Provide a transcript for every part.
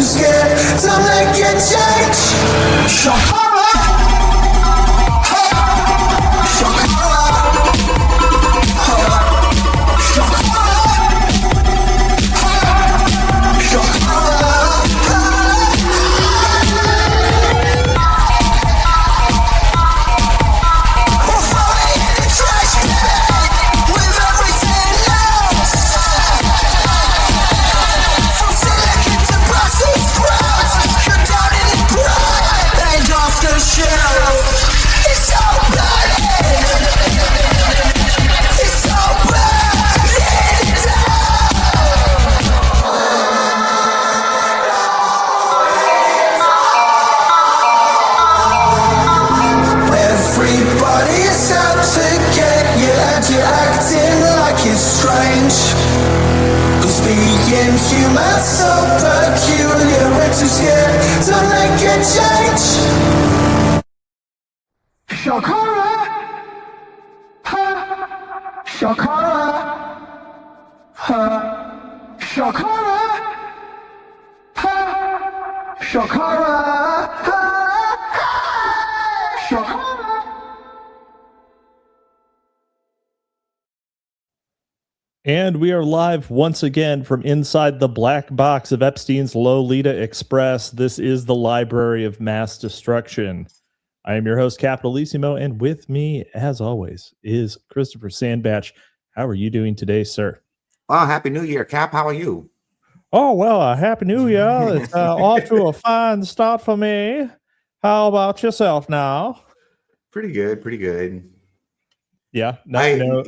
too scared to make a change. Shakara, human, so peculiar, we're too scared to make a change. Shakara, ha, Shakara, ha, Shakara, ha, Shakara, ha, Shakara. And we are live once again from inside the black box of Epstein's Lolita Express. This is the Library of Mass Destruction. I am your host, Capitalisimo, and with me, as always, is Christopher Sandbatch. How are you doing today, sir? Well, Happy New Year, Cap. How are you? Oh, well, Happy New Year. It's off to a fine start for me. How about yourself now? Pretty good, pretty good. Yeah. No.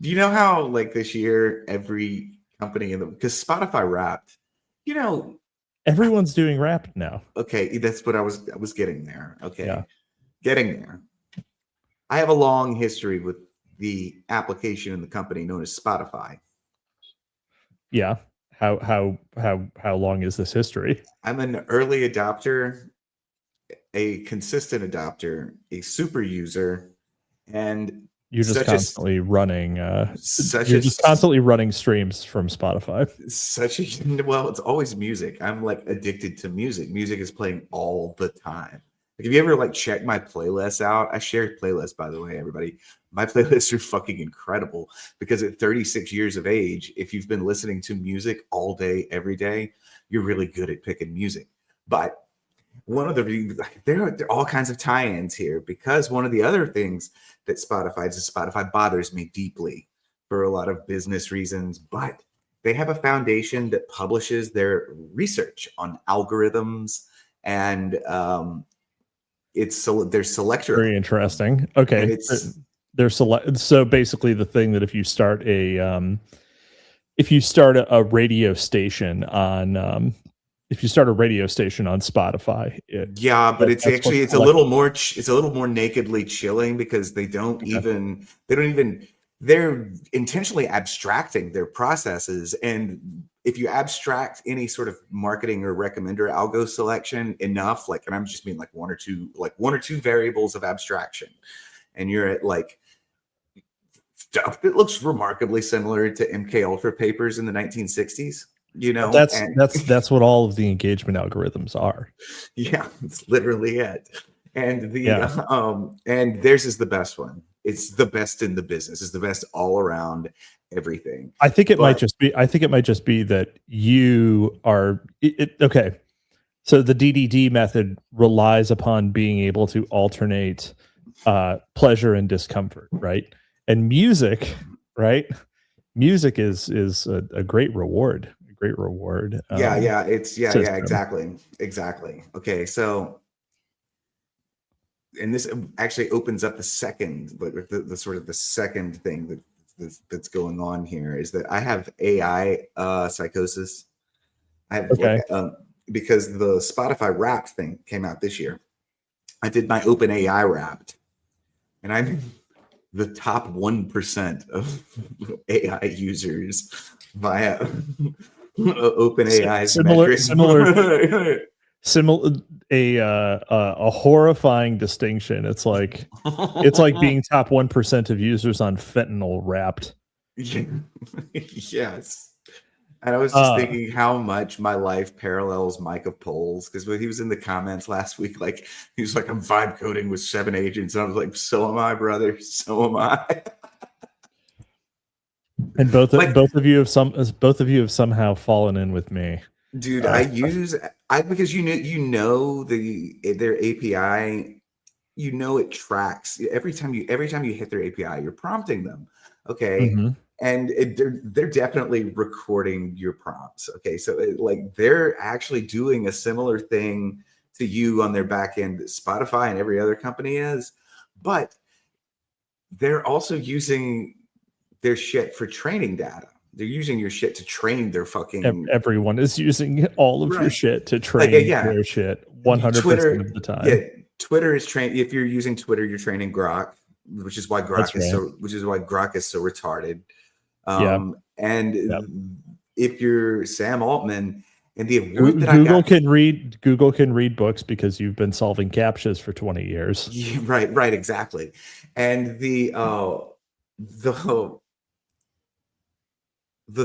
You know how like this year every company because Spotify Wrapped, everyone's doing Wrapped now. Okay, that's what I was getting there. Okay. Yeah. Getting there. I have a long history with the application in the company known as Spotify. Yeah. How long is this history? I'm an early adopter, a consistent adopter, a super user, and you're just constantly running. Just constantly running streams from Spotify. Well, it's always music. I'm like addicted to music. Music is playing all the time. Like, have you ever like checked my playlists out? I share playlists, by the way, everybody. My playlists are fucking incredible because at 36 years of age, if you've been listening to music all day, every day, you're really good at picking music. But one of there are all kinds of tie-ins here because one of the other things that Spotify bothers me deeply for a lot of business reasons, but they have a foundation that publishes their research on algorithms and their selector. Very interesting. Okay. So basically the thing that if you start a radio station on Spotify, it's a little more nakedly chilling because they're intentionally abstracting their processes. And if you abstract any sort of marketing or recommender algo selection enough, and I'm just mean like one or two variables of abstraction, and you're at like stuff that looks remarkably similar to MKUltra papers in the 1960s. That's what all of the engagement algorithms are. Yeah, it's literally it. And and theirs is the best one. It's the best in the business. It's the best all around everything. I think it might just be that you are okay. So the DDD method relies upon being able to alternate pleasure and discomfort, right? And music, right? Music is a great reward. Exactly. Okay, so, and this actually opens up the second thing that's going on here is that I have AI psychosis. I have because the Spotify Wrapped thing came out this year. I did my open AI Wrapped, and I'm the top 1% of AI users via OpenAI's a horrifying distinction. It's like being top 1% of users on fentanyl Wrapped. Yes. And I was just thinking how much my life parallels Mike of Poles, because when he was in the comments last week, like he was like, "I'm vibe coding with 7 agents," and I was like, "So am I, brother. So am I." And both of you have somehow fallen in with me. Dude, because you know their API, you know it tracks every time you hit their API, you're prompting them, okay, Mm-hmm. and they're definitely recording your prompts, okay, so like they're actually doing a similar thing to you on their back end that Spotify and every other company is, but they're also using their shit for training data. They're using your shit to train their fucking Everyone is using all of your right. shit to Like, train yeah, their shit 100% of the time. Yeah, Twitter is trained. If you're using Twitter, you're training Grok, which is why Grok is so retarded. Yeah. And if you're Sam Altman, and the award that Google I got, Google can read books because you've been solving captchas for 20 years. Yeah, right, exactly. And the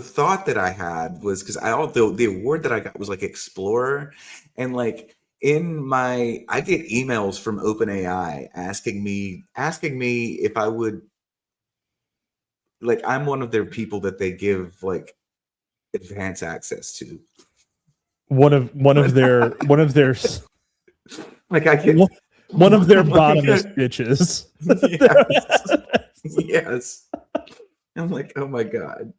thought that I had was because the award that I got was like Explorer, and like I get emails from OpenAI asking me if I would, like, I'm one of their people that they give like advanced access to. One of their Like I get one of their bottomest bitches. Yes. I'm like, oh my God.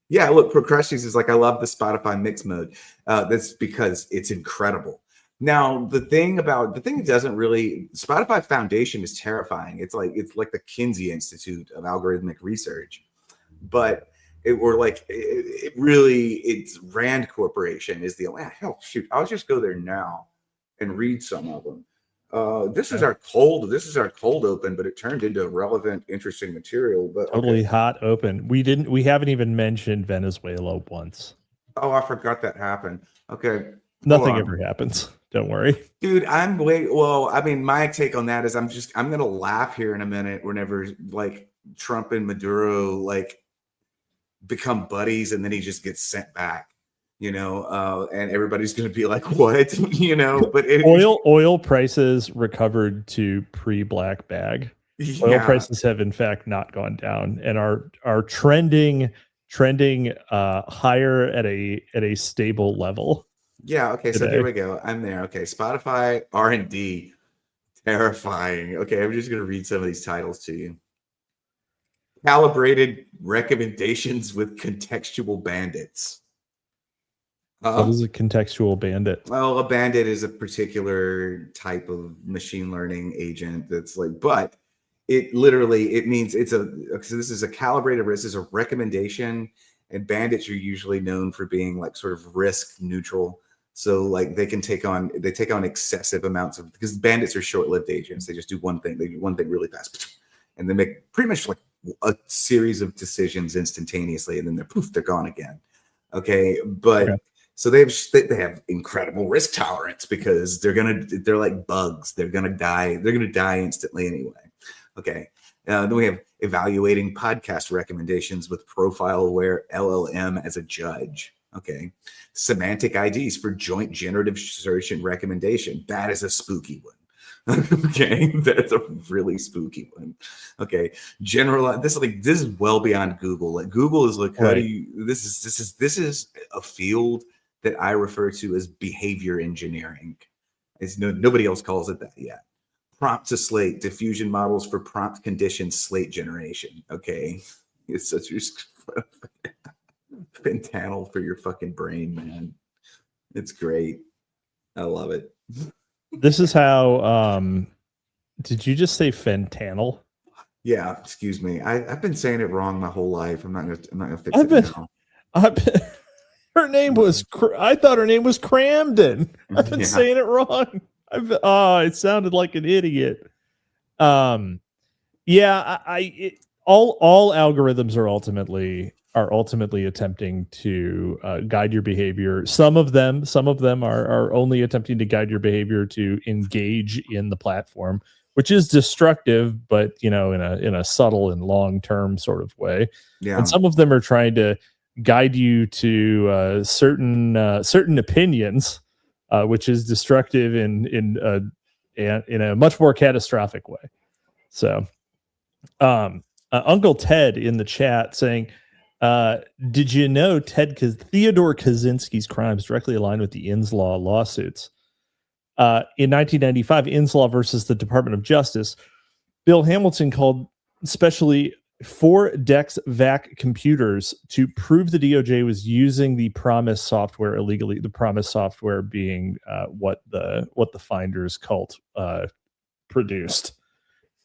Yeah, look, Procrustes is like, I love the Spotify mix mode. That's because it's incredible. Now, the thing that doesn't really, Spotify Foundation is terrifying. It's like the Kinsey Institute of Algorithmic Research, but it's Rand Corporation is the only, hell, shoot, I'll just go there now and read some of them. This is our cold open, but it turned into relevant, interesting material. But totally hot open. We haven't even mentioned Venezuela once. Oh, I forgot that happened. Okay. Nothing ever happens. Don't worry. Dude, my take on that is I'm gonna laugh here in a minute whenever like Trump and Maduro like become buddies and then he just gets sent back, and everybody's gonna be like, what? But oil prices recovered to pre-black bag. Yeah. Oil prices have in fact not gone down and are trending higher at a stable level. Yeah. Okay. So here we go. I'm there. Okay. Spotify R&D, terrifying. Okay. I'm just going to read some of these titles to you. Calibrated recommendations with contextual bandits. What is a contextual bandit? Well, a bandit is a particular type of machine learning agent that's like, but it means so this is a calibrated risk, is a recommendation, and bandits are usually known for being like sort of risk neutral. So like they take on excessive amounts of, because bandits are short-lived agents. They just do one thing. They do one thing really fast, and they make pretty much like a series of decisions instantaneously, and then they're gone again. Okay, but so they have incredible risk tolerance because they're like bugs. They're gonna die. They're gonna die instantly anyway. Okay. Then we have evaluating podcast recommendations with profile-aware LLM as a judge. Okay. Semantic IDs for joint generative search and recommendation. That is a spooky one. Okay. That's a really spooky one. Okay. This is well beyond Google. Like Google is like, this is a field that I refer to as behavior engineering. Nobody else calls it that yet. Prompt to slate, diffusion models for prompt conditions, slate generation. Okay. It's such a fentanyl for your fucking brain, man. It's great. I love it. This is how, did you just say fentanyl? Yeah, excuse me. I've been saying it wrong my whole life. I'm not gonna fix it now. Her name was, I thought her name was Cramden. I've been saying it wrong. It sounded like an idiot. All algorithms are ultimately attempting to guide your behavior. Some of them are only attempting to guide your behavior to engage in the platform, which is destructive, but in a subtle and long-term sort of way. Yeah. And some of them are trying to guide you to certain opinions, which is destructive in a much more catastrophic way. So, Uncle Ted in the chat saying, did you know Theodore Kaczynski's crimes directly aligned with the Inslaw lawsuits? In 1995, Inslaw versus the Department of Justice, Bill Hamilton called specially 4 Dex VAC computers to prove the DOJ was using the Promise software illegally. The Promise software being what the Finders cult produced.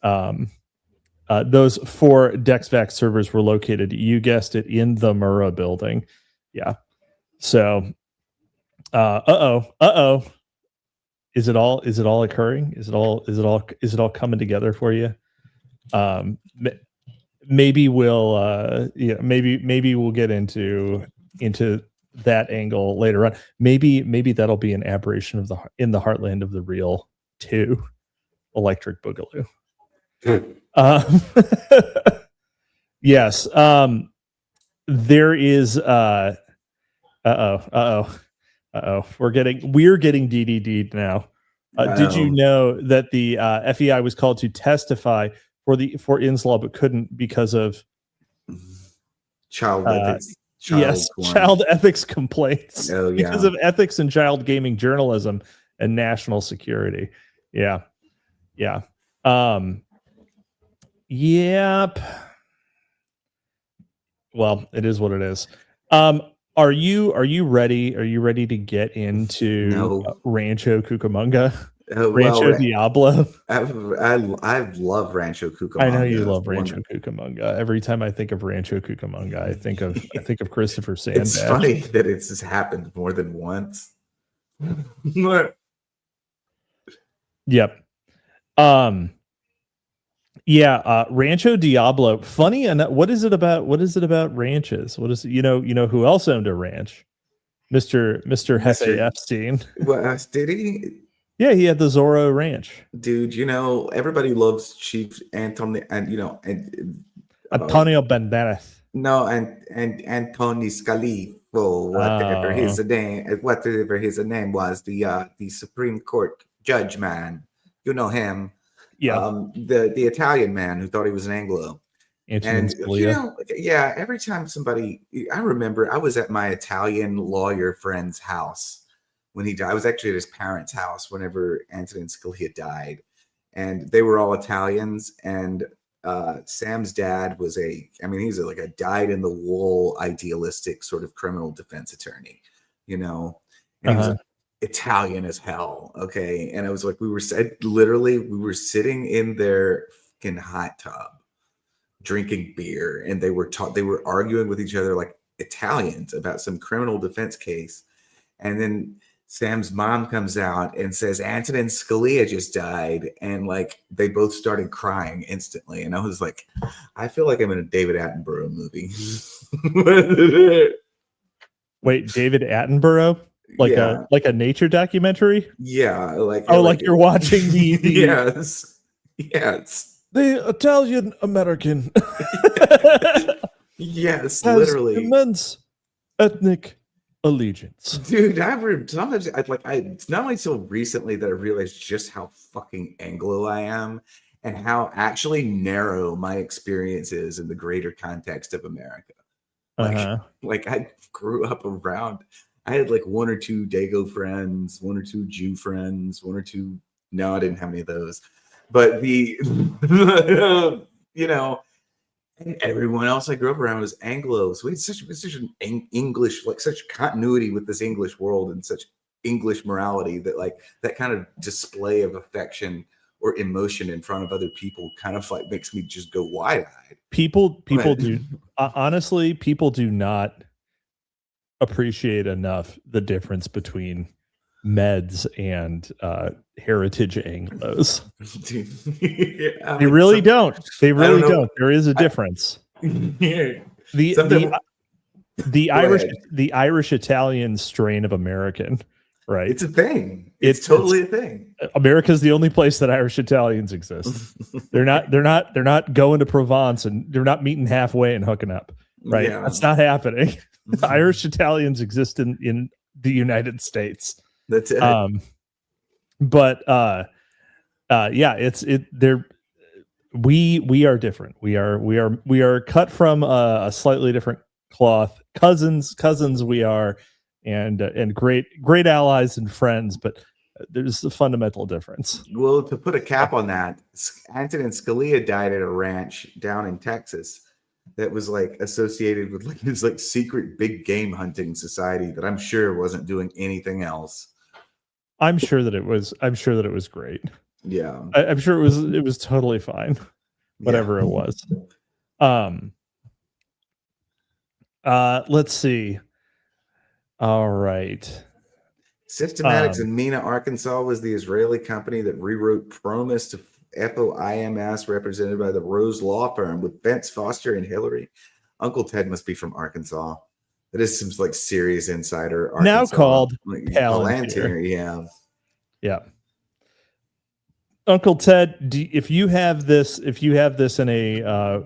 Those 4 Dex VAC servers were located, you guessed it, in the Murrah building. Yeah. So, Is it all occurring? Is it all coming together for you? Maybe we'll maybe we'll get into that angle later on. Maybe that'll be an aberration of in the heartland of the real 2, Electric Boogaloo. Yes. There is we're getting DDD'd now. Did you know that the FEI was called to testify for Inslaw but couldn't because of child ethics? Child ethics complaints. Oh, yeah. Because of ethics in child gaming journalism and national security. Yeah. Yep. Well, it is what it is. Are you ready? Are you ready to get into Rancho Cucamonga? Rancho Diablo. I love Rancho Cucamonga. I know you love Rancho Cucamonga. Every time I think of Rancho Cucamonga, I think of Christopher Sandbatch. It's funny that it's happened more than once. Yep. Rancho Diablo. Funny enough, what is it about ranches? What is it? You know who else owned a ranch? Mr. Hefe Epstein. Well, did he? Yeah, he had the Zorro Ranch. Dude, everybody loves Chief Antonio Antonio Banderas. No, and Anthony Scalifo, whatever his name was, the Supreme Court judge man. You know him. Yeah. The Italian man who thought he was an Anglo. And every time I remember I was at my Italian lawyer friend's house when he died. I was actually at his parents' house whenever Antonin Scalia died, and they were all Italians. And Sam's dad was he's like a dyed-in-the-wool, idealistic sort of criminal defense attorney, and he was Italian as hell. Okay, and it was like we were sitting in their fucking hot tub, drinking beer, and they were arguing with each other like Italians about some criminal defense case, and then Sam's mom comes out and says Antonin Scalia just died, and like they both started crying instantly, and I was like, I feel like I'm in a David Attenborough movie. Wait, David Attenborough? Like a nature documentary? Yeah, like you're watching the yes. The Italian American. Yes, has literally immense ethnic allegiance. Dude, sometimes it's not only until recently that I realized just how fucking Anglo I am and how actually narrow my experience is in the greater context of America. Like I grew up around, I had like 1 or 2 Dago friends, 1 or 2 Jew friends, 1 or 2. No, I didn't have any of those. But and everyone else I grew up around was Anglo. So we had such an English, like such continuity with this English world and such English morality that like that kind of display of affection or emotion in front of other people kind of like makes me just go wide-eyed. People do honestly, people do not appreciate enough the difference between meds and heritage Anglos. They really don't. They really don't. There is a difference. The Irish Italian strain of American, right? It's a thing. It's totally a thing. America's the only place that Irish Italians exist. They're not going to Provence and they're not meeting halfway and hooking up. Right? Yeah. That's not happening. Irish Italians exist in the United States. That's it. But we are different. We are cut from a slightly different cloth. Cousins we are, and great allies and friends, but there's a fundamental difference. Well, to put a cap on that, Antonin Scalia died at a ranch down in Texas that was like associated with like this like secret big game hunting society that I'm sure wasn't doing anything else. I'm sure that it was great. Yeah. I'm sure it was totally fine. Whatever it was. Let's see. All right. Systematics in Mena, Arkansas was the Israeli company that rewrote Promise to FOIMS, represented by the Rose Law Firm with Bence Foster and Hillary. Uncle Ted must be from Arkansas. That is some like serious insider. Arkansas. Now called like, Palantir. Yeah. Yeah. Uncle Ted, if you have this in a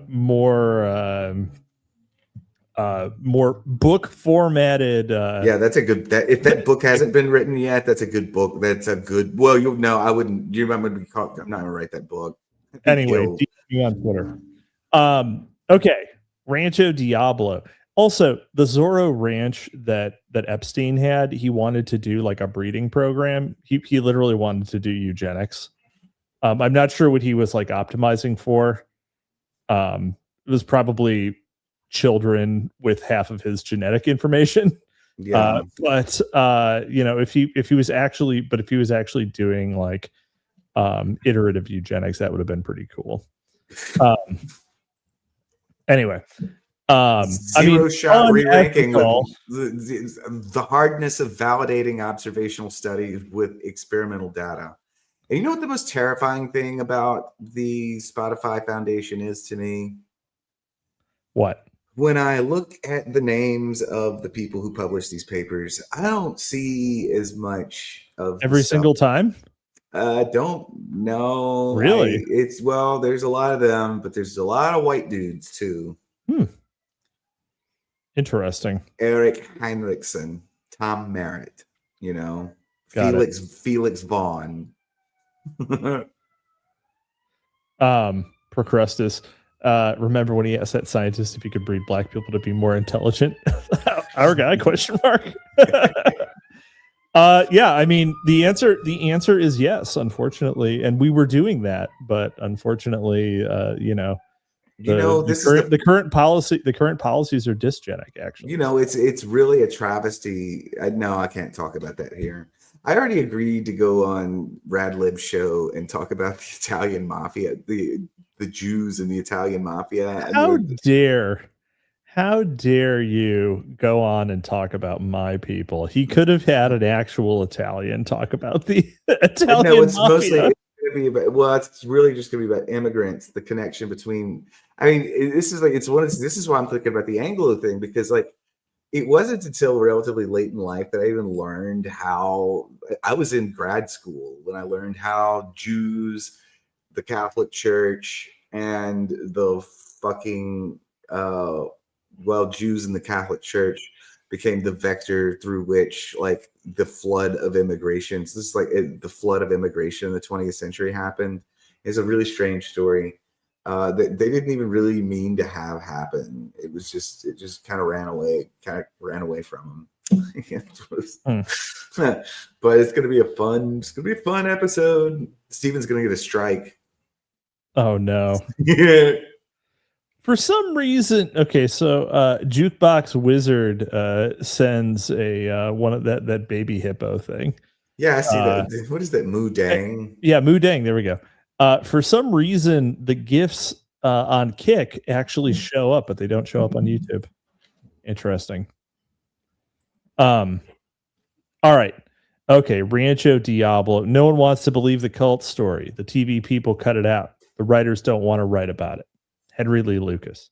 more book formatted, yeah, that's a good. If that book hasn't been written yet, that's a good book. That's a good. Well, you'll know. I wouldn't. I'm going to be caught. I'm not going to write that book. Anyway, DM on Twitter. Okay, Rancho Diablo. Also, the Zorro Ranch that Epstein had, he wanted to do like a breeding program. He literally wanted to do eugenics. I'm not sure what he was like optimizing for. It was probably children with half of his genetic information. Yeah. But if he was actually doing like iterative eugenics, that would have been pretty cool. Anyway. Zero-shot re-ranking the hardness of validating observational studies with experimental data. And you know what the most terrifying thing about the Spotify Foundation is to me? What? When I look at the names of the people who publish these papers, I don't see as much of every single time. Don't know. Really? There's a lot of them, but there's a lot of white dudes too. Interesting. Eric Heinrichsen, Tom Merritt, Felix Vaughn. Procrustes. Remember when he asked that scientist if he could breed black people to be more intelligent? Our guy? Question mark. Yeah, I mean the answer is yes, unfortunately, and we were doing that, but unfortunately, the current policies are dysgenic. Actually, it's really a travesty. No, I can't talk about that here. I already agreed to go on Radlib's show and talk about the Italian mafia, the Jews and the Italian mafia. How dare you go on and talk about my people? He could have had an actual Italian talk about the Italian mafia. It's mostly going to be about. It's really just going to be about immigrants. The connection between. I mean, this is why I'm thinking about the Anglo thing, because it wasn't until relatively late in life that I even learned how. I was in grad school when I learned how Jews, the Catholic Church, and the fucking Jews and the Catholic Church became the vector through which the flood of immigration. So this is the flood of immigration in the 20th century happened. It's a really strange story. They didn't even really mean to have happen. It just kind of ran away from them. But it's gonna be a fun episode. Steven's gonna get a strike. Oh no. Yeah. For some reason, okay, so Jukebox Wizard sends a one of that baby hippo thing. Yeah, I see that. What is that? Moo Dang. Yeah, Moo Dang. There we go. For some reason, the GIFs on Kick actually show up, but they don't show up on YouTube. Interesting. All right. Okay, Rancho Diablo. No one wants to believe the cult story. The TV people cut it out. The writers don't want to write about it. Henry Lee Lucas.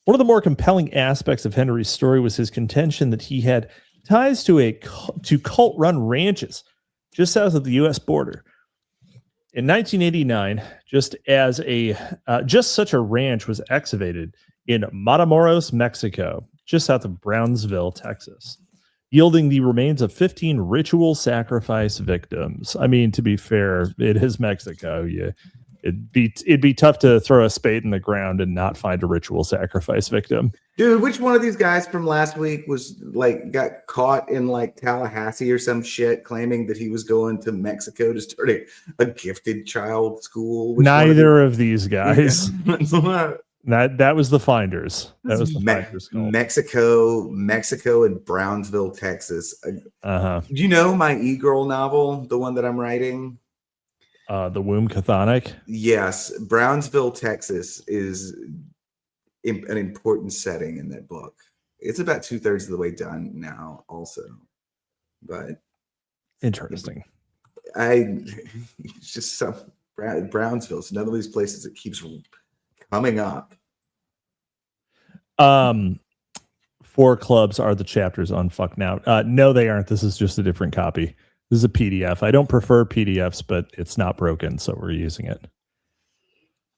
One of the more compelling aspects of Henry's story was his contention that he had ties to cult-run ranches just south of the U.S. border. In 1989, just such a ranch was excavated in Matamoros, Mexico, just south of Brownsville, Texas, yielding the remains of 15 ritual sacrifice victims. I mean, to be fair, it is Mexico. It'd be tough to throw a spade in the ground and not find a ritual sacrifice victim. Dude, which one of these guys from last week was like got caught in like Tallahassee or some shit, claiming that he was going to Mexico to start a gifted child school? Neither of these guys. That was the Finders. That was the Finders call. Mexico, and Brownsville, Texas. Do you know my e-girl novel, the one that I'm writing? The Womb Chthonic? Yes. Brownsville, Texas is an important setting in that book. It's about 2/3 of the way done now also. But interesting. It's just some Brownsville. It's none of these places that keeps coming up. 4 clubs are the chapters on Fuck Now. No, they aren't. This is just a different copy. This is a PDF. I don't prefer PDFs, but it's not broken, so we're using it.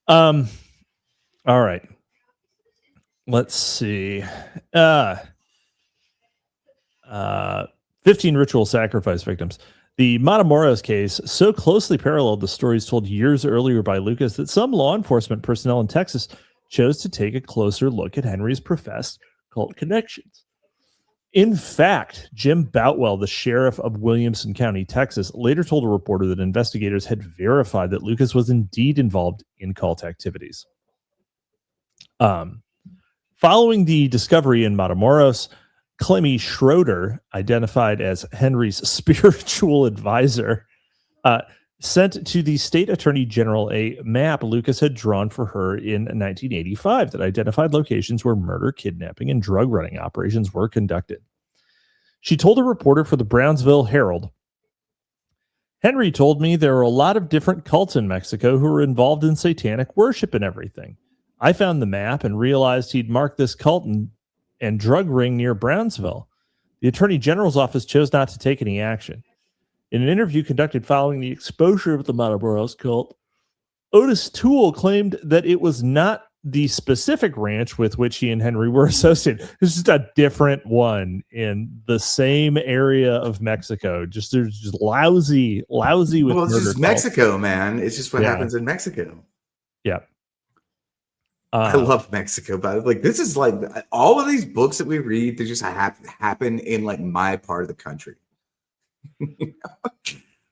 All right. Let's see. 15 ritual sacrifice victims. The Matamoros case so closely paralleled the stories told years earlier by Lucas that some law enforcement personnel in Texas chose to take a closer look at Henry's professed cult connections. In fact, Jim Boutwell, the sheriff of Williamson County, Texas, later told a reporter that investigators had verified that Lucas was indeed involved in cult activities. Following the discovery in Matamoros, Clemmy Schroeder, identified as Henry's spiritual advisor, sent to the state attorney general a map Lucas had drawn for her in 1985 that identified locations where murder, kidnapping, and drug running operations were conducted. She told a reporter for the Brownsville Herald, "Henry told me there are a lot of different cults in Mexico who are involved in satanic worship and everything. I found the map and realized he'd marked this cult and drug ring near Brownsville. The Attorney General's office chose not to take any action. In an interview conducted following the exposure of the Matamoros cult, Otis Toole claimed that it was not the specific ranch with which he and Henry were associated. It's just a different one in the same area of Mexico. There's just lousy with well, it's murder just Mexico, man. It's just what happens in Mexico. Yeah. I love Mexico, but like this is like all of these books that we read, they just happen in like my part of the country.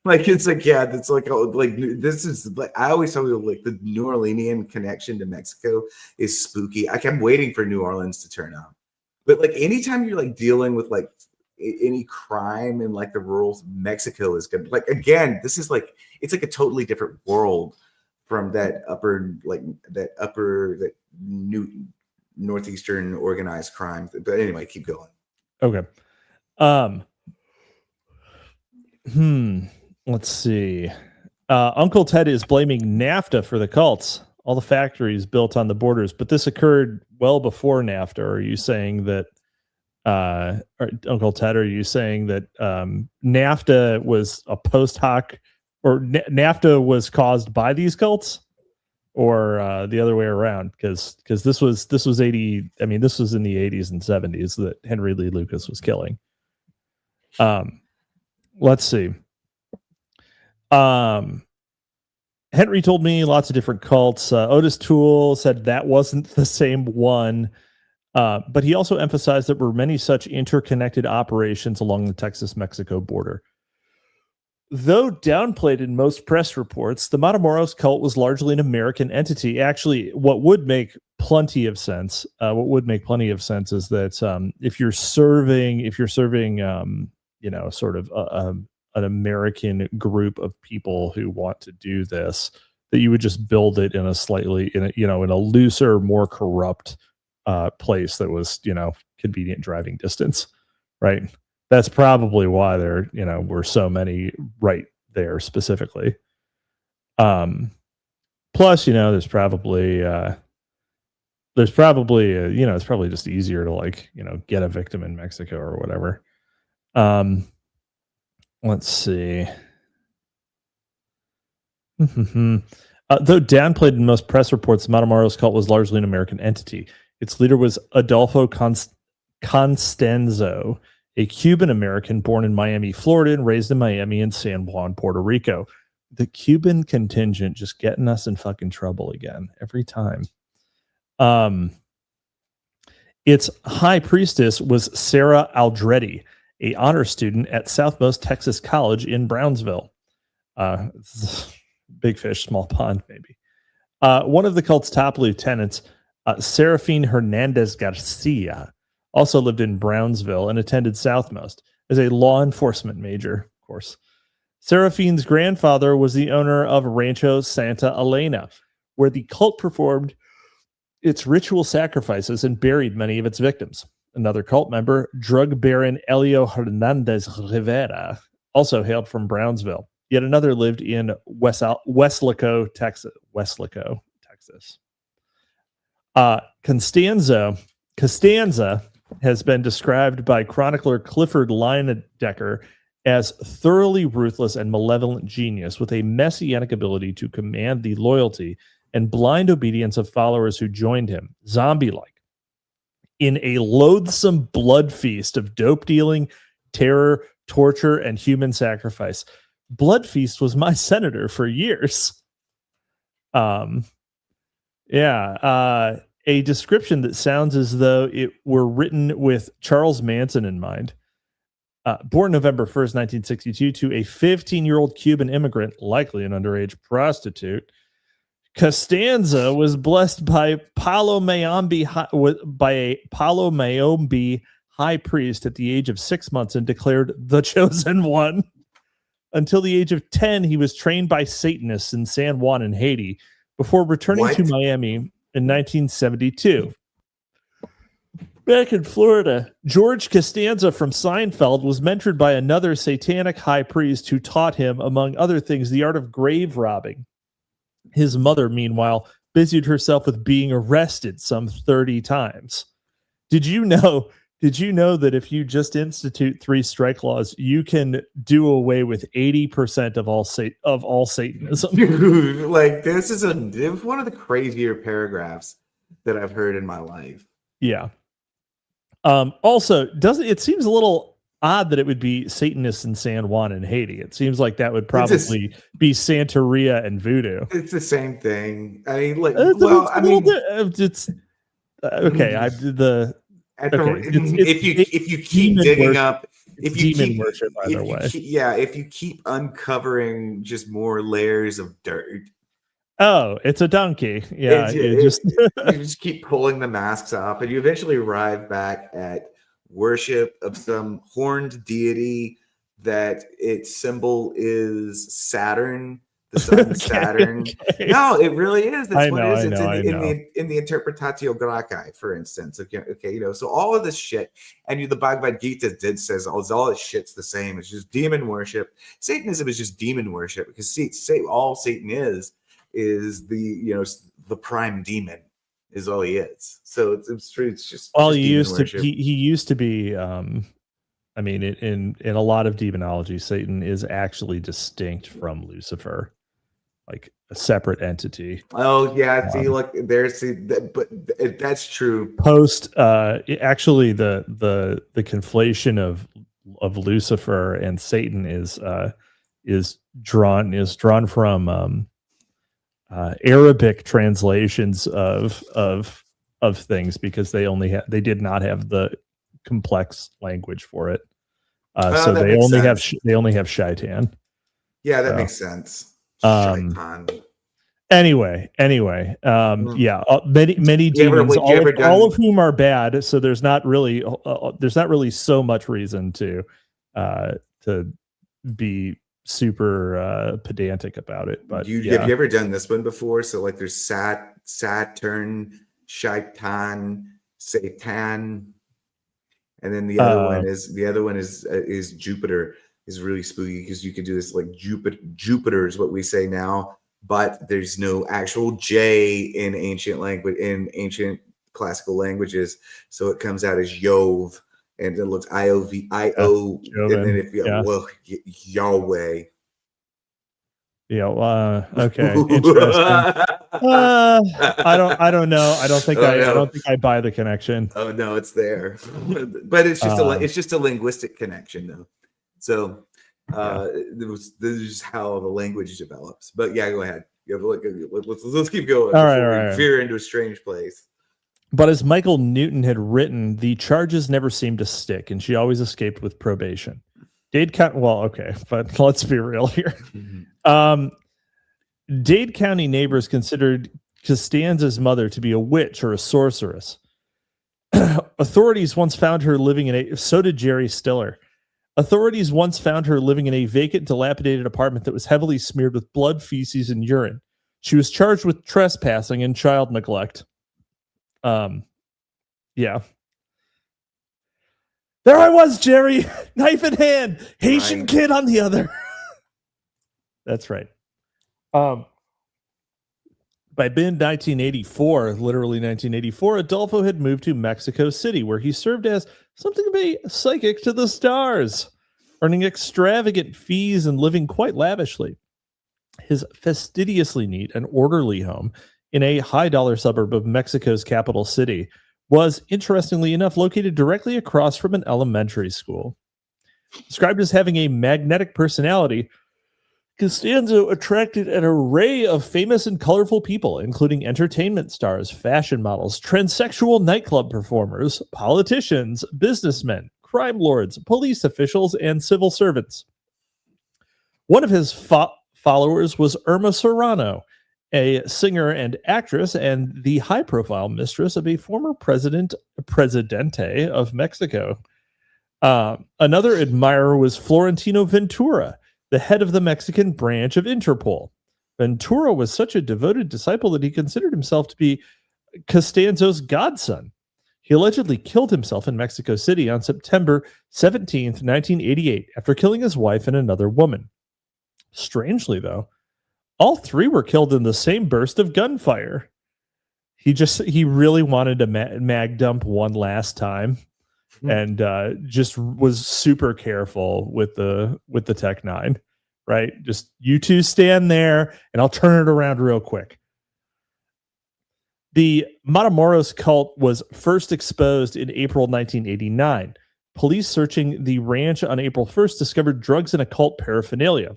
Like it's like it's like this is like I always tell you like the New Orleanian connection to Mexico is spooky. Like I'm waiting for New Orleans to turn up, but like anytime you're like dealing with like any crime in like the rural Mexico is good. Like again, this is like it's like a totally different world from that northeastern organized crime. But anyway, keep going. Okay. Let's see. Uncle Ted is blaming NAFTA for the cults, all the factories built on the borders, but this occurred well before NAFTA. Are you saying that, Uncle Ted, are you saying that NAFTA was a post hoc, or NAFTA was caused by these cults, or the other way around? Because this was 80. I mean, this was in the 80s and 70s that Henry Lee Lucas was killing. Let's see. Henry told me lots of different cults. Otis Toole said that wasn't the same one, but he also emphasized that there were many such interconnected operations along the Texas-Mexico border. Though downplayed in most press reports, the Matamoros cult was largely an American entity. Actually, what would make plenty of sense is that if you're serving sort of an American group of people who want to do this, that you would just build it in a looser, more corrupt place that was, convenient driving distance, right? That's probably why there, were so many right there specifically. Plus, there's probably it's probably just easier to get a victim in Mexico or whatever. Let's see. Though downplayed in most press reports, the Matamoros cult was largely an American entity. Its leader was Adolfo Constanzo, a Cuban-American born in Miami, Florida, and raised in Miami and San Juan, Puerto Rico. The Cuban contingent just getting us in fucking trouble again every time. Its high priestess was Sarah Aldretti, a honor student at Southmost Texas College in Brownsville. Big fish, small pond, maybe. One of the cult's top lieutenants, Serafine Hernandez Garcia, also lived in Brownsville and attended Southmost as a law enforcement major, of course. Serafine's grandfather was the owner of Rancho Santa Elena, where the cult performed its ritual sacrifices and buried many of its victims. Another cult member, drug baron Elio Hernandez Rivera, also hailed from Brownsville. Yet another lived in Weslaco, Texas. Costanza has been described by chronicler Clifford Leyendecker as thoroughly ruthless and malevolent genius with a messianic ability to command the loyalty and blind obedience of followers who joined him, zombie-like, in a loathsome blood feast of dope dealing, terror, torture, and human sacrifice. Blood Feast was my senator for years. A description that sounds as though it were written with Charles Manson in mind. Born November 1st, 1962, to a 15-year-old Cuban immigrant, likely an underage prostitute, Costanza was blessed by Palo Mayombe high priest at the age of 6 months and declared the chosen one. Until the age of 10, he was trained by Satanists in San Juan in Haiti before returning to Miami in 1972. Back in Florida, George Costanza from Seinfeld was mentored by another satanic high priest who taught him, among other things, the art of grave robbing. His mother, meanwhile, busied herself with being arrested some 30 times. Did you know that if you just institute 3 strike laws, you can do away with 80% of all Satanism? Dude, like this is one of the crazier paragraphs that I've heard in my life. Yeah. Also, it seems a little odd that it would be Satanists in San Juan and Haiti. It seems like that would probably be Santeria and voodoo. It's the same thing. I mean, like, it's okay. If you keep digging up, if you demon keep worship, either way. If you keep uncovering just more layers of dirt. Oh, it's a donkey. Yeah, you just keep pulling the masks off, and you eventually arrive back at worship of some horned deity that its symbol is Saturn, the sun Saturn. Okay. No, it really is. That's what it is. It's in the Interpretatio Graecae, for instance. Okay, so all of this shit, and the Bhagavad Gita says all this shit's the same. It's just demon worship. Satanism is just demon worship because all Satan is the prime demon. Is all he is. So it's just he used to be in a lot of demonology, Satan is actually distinct from Lucifer, like a separate entity. Oh yeah, but that's true. Actually the conflation of Lucifer and Satan is drawn from Arabic translations of things because they did not have the complex language for it, so they only have shaitan. Yeah, that makes sense. Shaitan. Anyway, many demons, all of whom are bad. So there's not really so much reason to be super pedantic about it. But have you ever done this one before? So like there's Saturn, Shaitan, Satan, and then the other one is Jupiter. Is really spooky because you can do this like Jupiter is what we say now, but there's no actual J in ancient classical languages, so it comes out as Yov. And it looks IOVIO, and then if Yahweh. Yeah. Okay. Interesting. I don't know. I don't think Oh, I no. don't think I buy the connection. Oh no, it's there, but it's just a linguistic connection though. So this is how the language develops. But yeah, go ahead. You have to let's keep going All before right. we veer into a strange place. But as Michael Newton had written, the charges never seemed to stick, and she always escaped with probation. Dade County, well, okay, but let's be real here. Dade County neighbors considered Costanza's mother to be a witch or a sorceress. Authorities once found her living in a, so did Jerry Stiller. Authorities once found her living in a vacant, dilapidated apartment that was heavily smeared with blood, feces, and urine. She was charged with trespassing and child neglect. Yeah. There I was, Jerry, knife in hand, Haitian kid on the other. That's right. By mid-1984, literally 1984, Adolfo had moved to Mexico City, where he served as something of a psychic to the stars, earning extravagant fees and living quite lavishly. His fastidiously neat and orderly home in a high-dollar suburb of Mexico's capital city was, interestingly enough, located directly across from an elementary school. Described as having a magnetic personality, Costanzo attracted an array of famous and colorful people, including entertainment stars, fashion models, transsexual nightclub performers, politicians, businessmen, crime lords, police officials, and civil servants. One of his followers was Irma Serrano, a singer and actress and the high-profile mistress of a former presidente of Mexico. Another admirer was Florentino Ventura, the head of the Mexican branch of Interpol. Ventura was such a devoted disciple that he considered himself to be Costanzo's godson. He allegedly killed himself in Mexico City on September 17th, 1988, after killing his wife and another woman. Strangely, though, all three were killed in the same burst of gunfire. He really wanted to mag dump one last time, and just was super careful with the Tech 9, right? Just you two stand there, and I'll turn it around real quick. The Matamoros cult was first exposed in April 1989. Police searching the ranch on April 1st discovered drugs and occult paraphernalia.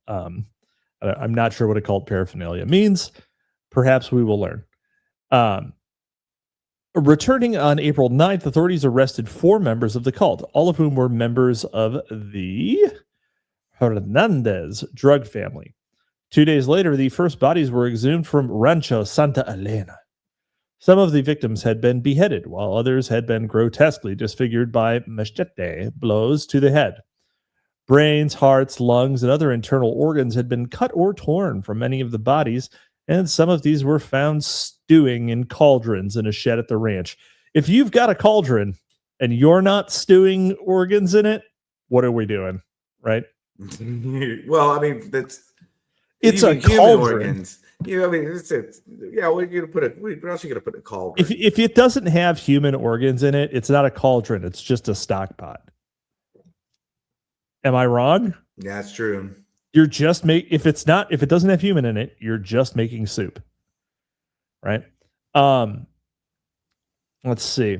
I'm not sure what occult paraphernalia means. Perhaps we will learn. Returning on April 9th, authorities arrested 4 members of the cult, all of whom were members of the Hernandez drug family. 2 days later, the first bodies were exhumed from Rancho Santa Elena. Some of the victims had been beheaded, while others had been grotesquely disfigured by machete blows to the head. Brains, hearts, lungs, and other internal organs had been cut or torn from many of the bodies, and some of these were found stewing in cauldrons in a shed at the ranch. If you've got a cauldron and you're not stewing organs in it, what are we doing, right? Well, I mean, it's a cauldron. Organs. Yeah, I mean, what else are you gonna put in a cauldron? If it doesn't have human organs in it, it's not a cauldron. It's just a stock pot. Am I wrong? Yeah, that's true. You're just if it doesn't have human in it, you're just making soup. Right? Let's see.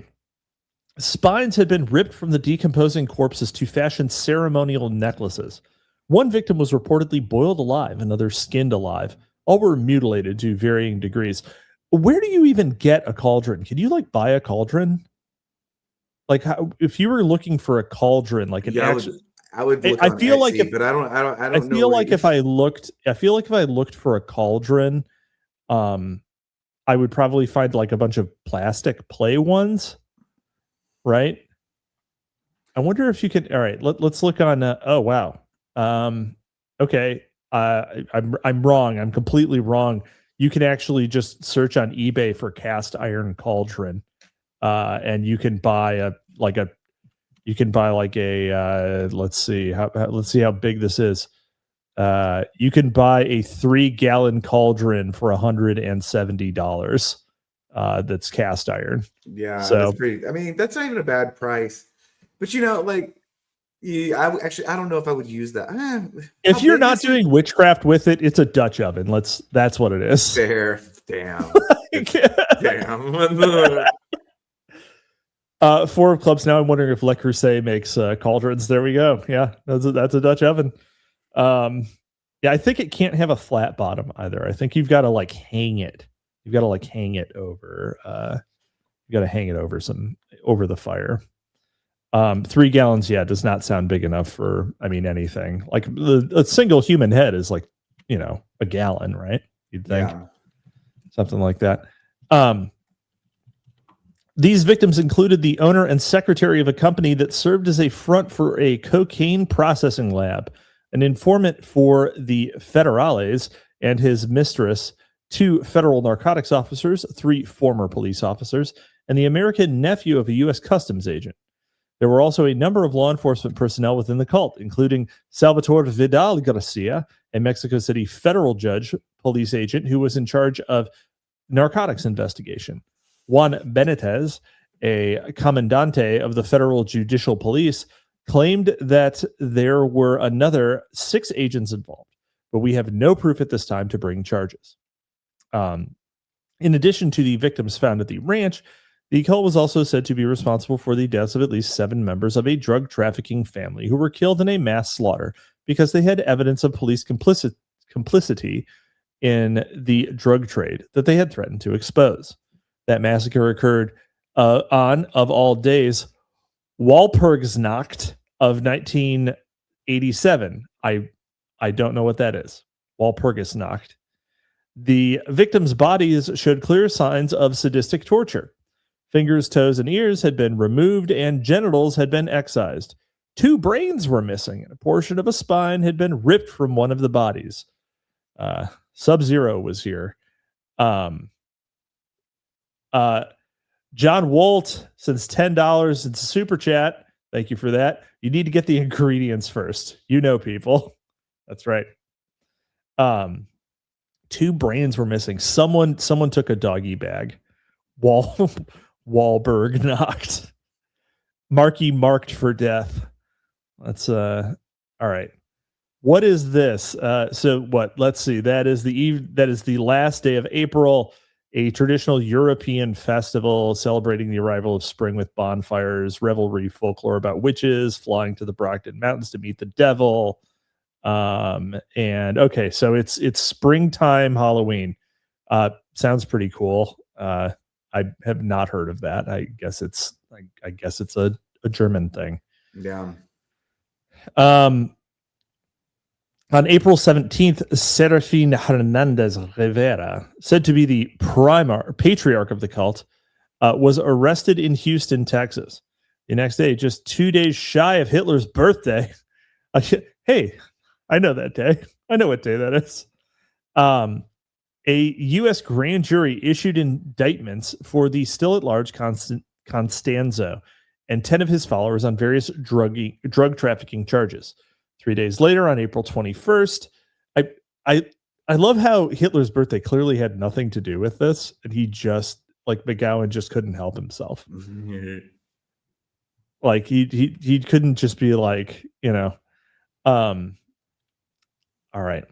Spines had been ripped from the decomposing corpses to fashion ceremonial necklaces. One victim was reportedly boiled alive, another skinned alive. All were mutilated to varying degrees. Where do you even get a cauldron? Can you buy a cauldron? If you were looking for a cauldron, I would look on Etsy, but I don't know. If I looked for a cauldron, I would probably find a bunch of plastic play ones, right? I wonder if you can. All right, let's look on. Oh wow. Okay. I'm wrong. I'm completely wrong. You can actually just search on eBay for cast iron cauldron, and you can buy let's see how big this is. You can buy a 3-gallon cauldron for $170. That's cast iron. Yeah, so that's pretty. I mean, that's not even a bad price. But Yeah, I don't know if I would use that. If How you're big not is it? doing witchcraft with it, it's a Dutch oven. That's what it is. Fair, damn, damn. 4 of clubs now. I'm wondering if Le Creuset makes cauldrons. There we go. Yeah, that's a Dutch oven. Yeah, I think it can't have a flat bottom either. I think you've got to like hang it. You've got to like hang it over. You got to hang it over the fire. 3 gallons, does not sound big enough for, anything. Like a single human head is like, a gallon, right? You'd think something like that. These victims included the owner and secretary of a company that served as a front for a cocaine processing lab, an informant for the Federales, and his mistress, 2 federal narcotics officers, 3 former police officers, and the American nephew of a U.S. customs agent. There were also a number of law enforcement personnel within the cult, including Salvatore Vidal Garcia, a Mexico City federal judge, police agent who was in charge of narcotics investigation. Juan Benitez, a commandante of the federal judicial police, claimed that there were another 6 agents involved, but we have no proof at this time to bring charges. In addition to the victims found at the ranch, the cult was also said to be responsible for the deaths of at least 7 members of a drug trafficking family who were killed in a mass slaughter because they had evidence of police complicity in the drug trade that they had threatened to expose. That massacre occurred on, of all days, Walpurgisnacht of 1987. I don't know what that is. Walpurgisnacht. The victims' bodies showed clear signs of sadistic torture. Fingers, toes, and ears had been removed, and genitals had been excised. 2 brains were missing, and a portion of a spine had been ripped from one of the bodies. Sub-Zero was here. John Wolt sends $10. It's a super chat. Thank you for that. You need to get the ingredients first. People. That's right. 2 brains were missing. Someone took a doggy bag. Wahlberg knocked. Marky marked for death. That's all right. What is this? So what? Let's see. That is the last day of April, a traditional European festival celebrating the arrival of spring with bonfires, revelry, folklore about witches flying to the Brockton Mountains to meet the devil. And okay, so it's springtime Halloween. Sounds pretty cool. I have not heard of that. I guess it's a German thing. Yeah. On April 17th, Serafin Hernandez Rivera, said to be the patriarch of the cult, was arrested in Houston, Texas. The next day, just 2 days shy of Hitler's birthday. Hey, I know that day. I know what day that is. A U.S. grand jury issued indictments for the still-at-large Constanzo and 10 of his followers on various drug trafficking charges. 3 days later, on April 21st, I love how Hitler's birthday clearly had nothing to do with this, and he just, like, McGowan just couldn't help himself. Like, he couldn't just be like, all right.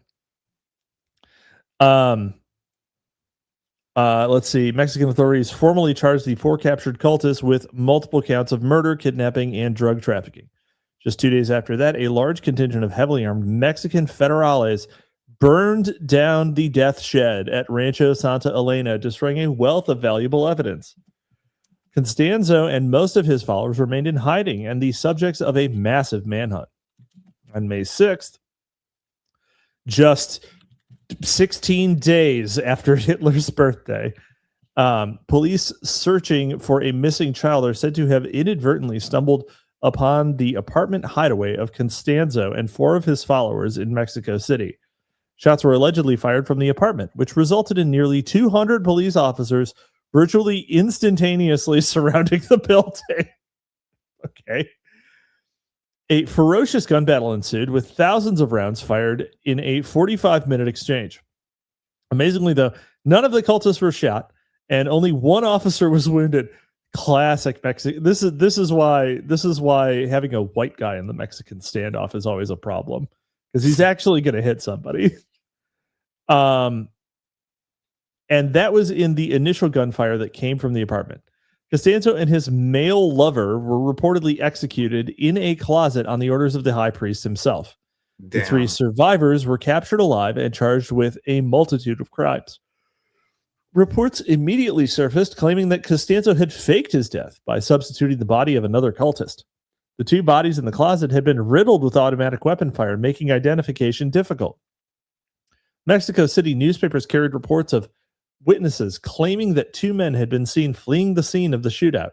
Let's see. Mexican authorities formally charged the 4 captured cultists with multiple counts of murder, kidnapping, and drug trafficking. Just 2 days after that, a large contingent of heavily armed Mexican federales burned down the death shed at Rancho Santa Elena, destroying a wealth of valuable evidence. Constanzo and most of his followers remained in hiding and the subjects of a massive manhunt. On May 6th, just 16 days after Hitler's birthday, police searching for a missing child are said to have inadvertently stumbled upon the apartment hideaway of Constanzo and 4 of his followers in Mexico City. Shots were allegedly fired from the apartment, which resulted in nearly 200 police officers virtually instantaneously surrounding the building. Okay. A ferocious gun battle ensued with thousands of rounds fired in a 45-minute exchange. Amazingly, though, none of the cultists were shot, and only 1 officer was wounded. classic Mexican. This is why having a white guy in the Mexican standoff is always a problem, because he's actually going to hit somebody. And that was in the initial gunfire that came from the apartment. Costanzo and his male lover were reportedly executed in a closet on the orders of the high priest himself. The 3 survivors were captured alive and charged with a multitude of crimes. Reports immediately surfaced claiming that Costanzo had faked his death by substituting the body of another cultist. The 2 bodies in the closet had been riddled with automatic weapon fire, making identification difficult. Mexico City newspapers carried reports of witnesses claiming that 2 men had been seen fleeing the scene of the shootout.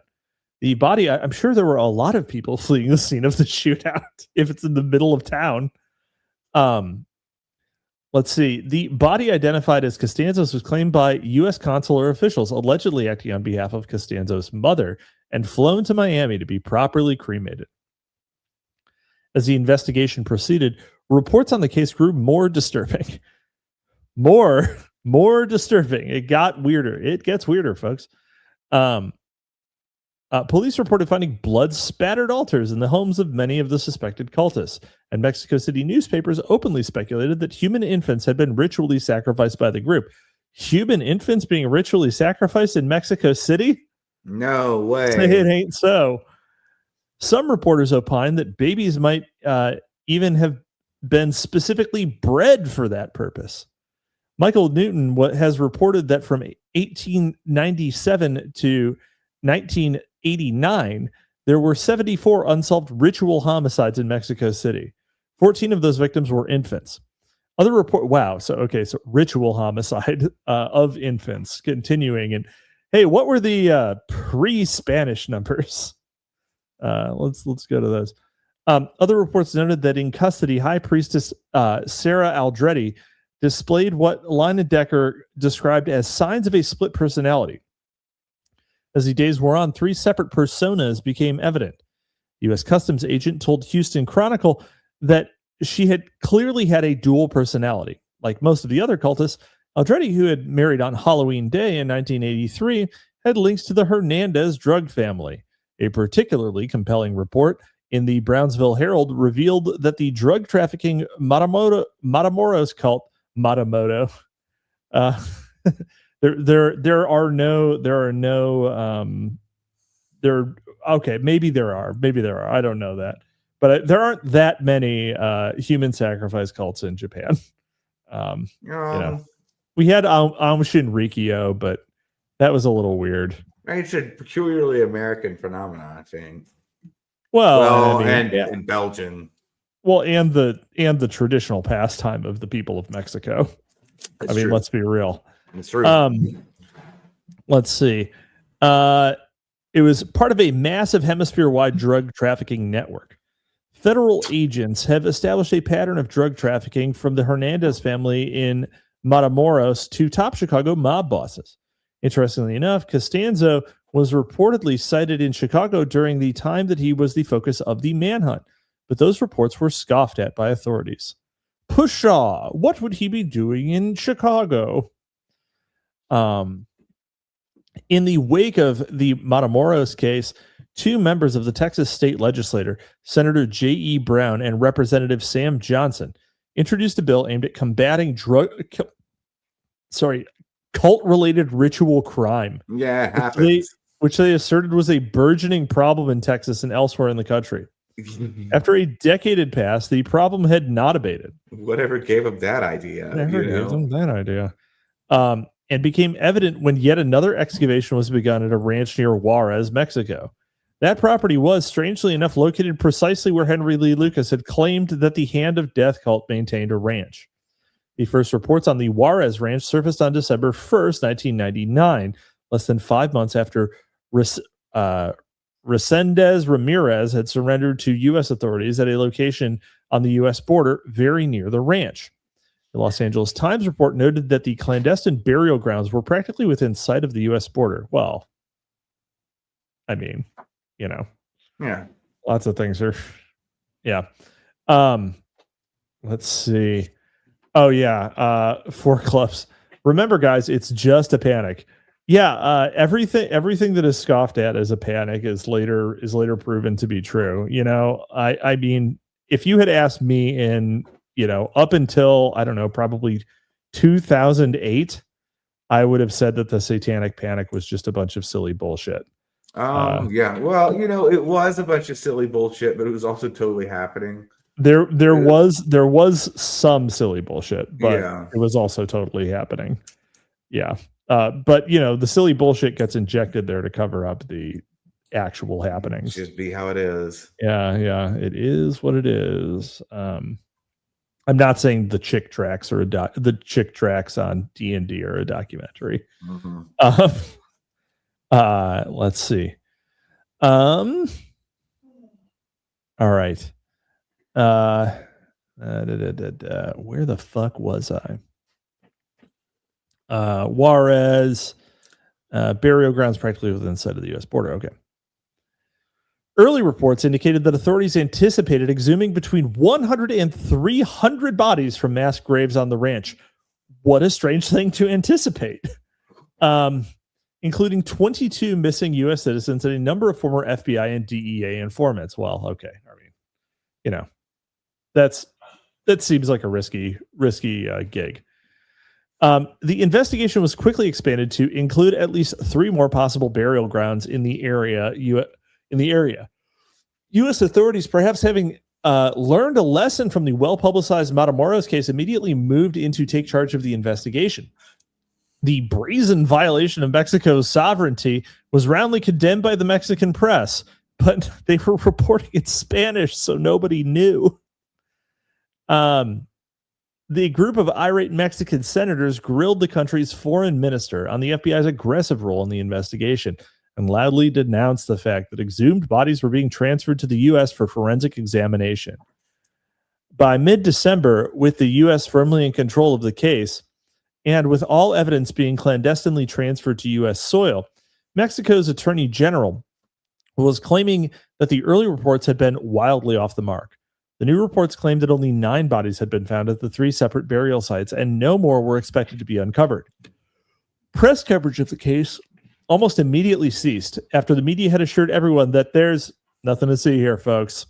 The body, I'm sure there were a lot of people fleeing the scene of the shootout if it's in the middle of town. Let's see. The body identified as Costanzo's was claimed by U.S. consular officials allegedly acting on behalf of Costanzo's mother and flown to Miami to be properly cremated. As the investigation proceeded, reports on the case grew more disturbing. More disturbing. It got weirder. It gets weirder, folks. Police reported finding blood-spattered altars in the homes of many of the suspected cultists, and Mexico City newspapers openly speculated that human infants had been ritually sacrificed by the group. Human infants being ritually sacrificed in Mexico City? No way. It ain't so. Some reporters opined that babies might even have been specifically bred for that purpose. Michael Newton has reported that from 1897 to 1989, there were 74 unsolved ritual homicides in Mexico City. 14 of those victims were infants. Other report, so ritual homicide of infants continuing. And hey, what were the pre-Spanish numbers? Let's go to those. Other reports noted that in custody, High Priestess Sarah Aldretti displayed what Leyendecker described as signs of a split personality. As the days wore on, 3 separate personas became evident. U.S. Customs agent told Houston Chronicle that she had clearly had a dual personality. Like most of the other cultists, Aldretti, who had married on Halloween Day in 1983, had links to the Hernandez drug family. A particularly compelling report in the Brownsville Herald revealed that the drug trafficking Matamoros cult, Matamoto, maybe there are. I don't know that. But there aren't that many human sacrifice cults in Japan. We had Aum Shinrikyo, but that was a little weird. It's a peculiarly American phenomenon, I think. And Belgian. Well, and the traditional pastime of the people of Mexico. That's true. Let's be real. It's true. Let's see. It was part of a massive hemisphere-wide drug trafficking network. Federal agents have established a pattern of drug trafficking from the Hernandez family in Matamoros to top Chicago mob bosses. Interestingly enough, Costanzo was reportedly cited in Chicago during the time that he was the focus of the manhunt, but those reports were scoffed at by authorities. Pshaw, what would he be doing in Chicago? In the wake of the Matamoros case, 2 members of the Texas state legislature, Senator J.E. Brown and Representative Sam Johnson, introduced a bill aimed at combating cult-related ritual crime. Yeah, it happens. Which they asserted was a burgeoning problem in Texas and elsewhere in the country. After a decade had passed, the problem had not abated. Whatever gave him that idea? And became evident when yet another excavation was begun at a ranch near Juarez, Mexico. That property was, strangely enough, located precisely where Henry Lee Lucas had claimed that the Hand of Death cult maintained a ranch. The first reports on the Juarez ranch surfaced on December 1st, 1999, less than 5 months after Resendez Ramirez had surrendered to U.S. authorities at a location on the U.S. border very near the ranch. The Los Angeles Times report noted that the clandestine burial grounds were practically within sight of the U.S. border. Well, yeah, lots of things are, yeah. Let's see. Oh, yeah. 4 clubs. Remember, guys, it's just a panic. Yeah, everything that is scoffed at as a panic is later proven to be true. I mean, if you had asked me in, up until, I don't know, probably 2008, I would have said that the satanic panic was just a bunch of silly bullshit. Yeah. Well, it was a bunch of silly bullshit, but it was also totally happening. There was some silly bullshit, but Yeah. it was also totally happening. Yeah. But the silly bullshit gets injected there to cover up the actual happenings. Just be how it is. Yeah, it is what it is. I'm not saying the chick tracks or the chick tracks on D&D are a documentary. Let's see. All right. Where the fuck was I? Juarez, burial grounds practically within sight of the U.S. border. Okay. Early reports indicated that authorities anticipated exhuming between 100 and 300 bodies from mass graves on the ranch. What a strange thing to anticipate. Including 22 missing U.S. citizens and a number of former FBI and DEA informants. Well, okay. I mean, that seems like a risky gig. The investigation was quickly expanded to include at least 3 more possible burial grounds in the area. U.S. authorities, perhaps having learned a lesson from the well-publicized Matamoros case, immediately moved in to take charge of the investigation. The brazen violation of Mexico's sovereignty was roundly condemned by the Mexican press, but they were reporting in Spanish, so nobody knew. The group of irate Mexican senators grilled the country's foreign minister on the FBI's aggressive role in the investigation and loudly denounced the fact that exhumed bodies were being transferred to the U.S. for forensic examination. By mid-December, with the U.S. firmly in control of the case, and with all evidence being clandestinely transferred to U.S. soil, Mexico's Attorney General was claiming that the early reports had been wildly off the mark. The new reports claimed that only 9 bodies had been found at the 3 separate burial sites, and no more were expected to be uncovered. Press coverage of the case almost immediately ceased after the media had assured everyone that there's nothing to see here, folks.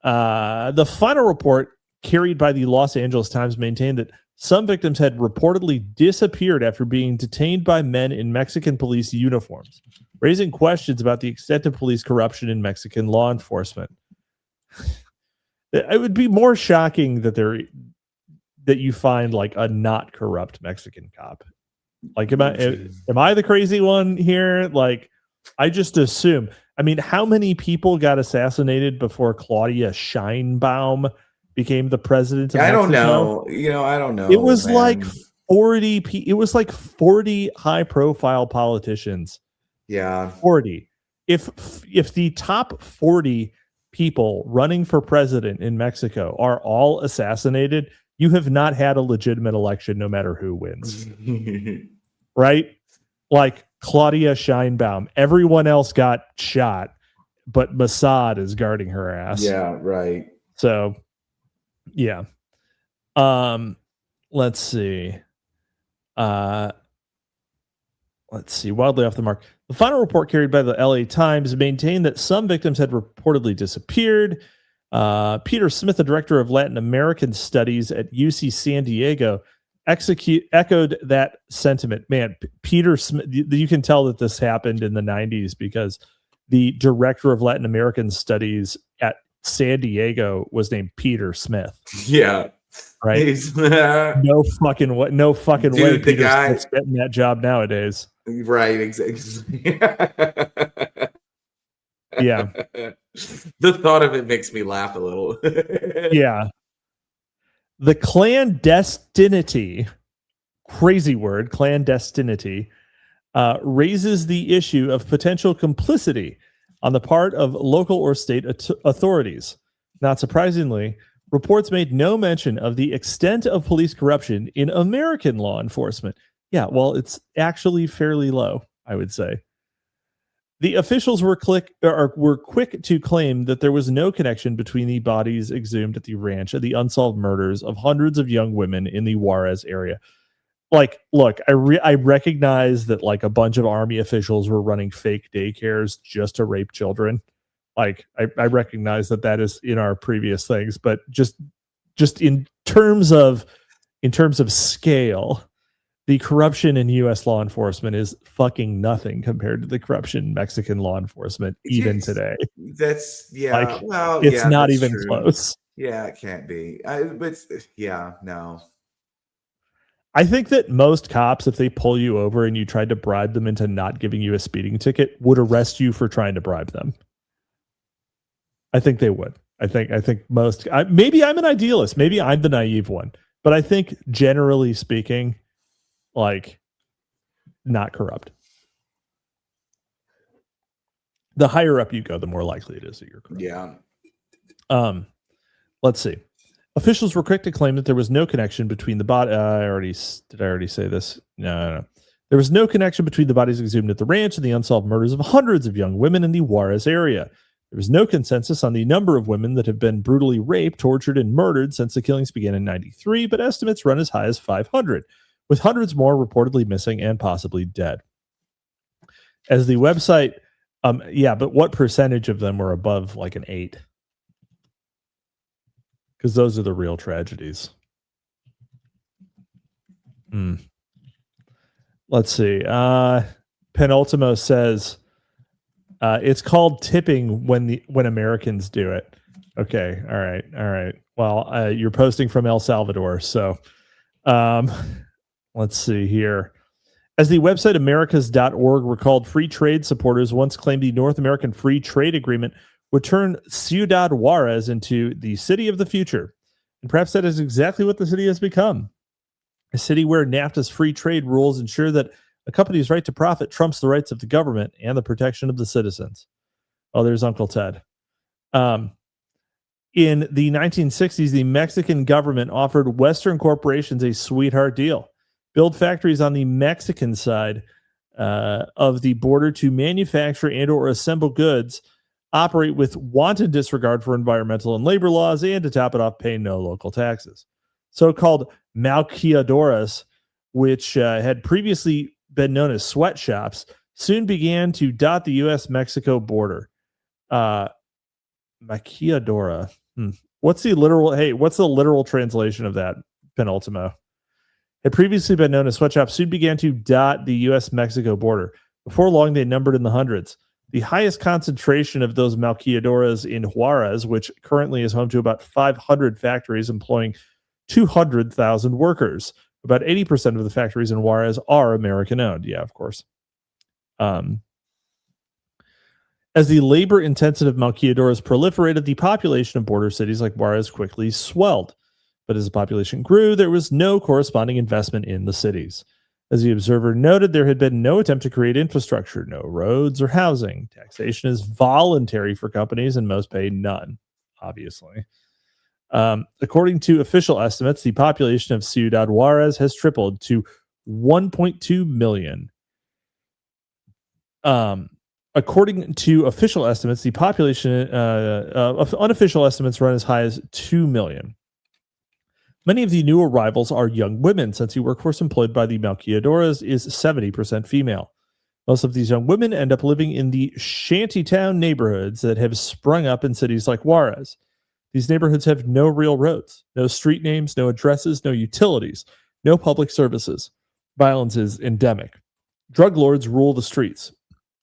The final report carried by the Los Angeles Times maintained that some victims had reportedly disappeared after being detained by men in Mexican police uniforms, raising questions about the extent of police corruption in Mexican law enforcement. It would be more shocking that you find like a not corrupt Mexican cop. Like, am I the crazy one here? Like, I just assume. I mean, how many people got assassinated before Claudia Sheinbaum became the president of Mexico? I don't know. I don't know. It was like 40. It was like 40 high-profile politicians. Yeah, 40. If the top 40 people running for president in Mexico are all assassinated, you have not had a legitimate election, no matter who wins. Right? Like Claudia Sheinbaum. Everyone else got shot, but Mossad is guarding her ass. Yeah, right. So, yeah. Let's see. Wildly off the mark. The final report carried by the LA Times maintained that some victims had reportedly disappeared. Peter Smith, the director of Latin American Studies at UC San Diego, echoed that sentiment. Man, Peter Smith, you can tell that this happened in the 90s because the director of Latin American Studies at San Diego was named Peter Smith. Yeah. Right. No fucking way. Dude, Peter Smith's getting that job nowadays. Right. Exactly. Yeah. The thought of it makes me laugh a little. Yeah. The clandestinity, crazy word, clandestinity, raises the issue of potential complicity on the part of local or state authorities. Not surprisingly, reports made no mention of the extent of police corruption in American law enforcement. Yeah, well, it's actually fairly low, I would say. The officials were quick to claim that there was no connection between the bodies exhumed at the ranch and the unsolved murders of hundreds of young women in the Juarez area. like, look, I recognize that like a bunch of army officials were running fake daycares just to rape children. Like, I recognize that is in our previous things, but just in terms of scale, the corruption in U.S. law enforcement is fucking nothing compared to the corruption in Mexican law enforcement, even today. That's Like, well, it's yeah, not that's even true. close. Yeah, it can't be. But yeah, no. I think that most cops, if they pull you over and you tried to bribe them into not giving you a speeding ticket, would arrest you for trying to bribe them. I think they would. I think most. Maybe I'm an idealist. Maybe I'm the naive one. But I think, generally speaking, like, not corrupt. The higher up you go, the more likely it is that you're corrupt. Yeah. Let's see. Officials were quick to claim that there was no connection between the body. Did I already say this? No. There was no connection between the bodies exhumed at the ranch and the unsolved murders of hundreds of young women in the Juarez area. There was no consensus on the number of women that have been brutally raped, tortured, and murdered since the killings began in 1993, but estimates run as high as 500, with hundreds more reportedly missing and possibly dead. As the website, but what percentage of them were above like an 8? Because those are the real tragedies. Let's see. Penultimo says it's called tipping when Americans do it. Okay. All right. Well, you're posting from El Salvador, so let's see here. As the website Americas.org recalled, free trade supporters once claimed the North American Free Trade Agreement would turn Ciudad Juarez into the city of the future. And perhaps that is exactly what the city has become. A city where NAFTA's free trade rules ensure that a company's right to profit trumps the rights of the government and the protection of the citizens. Oh, there's Uncle Ted. In the 1960s, the Mexican government offered Western corporations a sweetheart deal. Build factories on the Mexican side of the border to manufacture and or assemble goods, operate with wanton disregard for environmental and labor laws, and to top it off, pay no local taxes. So-called maquiladoras, which had previously been known as sweatshops, soon began to dot the U.S.-Mexico border. Maquiladora. What's the literal translation of that, Penultimo? Had previously been known as sweatshops, soon began to dot the U.S.-Mexico border. Before long, they numbered in the hundreds. The highest concentration of those maquiladoras in Juarez, which currently is home to about 500 factories employing 200,000 workers. About 80% of the factories in Juarez are American-owned. Yeah, of course. As the labor-intensive maquiladoras proliferated, the population of border cities like Juarez quickly swelled. But as the population grew, there was no corresponding investment in the cities. As the Observer noted, there had been no attempt to create infrastructure, no roads or housing. Taxation is voluntary for companies and most pay none, obviously. According to official estimates, the population of Ciudad Juarez has tripled to 1.2 million. According to official estimates, the population of unofficial estimates run as high as 2 million. Many of the new arrivals are young women, since the workforce employed by the maquiladoras is 70% female. Most of these young women end up living in the shantytown neighborhoods that have sprung up in cities like Juarez. These neighborhoods have no real roads, no street names, no addresses, no utilities, no public services. Violence is endemic. Drug lords rule the streets.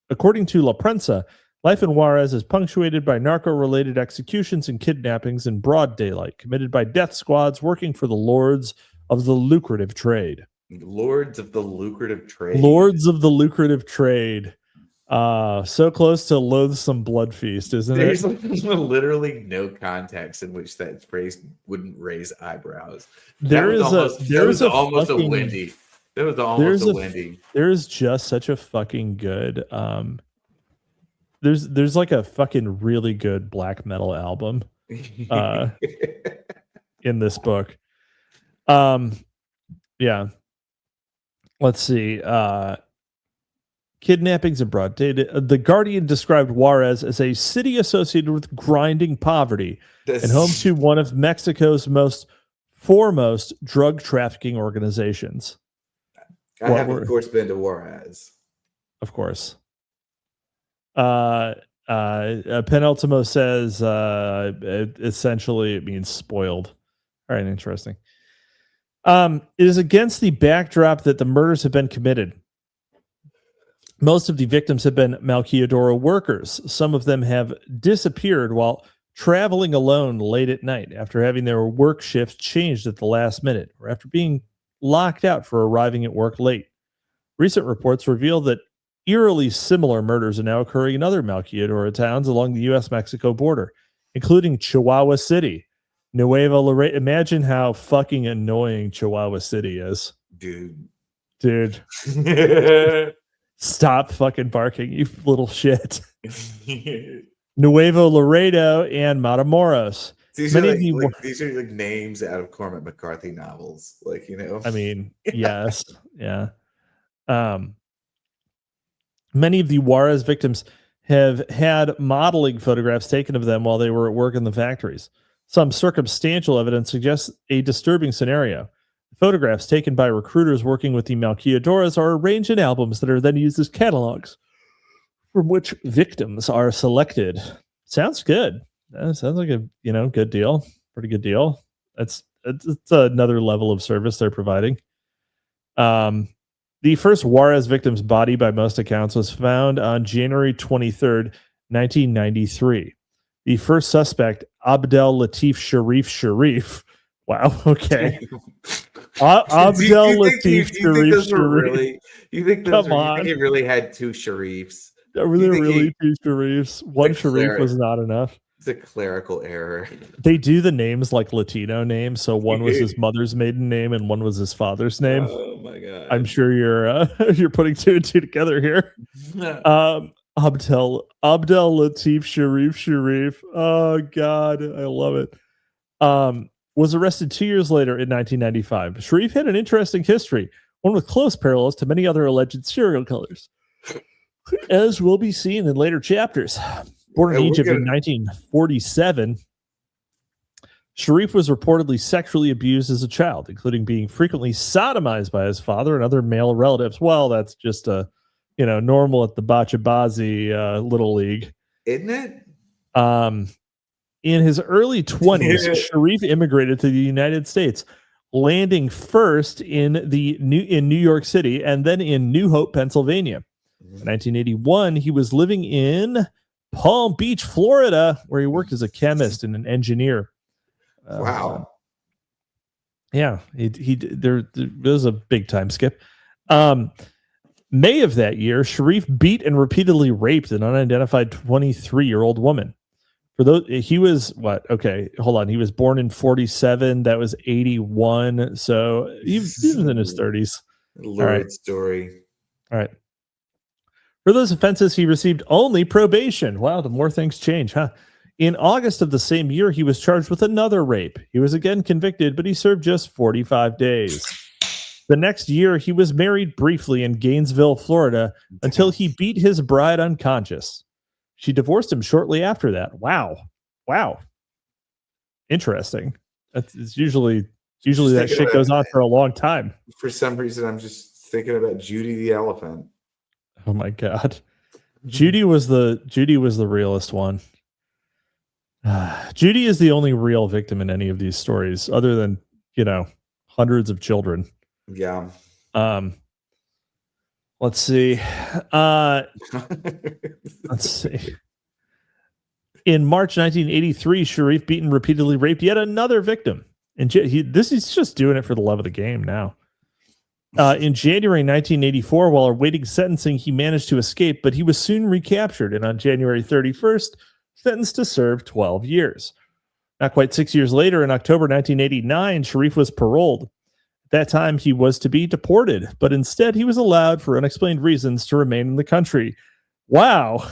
According to La Prensa, life in Juarez is punctuated by narco-related executions and kidnappings in broad daylight, committed by death squads working for the lords of the lucrative trade. Lords of the lucrative trade. Lords of the lucrative trade. So close to loathsome blood feast, isn't it? There's literally no context in which that phrase wouldn't raise eyebrows. There is almost a Wendy. There is just such a fucking good there's like a fucking really good black metal album in this book. Yeah. Let's see. Kidnappings in broad day. The Guardian described Juarez as a city associated with grinding poverty and home to one of Mexico's foremost drug trafficking organizations. I have, of course, been to Juarez. Of course. Penultimo says essentially it means spoiled. All right, interesting. It is against the backdrop that the murders have been committed. Most of the victims have been Maquiadora workers. Some of them have disappeared while traveling alone late at night after having their work shifts changed at the last minute or after being locked out for arriving at work late. Recent reports reveal that eerily similar murders are now occurring in other Maquiadora towns along the U.S.-Mexico border, including Chihuahua City, Nuevo Laredo. Imagine how fucking annoying Chihuahua City is. Dude. Stop fucking barking, you little shit. Nuevo Laredo and Matamoros. These are like names out of Cormac McCarthy novels. Like, you know. I mean, yes. Yeah. Many of the Juarez victims have had modeling photographs taken of them while they were at work in the factories. Some circumstantial evidence suggests a disturbing scenario. Photographs taken by recruiters working with the Maquiadoras are arranged in albums that are then used as catalogs from which victims are selected. Sounds good. Sounds like a good deal. Pretty good deal. It's another level of service they're providing. The first Juarez victim's body, by most accounts, was found on January 23rd, 1993. The first suspect, Abdel Latif Sharif. Wow. Okay. Abdel Latif Sharif. You think it really had two Sharifs? Were there really two Sharifs? One Sharif was not enough. It's a clerical error. They do the names like Latino names, so one was his mother's maiden name and one was his father's name. Oh my god! I'm sure you're putting two and two together here. Abdel Latif Sharif. Oh god, I love it. Was arrested 2 years later in 1995. Sharif had an interesting history, one with close parallels to many other alleged serial killers, as will be seen in later chapters. Born in Egypt in 1947, Sharif was reportedly sexually abused as a child, including being frequently sodomized by his father and other male relatives. Well, that's just normal at the Bachabazi Little League, isn't it? In his early 20s, Sharif immigrated to the United States, landing first in New York City and then in New Hope, Pennsylvania. In 1981, he was living in Palm Beach, Florida, where he worked as a chemist and an engineer. Wow. Yeah, there was a big time skip. May of that year, Sharif beat and repeatedly raped an unidentified 23-year-old woman. For those, he was what? Okay, hold on. He was born in 47. That was 81. So he was in his 30s. Lurid story. All right. For those offenses, he received only probation. Wow, the more things change, huh? In August of the same year, he was charged with another rape. He was again convicted, but he served just 45 days. The next year, he was married briefly in Gainesville, Florida, until he beat his bride unconscious. She divorced him shortly after that. Wow. Interesting. It's usually that shit goes on for a long time. For some reason, I'm just thinking about Judy the elephant. Oh my god, Judy was the realest one. Judy is the only real victim in any of these stories, other than hundreds of children. Yeah. Let's see. In March 1983, Sharif beat and repeatedly raped yet another victim, and he's just doing it for the love of the game now. In January 1984, while awaiting sentencing, he managed to escape, but he was soon recaptured and on January 31st, sentenced to serve 12 years. Not quite 6 years later, in October 1989, Sharif was paroled. At that time, he was to be deported, but instead he was allowed, for unexplained reasons, to remain in the country. Wow.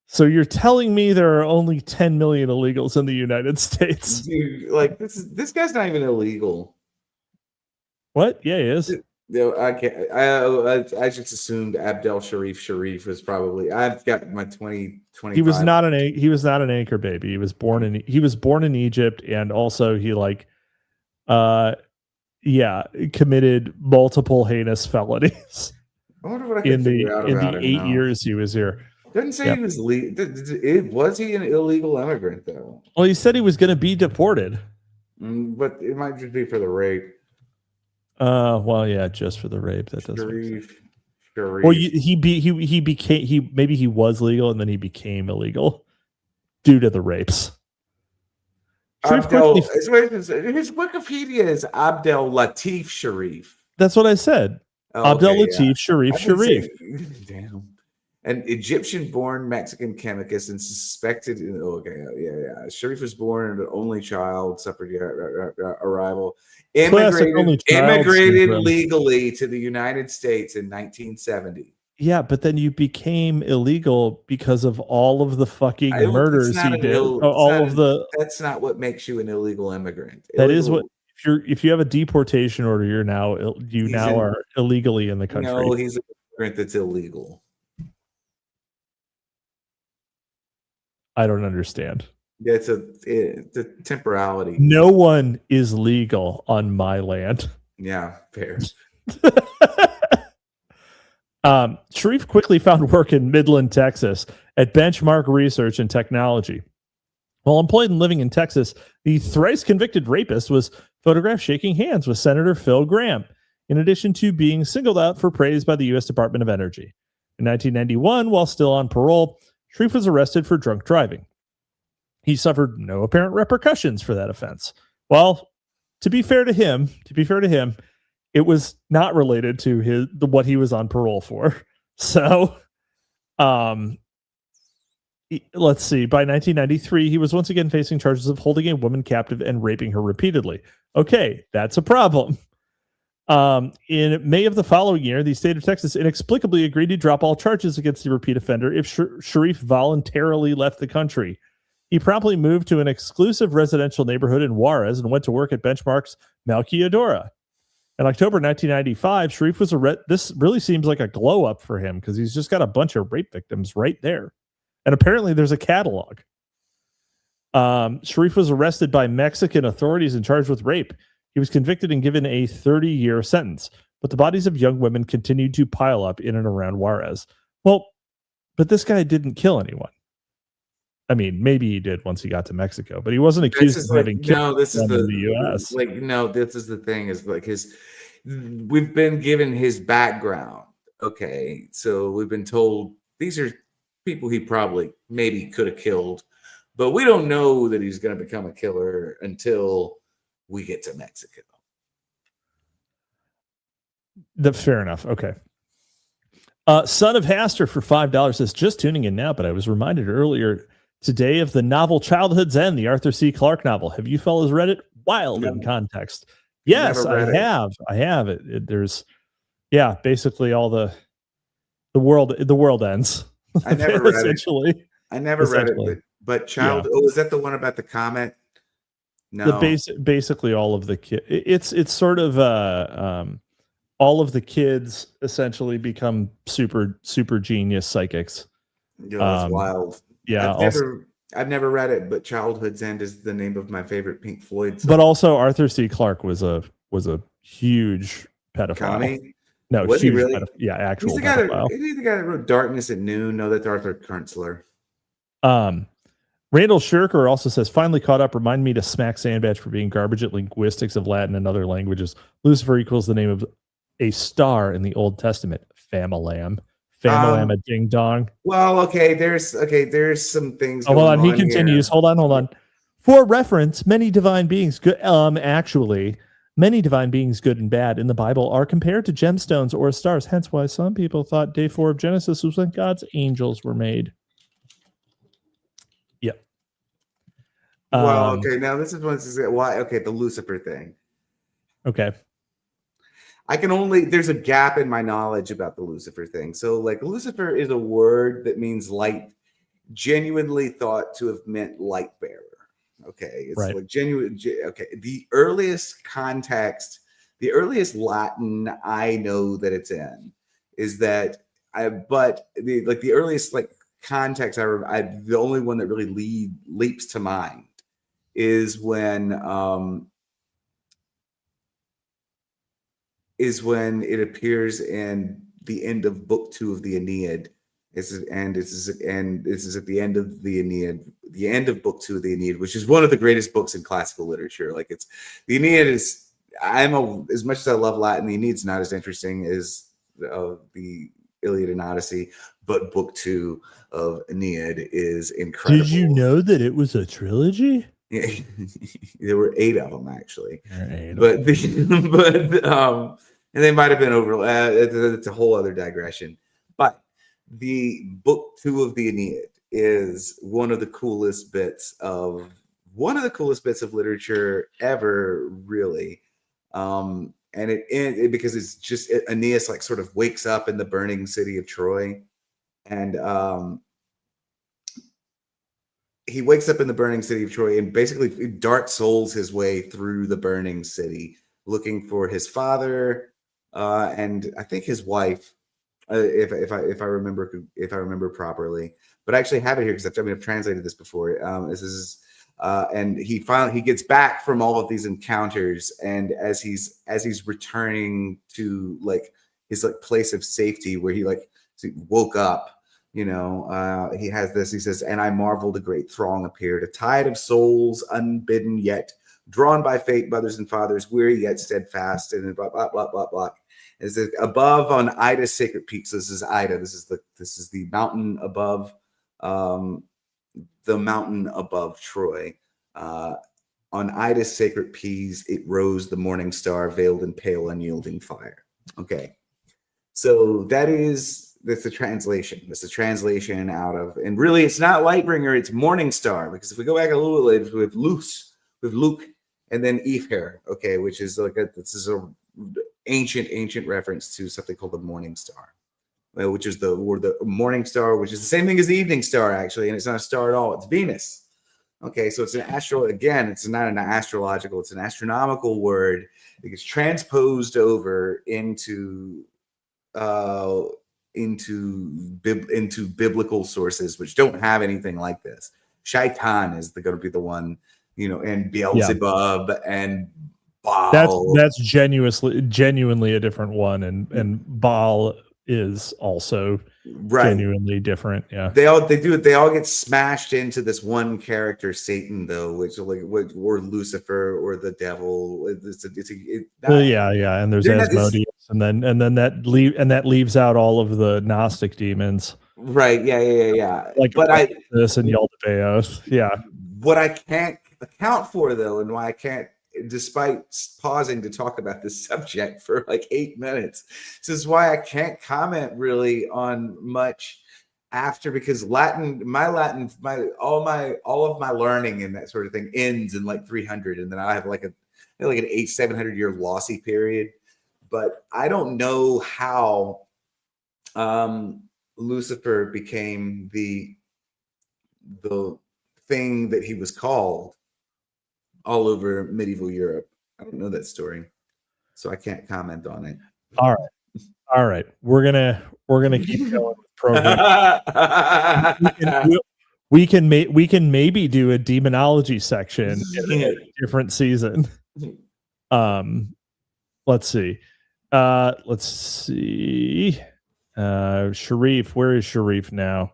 So you're telling me there are only 10 million illegals in the United States? Dude, like this guy's not even illegal. What? Yeah, he is. No, I can't. I just assumed Abdel Sharif was probably. I've got my 20. He was not an anchor baby. He was born in Egypt, and also he committed multiple heinous felonies I wonder what I can figure out in about the him 8 years he was here. Doesn't say Yeah. he was was he an illegal immigrant though? Well, he said he was going to be deported. But it might just be for the rape. Well, yeah, just for the rape. That doesn't make sense. Sharif. Well, he was legal and then he became illegal due to the rapes. His Wikipedia is Abdel Latif Sharif. That's what I said. Abdel Latif Sharif. Damn. An Egyptian-born Mexican chemist and suspected. Sharif was born an only child, suffered arrival. Immigrated legally to the United States in 1970. Yeah, but then you became illegal because of all of the fucking murders he did. That's not what makes you an illegal immigrant. That is what. If you have a deportation order, you're now are illegally in the country. No, he's an immigrant that's illegal. I don't understand. It's a temporality. No one is legal on my land. Yeah, fair. Sharif quickly found work in Midland, Texas at Benchmark Research and Technology. While employed and living in Texas, the thrice convicted rapist was photographed shaking hands with Senator Phil Gramm, in addition to being singled out for praise by the U.S. Department of Energy. In 1991, while still on parole, Sharif was arrested for drunk driving. He suffered no apparent repercussions for that offense. Well, to be fair to him, it was not related to what he was on parole for. So, let's see. By 1993, he was once again facing charges of holding a woman captive and raping her repeatedly. Okay, that's a problem. In May of the following year, the state of Texas inexplicably agreed to drop all charges against the repeat offender if Sharif voluntarily left the country. He promptly moved to an exclusive residential neighborhood in Juarez and went to work at Benchmark's Maquiladora. In October 1995, Sharif was arrested. This really seems like a glow up for him because he's just got a bunch of rape victims right there. And apparently there's a catalog. Sharif was arrested by Mexican authorities and charged with rape. He was convicted and given a 30-year sentence, but the bodies of young women continued to pile up in and around Juarez. Well, but this guy didn't kill anyone. I mean, maybe he did once he got to Mexico, but he wasn't accused of having killed in the U.S. This is the thing is like we've been given his background. Okay, so we've been told these are people he probably maybe could have killed, but we don't know that he's going to become a killer until we get to Mexico. Fair enough. Okay. Son of Haster for $5 says, just tuning in now, but I was reminded earlier today of the novel Childhood's End, the Arthur C. Clarke novel. Have you fellas read it? Wild in context. Yes, I have. I have it. There's, basically all the world ends. I never read it. I never read it, but is that the one about the comet? No. Basically all of the kids. It's sort of all of the kids essentially become super genius psychics. That's wild. Yeah, I've never read it, but Childhood's End is the name of my favorite Pink Floyd song. But also Arthur C. Clarke was a huge pedophile. Commie? No, was he really? Actual He's the pedophile. He's the guy that wrote Darkness at Noon. No, that's Arthur Kunstler. Randall Shirker also says, finally caught up. Remind me to smack Sandbatch for being garbage at linguistics of Latin and other languages. Lucifer equals the name of a star in the Old Testament. Famalam. A ding dong. Well, okay. There's some things. Hold on. He continues. Here. Hold on. For reference, many divine beings good. Many divine beings, good and bad, in the Bible are compared to gemstones or stars. Hence, why some people thought day 4 of Genesis was when God's angels were made. Yep. Well, okay. Now this is why. Okay, the Lucifer thing. Okay. There's a gap in my knowledge about the Lucifer thing. So like Lucifer is a word that means light, genuinely thought to have meant light bearer. Okay. It's right. Like genuine. Okay. The earliest context, the earliest Latin I know that it's in is that the earliest context the only one that really leaps to mind is when, is when it appears in the end of book 2 of the Aeneid. This is at the end of the Aeneid, the end of book 2 of the Aeneid, which is one of the greatest books in classical literature. Like it's the Aeneid is. As much as I love Latin, the Aeneid's not as interesting as the Iliad and Odyssey, but book 2 of Aeneid is incredible. Did you know that it was a trilogy? Yeah, there were 8 of them actually, and they might have been over. It's a whole other digression. But the book 2 of the Aeneid is one of the coolest bits of literature ever, really. And it because it's just Aeneas like sort of wakes up in the burning city of Troy, and he wakes up in the burning city of Troy and basically Dark Souls his way through the burning city, looking for his father and I think his wife, if I remember properly. But I actually have it here because I've translated this before. And he gets back from all of these encounters, and as he's returning to like his like place of safety where he woke up. He has this. He says, "And I marveled, a great throng appeared, a tide of souls, unbidden yet, drawn by fate, mothers and fathers, weary yet steadfast." And blah blah blah blah blah. Is it above on Ida's sacred peaks? So this is Ida. This is the mountain above, the mountain above Troy. On Ida's sacred peaks, it rose the morning star, veiled in pale, unyielding fire. Okay, so that's the translation. That's the translation out of, and really it's not Lightbringer, it's Morning Star, because if we go back a little bit, we have Luke, and then Ifher, okay, which is this is a ancient reference to something called the Morning Star, which is the Morning Star, which is the same thing as the Evening Star, actually, and it's not a star at all, it's Venus. Okay, so it's it's not an astrological, it's an astronomical word. It gets transposed over into biblical sources, which don't have anything like this. Shaitan is going to be the one, and Beelzebub and Baal. That's genuinely a different one, and Baal is also genuinely different. Yeah, they all get smashed into this one character, Satan, though, which or Lucifer or the devil. And there's Asmodeus, and then that leaves out all of the Gnostic demons. Right. Yeah. Like this and Yaldabaoth. Yeah. What I can't account for, though, and why I can't, despite pausing to talk about this subject for like 8 minutes, this is why I can't comment really on much after, because all of my learning and that sort of thing ends in like 300, and then I have like an 700 year lossy period. But I don't know how Lucifer became the thing that he was called all over medieval Europe. I don't know that story, so I can't comment on it. All right. We're gonna keep going with program. we can maybe do a demonology section in a different season. Let's see. Sharif, where is Sharif now?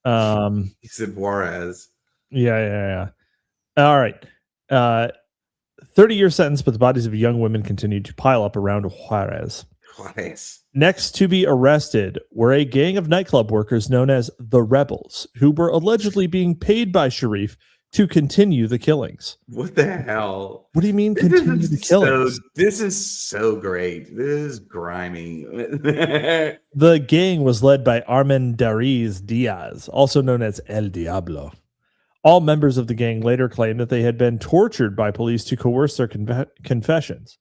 He said Juarez. Yeah. All right. 30-year sentence, but the bodies of young women continued to pile up around Juarez. Next to be arrested were a gang of nightclub workers known as the Rebels, who were allegedly being paid by Sharif to continue the killings. What the hell? What do you mean continue the killings? This is so great. This is grimy. The gang was led by Armendariz Diaz, also known as El Diablo. All members of the gang later claimed that they had been tortured by police to coerce their confessions.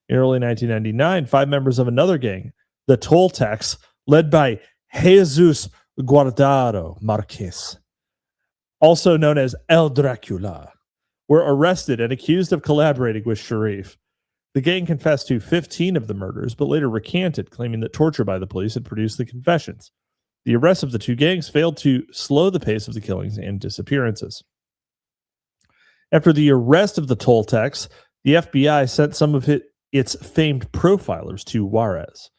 In early 1999, 5 members of another gang, the Toltecs, led by Jesus Guardado Marquez, also known as El Dracula, were arrested and accused of collaborating with Sharif. The gang confessed to 15 of the murders, but later recanted, claiming that torture by the police had produced the confessions. The arrests of the 2 gangs failed to slow the pace of the killings and disappearances. After the arrest of the Toltecs, the FBI sent some of its famed profilers to Juarez.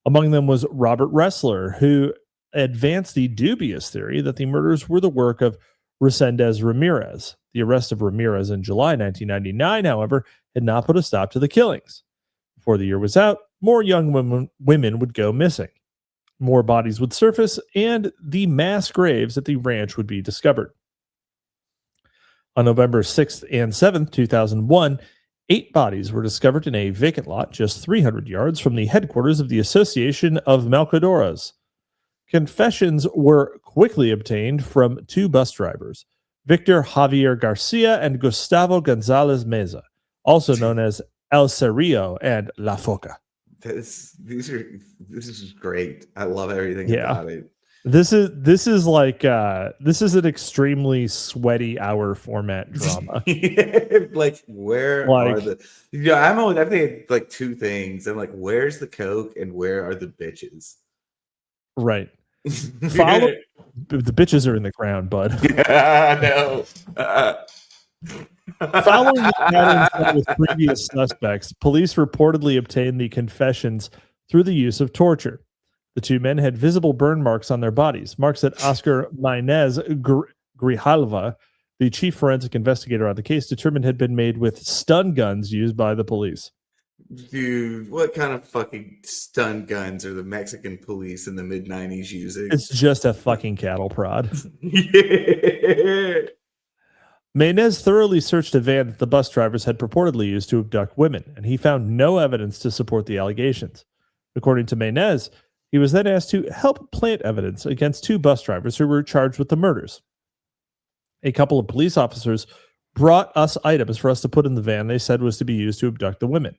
Among them was Robert Ressler, who advanced the dubious theory that the murders were the work of Resendez Ramirez. The arrest of Ramirez in July 1999, however, had not put a stop to the killings. Before the year was out, more young women would go missing. More bodies would surface, and the mass graves at the ranch would be discovered. On November 6th and 7th, 2001, 8 bodies were discovered in a vacant lot just 300 yards from the headquarters of the Association of Malcadoras. Confessions were quickly obtained from 2 bus drivers, Victor Javier Garcia and Gustavo Gonzalez Meza, also known as El Cerrillo and La Foca. This is great. I love everything about it. This is an extremely sweaty hour format drama. Like, where are the? I'm thinking like 2 things. I'm like, where's the coke and where are the bitches? Right. The bitches are in the ground, bud. No. Following the patterns with previous suspects, police reportedly obtained the confessions through the use of torture. The 2 men had visible burn marks on their bodies, marks that Oscar Maynez Grijalva, the chief forensic investigator on the case, determined had been made with stun guns used by the police. Dude, what kind of fucking stun guns are the Mexican police in the mid-90s using? It's just a fucking cattle prod. Yeah. Maynez thoroughly searched a van that the bus drivers had purportedly used to abduct women, and he found no evidence to support the allegations. According to Maynez, he was then asked to help plant evidence against 2 bus drivers who were charged with the murders. A couple of police officers brought us items for us to put in the van they said was to be used to abduct the women.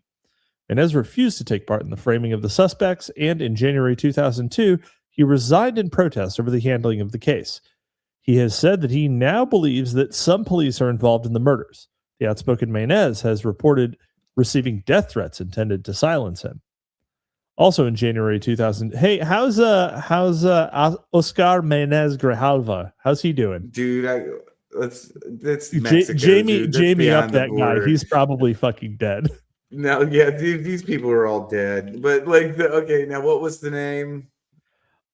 Maynez refused to take part in the framing of the suspects, and in January 2002, he resigned in protest over the handling of the case. He has said that he now believes that some police are involved in the murders. The outspoken Maynez has reported receiving death threats intended to silence him. Also in January 2000, hey, how's Oscar Maynez Grijalva? How's he doing? Dude, that's Mexico, Jamie dude. That's Jamie up that border. guy. He's probably fucking dead. No, yeah, dude, these people are all dead. But like, okay, now what was the name?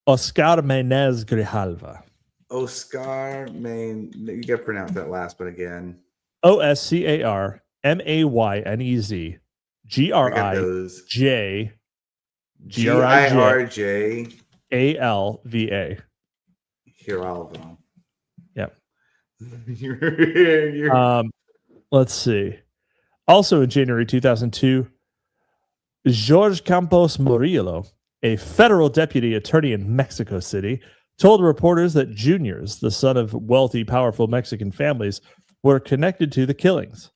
Oscar Maynez Grijalva. Oscar Mayn. You gotta pronounce that last one again. OSCAR MAYNEZ GRIJ GIRJ ALVA. Giralva. Yep. You're Let's see. Also in January 2002, Jorge Campos Murillo, a federal deputy attorney in Mexico City, told reporters that juniors, the son of wealthy, powerful Mexican families, were connected to the killings.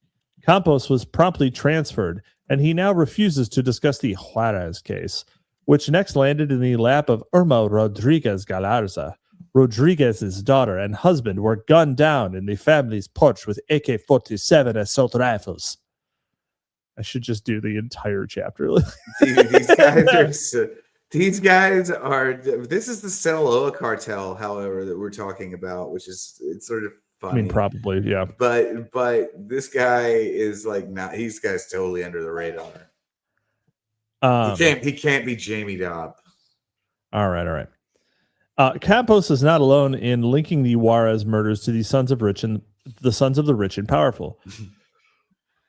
Campos was promptly transferred, and he now refuses to discuss the Juarez case, which next landed in the lap of Irma Rodriguez Galarza. Rodriguez's daughter and husband were gunned down in the family's porch with AK-47 assault rifles. I should just do the entire chapter. Dude, these guys are. This is the Sinaloa cartel, however, that we're talking about, which is it's sort of funny. I mean, probably, yeah. But this guy is like not. He's guy's totally under the radar. He can't be Jamie Dobb. All right. Campos is not alone in linking the Juarez murders to the sons of the rich and powerful.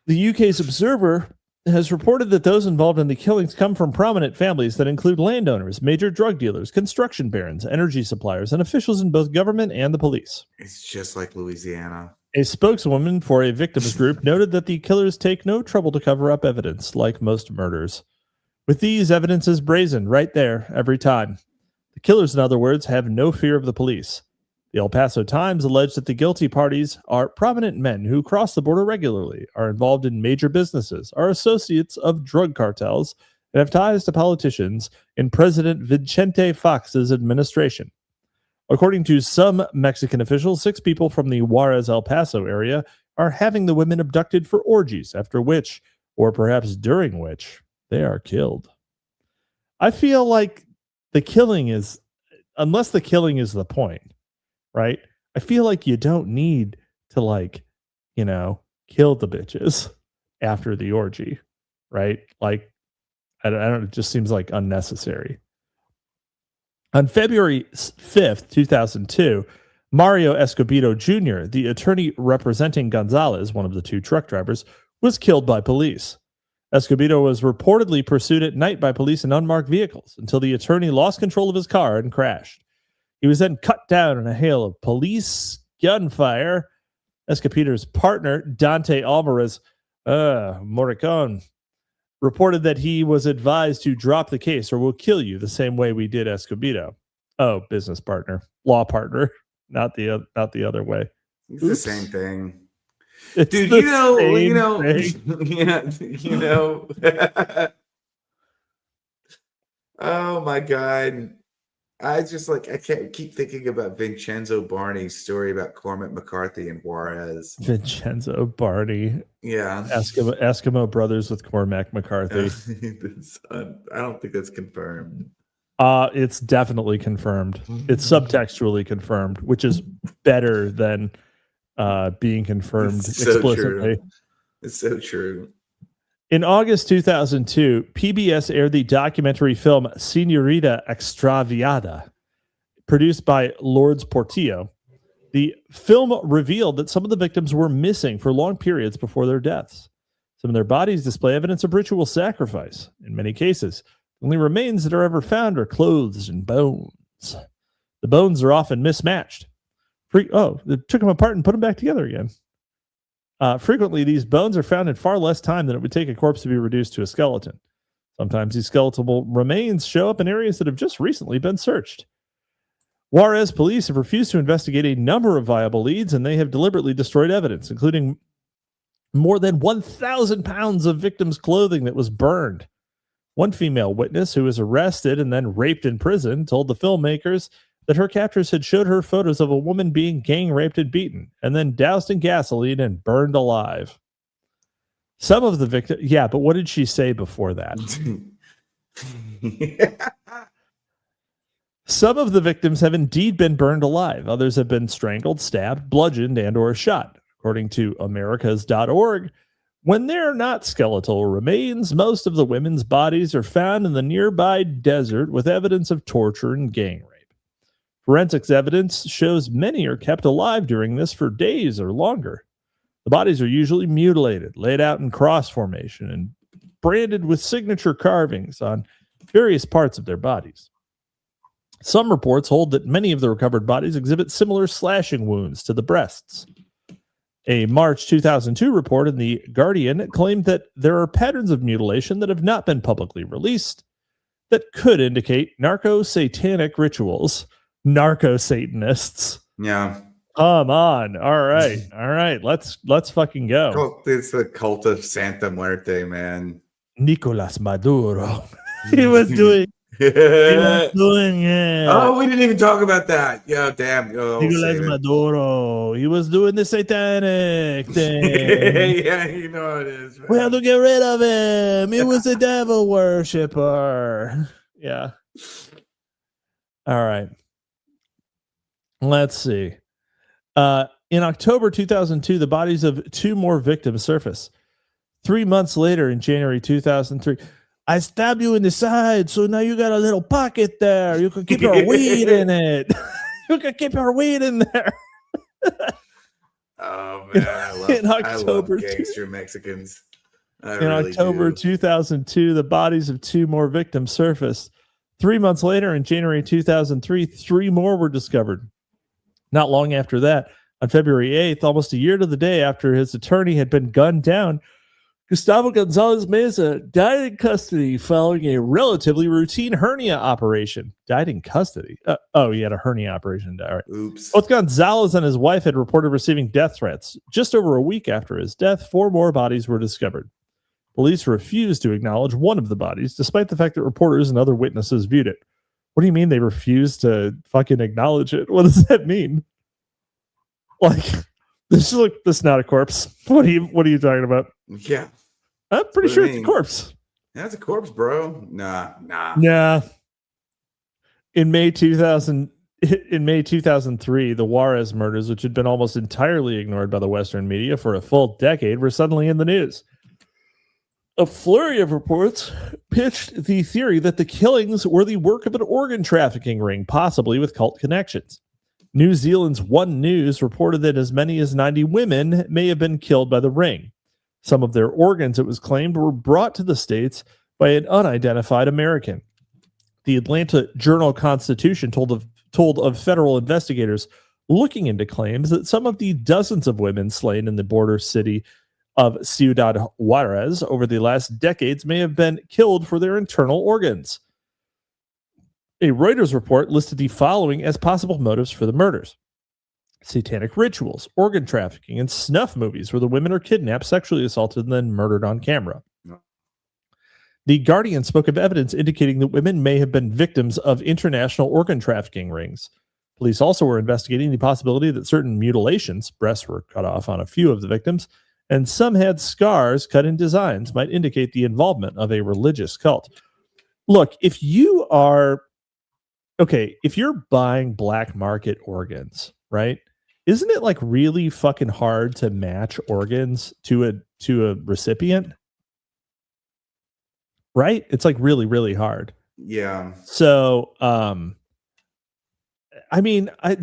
The UK's Observer has reported that those involved in the killings come from prominent families that include landowners, major drug dealers, construction barons, energy suppliers, and officials in both government and the police. It's just like Louisiana. A spokeswoman for a victims group noted that the killers take no trouble to cover up evidence, like most murders. With these, evidence is brazen right there every time. The killers, in other words, have no fear of the police. The El Paso Times alleged that the guilty parties are prominent men who cross the border regularly, are involved in major businesses, are associates of drug cartels, and have ties to politicians in President Vicente Fox's administration. According to some Mexican officials, 6 people from the Juarez El Paso area are having the women abducted for orgies, after which, or perhaps during which, they are killed. I feel like the killing is, unless the killing is the point, right? I feel like you don't need to kill the bitches after the orgy, right? Like, I don't, it just seems like unnecessary. On February 5th, 2002, Mario Escobedo Jr., the attorney representing Gonzalez, one of the two truck drivers, was killed by police. Escobedo was reportedly pursued at night by police in unmarked vehicles until the attorney lost control of his car and crashed. He was then cut down in a hail of police gunfire. Escobedo's partner, Dante Alvarez Morricone, reported that he was advised to drop the case or we'll kill you the same way we did Escobedo. Oh, business partner, law partner, not the other way. It's the same thing. It's Dude, the you know, same thing. yeah. Oh my God. I can't keep thinking about Vincenzo Barney's story about Cormac McCarthy and Juarez. Vincenzo Barney. Yeah. Eskimo brothers with Cormac McCarthy. I don't think that's confirmed. It's definitely confirmed. It's subtextually confirmed, which is better than being confirmed explicitly. It's so true. In August 2002, PBS aired the documentary film Señorita Extraviada, produced by Lourdes Portillo. The film revealed that some of the victims were missing for long periods before their deaths. Some of their bodies display evidence of ritual sacrifice. In many cases, the only remains that are ever found are clothes and bones. The bones are often mismatched. They took them apart and put them back together again. Frequently, these bones are found in far less time than it would take a corpse to be reduced to a skeleton. Sometimes these skeletal remains show up in areas that have just recently been searched. Juarez police have refused to investigate a number of viable leads, and they have deliberately destroyed evidence, including more than 1,000 pounds of victims' clothing that was burned. One female witness who was arrested and then raped in prison told the filmmakers that her captors had showed her photos of a woman being gang raped and beaten, and then doused in gasoline and burned alive. Some of the victims... Yeah, but what did she say before that? Some of the victims have indeed been burned alive. Others have been strangled, stabbed, bludgeoned, and or shot. According to Americas.org, when there are not skeletal remains, most of the women's bodies are found in the nearby desert with evidence of torture and gang rape. Forensics evidence shows many are kept alive during this for days or longer. The bodies are usually mutilated, laid out in cross formation, and branded with signature carvings on various parts of their bodies. Some reports hold that many of the recovered bodies exhibit similar slashing wounds to the breasts. A March 2002 report in The Guardian claimed that there are patterns of mutilation that have not been publicly released that could indicate narco-satanic rituals. Narco-Satanists. Yeah. Come on. All right. Let's fucking go. It's the cult of Santa Muerte, man. Nicolas Maduro. He was doing yeah. Oh, we didn't even talk about that. Yeah, damn. Nicolas Maduro. He was doing the satanic thing. Yeah, you know how it is. Man. We have to get rid of him. He was a devil worshiper. Yeah. All right. Let's see. In October 2002, the bodies of two more victims surface. 3 months later, in January 2003, I stabbed you in the side, so now you got a little pocket there. You can keep your weed in it. You can keep your weed in there. Oh, man. I love gangster Mexicans. In October 2002, the bodies of two more victims surfaced. 3 months later, in January 2003, 3 more were discovered. Not long after that, on February 8th, almost a year to the day after his attorney had been gunned down, Gustavo Gonzalez Meza died in custody following a relatively routine hernia operation. Died in custody? He had a hernia operation. All right. Oops. Both Gonzalez and his wife had reported receiving death threats. Just over a week after his death, 4 more bodies were discovered. Police refused to acknowledge one of the bodies, despite the fact that reporters and other witnesses viewed it. What do you mean they refused to fucking acknowledge it? What does that mean? Like, this is not a corpse. What are you talking about? Yeah. I'm pretty sure it's a corpse. That's a corpse, bro. Nah. Yeah. In May 2003, the Juarez murders, which had been almost entirely ignored by the Western media for a full decade, were suddenly in the news. A flurry of reports pitched the theory that the killings were the work of an organ trafficking ring, possibly with cult connections. New Zealand's One News reported that as many as 90 women may have been killed by the ring. Some of their organs, it was claimed, were brought to the States by an unidentified American. The Atlanta Journal-Constitution told of federal investigators looking into claims that some of the dozens of women slain in the border city of Ciudad Juarez over the last decades may have been killed for their internal organs. A Reuters report listed the following as possible motives for the murders: satanic rituals, organ trafficking, and snuff movies where the women are kidnapped, sexually assaulted, and then murdered on camera. The Guardian spoke of evidence indicating that women may have been victims of international organ trafficking rings. Police also were investigating the possibility that certain mutilations, breasts were cut off on a few of the victims, and some had scars cut in designs, might indicate the involvement of a religious cult. Look, if you're buying black market organs, right? Isn't it like really fucking hard to match organs to a recipient? Right? It's like really, really hard. Yeah. So, I mean, how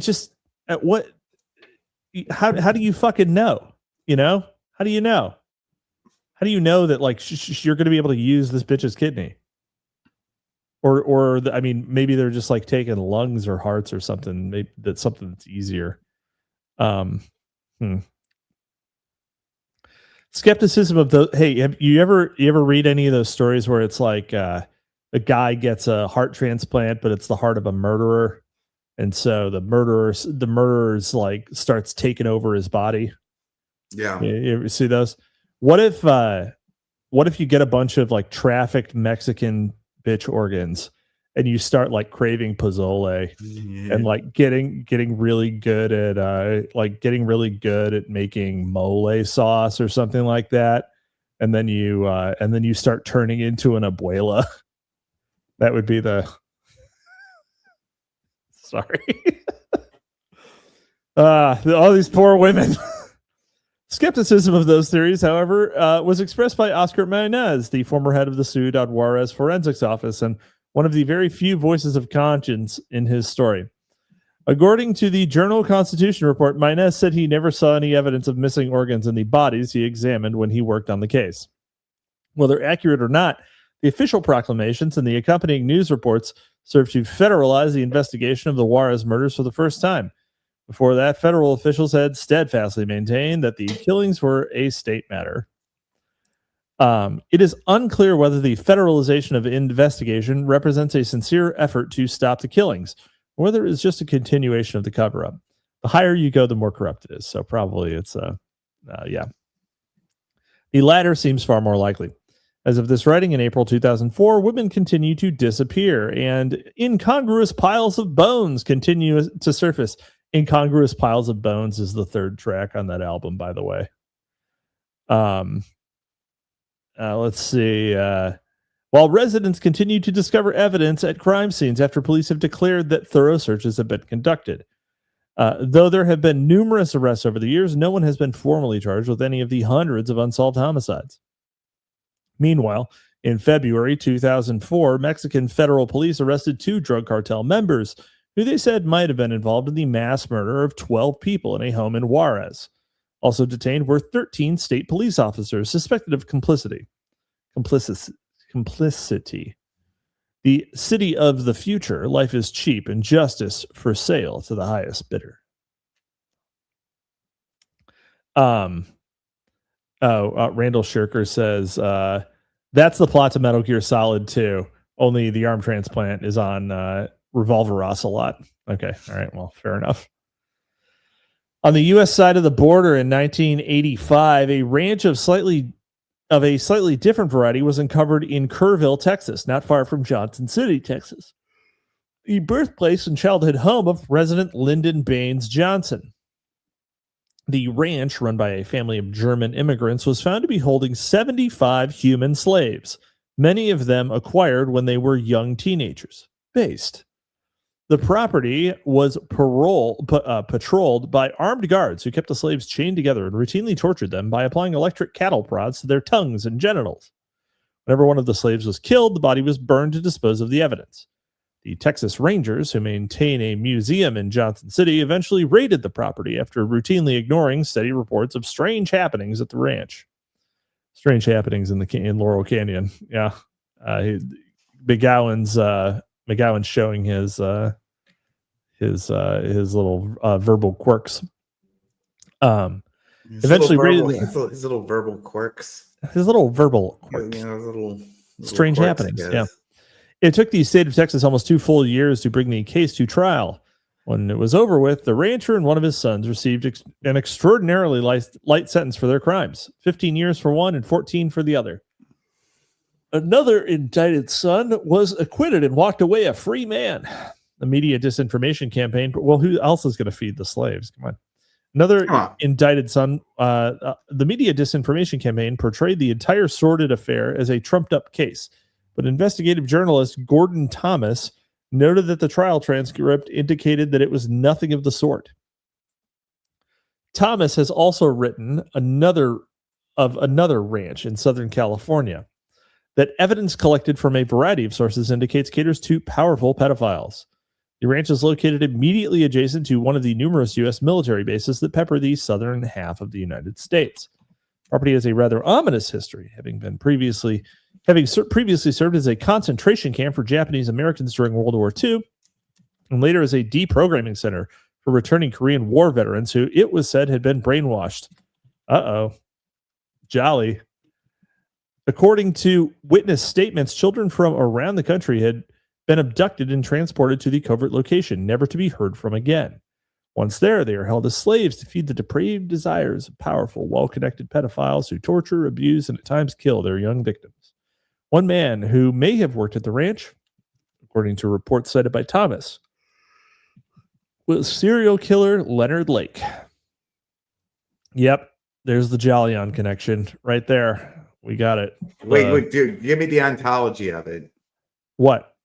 do you fucking know? You know? How do you know? How do you know that like you're going to be able to use this bitch's kidney? I mean, maybe they're just like taking lungs or hearts or something. Maybe that's something that's easier. Skepticism of the have you ever read any of those stories where it's like a guy gets a heart transplant, but it's the heart of a murderer, and so the murderer's like starts taking over his body? Yeah. You ever see those? What if you get a bunch of like trafficked Mexican bitch organs and you start like craving pozole and like getting really good at making mole sauce or something like that, and then you start turning into an abuela? That would be the sorry. All these poor women. Skepticism of those theories, however, was expressed by Oscar Maynez, the former head of the Ciudad Juarez Forensics Office, and one of the very few voices of conscience in his story. According to the Journal-Constitution report, Maynez said he never saw any evidence of missing organs in the bodies he examined when he worked on the case. Whether accurate or not, the official proclamations and the accompanying news reports served to federalize the investigation of the Juarez murders for the first time. Before that, federal officials had steadfastly maintained that the killings were a state matter. It is unclear whether the federalization of investigation represents a sincere effort to stop the killings, or whether it is just a continuation of the cover-up. The higher you go, the more corrupt it is. So probably it's yeah. The latter seems far more likely. As of this writing in April 2004, women continue to disappear, and incongruous piles of bones continue to surface. Incongruous Piles of Bones is the third track on that album, by the way. Let's see. While residents continue to discover evidence at crime scenes after police have declared that thorough searches have been conducted. Though there have been numerous arrests over the years, no one has been formally charged with any of the hundreds of unsolved homicides. Meanwhile, in February 2004, Mexican federal police arrested 2 drug cartel members who they said might have been involved in the mass murder of 12 people in a home in Juarez. Also detained were 13 state police officers suspected of complicity. The city of the future, life is cheap and justice for sale to the highest bidder. Randall Shirker says, that's the plot to Metal Gear Solid 2. Only the arm transplant is on Revolver Ocelot. Okay. All right. Well, fair enough. On the U.S. side of the border in 1985, a ranch of a slightly different variety was uncovered in Kerrville, Texas, not far from Johnson City, Texas, the birthplace and childhood home of President Lyndon Baines Johnson. The ranch, run by a family of German immigrants, was found to be holding 75 human slaves, many of them acquired when they were young teenagers. The property was patrolled by armed guards who kept the slaves chained together and routinely tortured them by applying electric cattle prods to their tongues and genitals. Whenever one of the slaves was killed, the body was burned to dispose of the evidence. The Texas Rangers, who maintain a museum in Johnson City, eventually raided the property after routinely ignoring steady reports of strange happenings at the ranch. Strange happenings in Laurel Canyon. Yeah. McGowan's showing his little verbal quirks. Eventually his little verbal quirks. His little verbal quirks. You know, little strange quirks, happenings. Yeah. It took the state of Texas almost 2 full years to bring the case to trial. When it was over with, the rancher and one of his sons received an extraordinarily light sentence for their crimes. 15 years for one and 14 for the other. Another indicted son was acquitted and walked away a free man. The media disinformation campaign. Well, who else is going to feed the slaves? Come on. Another indicted son. The media disinformation campaign portrayed the entire sordid affair as a trumped-up case. But investigative journalist Gordon Thomas noted that the trial transcript indicated that it was nothing of the sort. Thomas has also written another ranch in Southern California that evidence collected from a variety of sources indicates caters to powerful pedophiles. The ranch is located immediately adjacent to one of the numerous U.S. military bases that pepper the southern half of the United States. Property has a rather ominous history, having previously served as a concentration camp for Japanese Americans during World War II, and later as a deprogramming center for returning Korean War veterans who it was said had been brainwashed. Jolly. According to witness statements, children from around the country had been abducted and transported to the covert location, never to be heard from again. Once there, they are held as slaves to feed the depraved desires of powerful, well-connected pedophiles who torture, abuse, and at times kill their young victims. One man who may have worked at the ranch, according to reports cited by Thomas, was serial killer Leonard Lake. Yep, there's the Jolyon connection right there. We got it. Wait, dude, give me the ontology of it. What?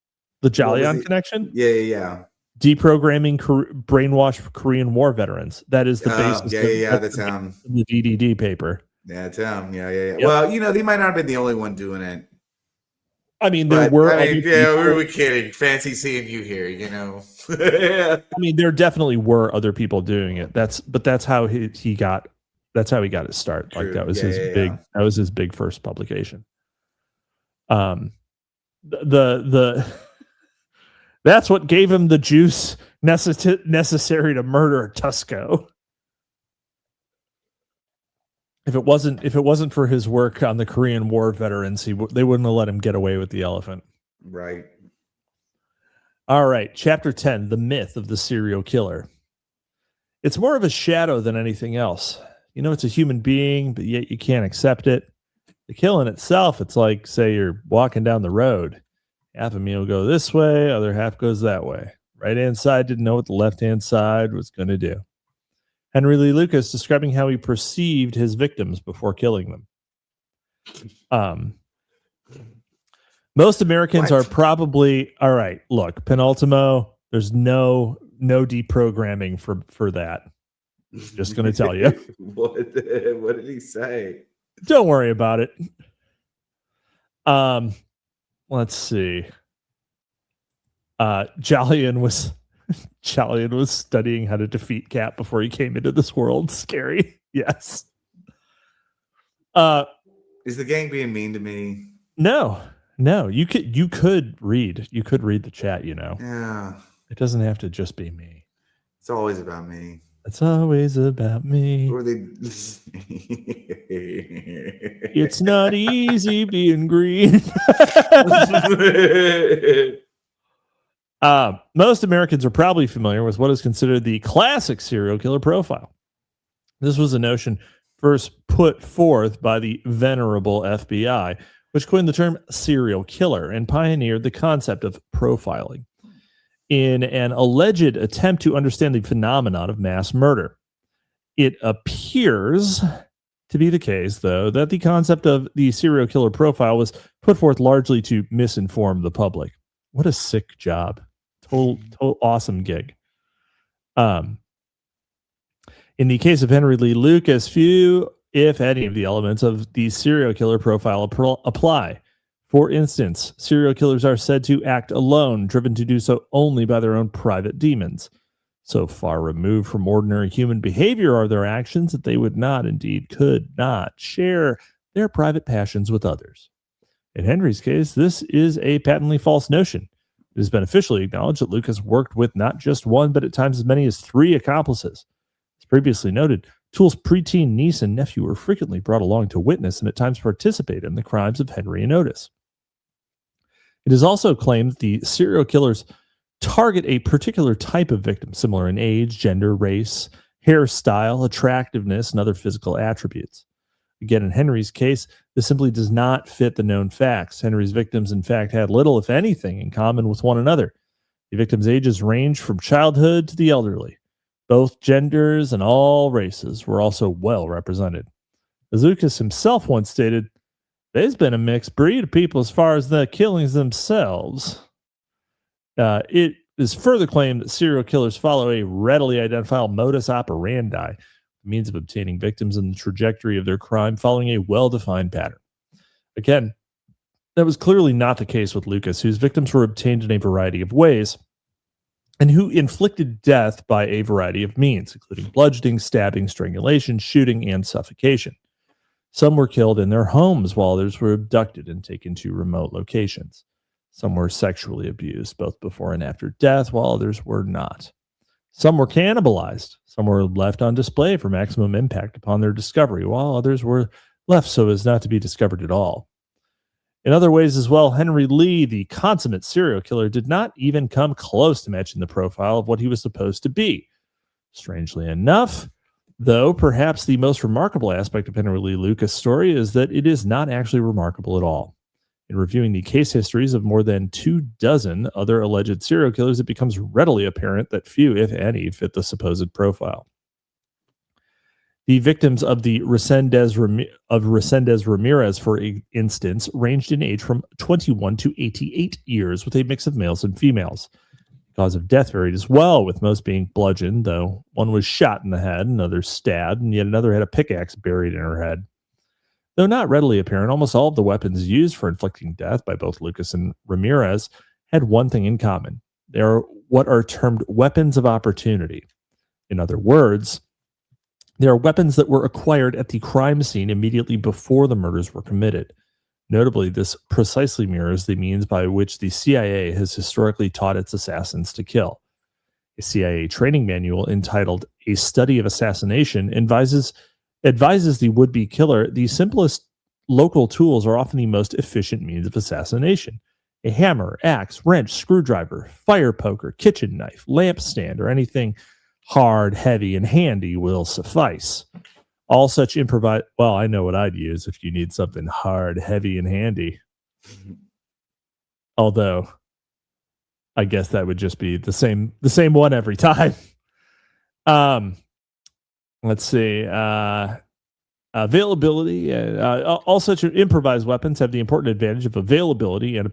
The Jolyon connection? Yeah. Deprogramming brainwashed Korean War veterans. That is the basis of the DDD paper. Yeah, it's him. Yeah. Yep. Well, they might not have been the only one doing it. I mean, we're kidding. Fancy seeing you here, I mean, there definitely were other people doing it. That's how he got his start. True. Like that was that was his big first publication. That's what gave him the juice necessary to murder Tusco. If it wasn't for his work on the Korean War veterans, they wouldn't have let him get away with the elephant. Right. All right. Chapter 10, The Myth of the Serial Killer. It's more of a shadow than anything else. It's a human being, but yet you can't accept it. The killing itself, it's like, say, you're walking down the road. Half of me will go this way, other half goes that way. Right-hand side didn't know what the left-hand side was going to do. Henry Lee Lucas describing how he perceived his victims before killing them. Most Americans are probably, all right, look, Penultimo, there's no deprogramming for that. Just going to tell you. What did he say? Don't worry about it. Let's see. Jolyon was studying how to defeat Cap before he came into this world. Scary. Yes. Is the gang being mean to me? No. You could read the chat, Yeah. It doesn't have to just be me. It's always about me. It's always about me. Or they It's not easy being green. Most Americans are probably familiar with what is considered the classic serial killer profile. This was a notion first put forth by the venerable FBI, which coined the term serial killer and pioneered the concept of profiling in an alleged attempt to understand the phenomenon of mass murder. It appears to be the case, though, that the concept of the serial killer profile was put forth largely to misinform the public. What a sick job. Total awesome gig. In the case of Henry Lee Lucas, few, if any, of the elements of the serial killer profile apply. For instance, serial killers are said to act alone, driven to do so only by their own private demons. So far removed from ordinary human behavior are their actions that they would not, indeed could not, share their private passions with others. In Henry's case, this is a patently false notion. It has been officially acknowledged that Lucas worked with not just one, but at times as many as 3 accomplices. As previously noted, Toole's preteen niece and nephew were frequently brought along to witness and at times participate in the crimes of Henry and Otis. It is also claimed that the serial killers target a particular type of victim, similar in age, gender, race, hairstyle, attractiveness, and other physical attributes. Again, in Henry's case, this simply does not fit the known facts. Henry's victims, in fact, had little, if anything, in common with one another. The victims' ages ranged from childhood to the elderly. Both genders and all races were also well represented. As Lucas himself once stated, there's been a mixed breed of people as far as the killings themselves. It is further claimed that serial killers follow a readily identifiable modus operandi, means of obtaining victims in the trajectory of their crime following a well-defined pattern. Again, that was clearly not the case with Lucas, whose victims were obtained in a variety of ways, and who inflicted death by a variety of means, including bludgeoning, stabbing, strangulation, shooting, and suffocation. Some were killed in their homes, while others were abducted and taken to remote locations. Some were sexually abused, both before and after death, while others were not. Some were cannibalized. Some were left on display for maximum impact upon their discovery, while others were left so as not to be discovered at all. In other ways as well, Henry Lee, the consummate serial killer, did not even come close to matching the profile of what he was supposed to be. Strangely enough, though, perhaps the most remarkable aspect of Henry Lee Lucas' story is that it is not actually remarkable at all. In reviewing the case histories of more than 24 other alleged serial killers, it becomes readily apparent that few, if any, fit the supposed profile. The victims of the Resendez Ramirez, for instance, ranged in age from 21 to 88 years, with a mix of males and females. The cause of death varied as well, with most being bludgeoned, though one was shot in the head, another stabbed, and yet another had a pickaxe buried in her head. Though not readily apparent, almost all of the weapons used for inflicting death by both Lucas and Ramirez had one thing in common. They are what are termed weapons of opportunity. In other words, they are weapons that were acquired at the crime scene immediately before the murders were committed. Notably, this precisely mirrors the means by which the CIA has historically taught its assassins to kill. A CIA training manual entitled A Study of Assassination advises the would-be killer the simplest local tools are often the most efficient means of assassination. A hammer, axe, wrench, screwdriver, fire poker, kitchen knife, lampstand, or anything hard, heavy, and handy will suffice. All such well, I know what I'd use if you need something hard, heavy, and handy. Although, I guess that would just be the same one every time. Let's see. Availability. All such improvised weapons have the important advantage of availability and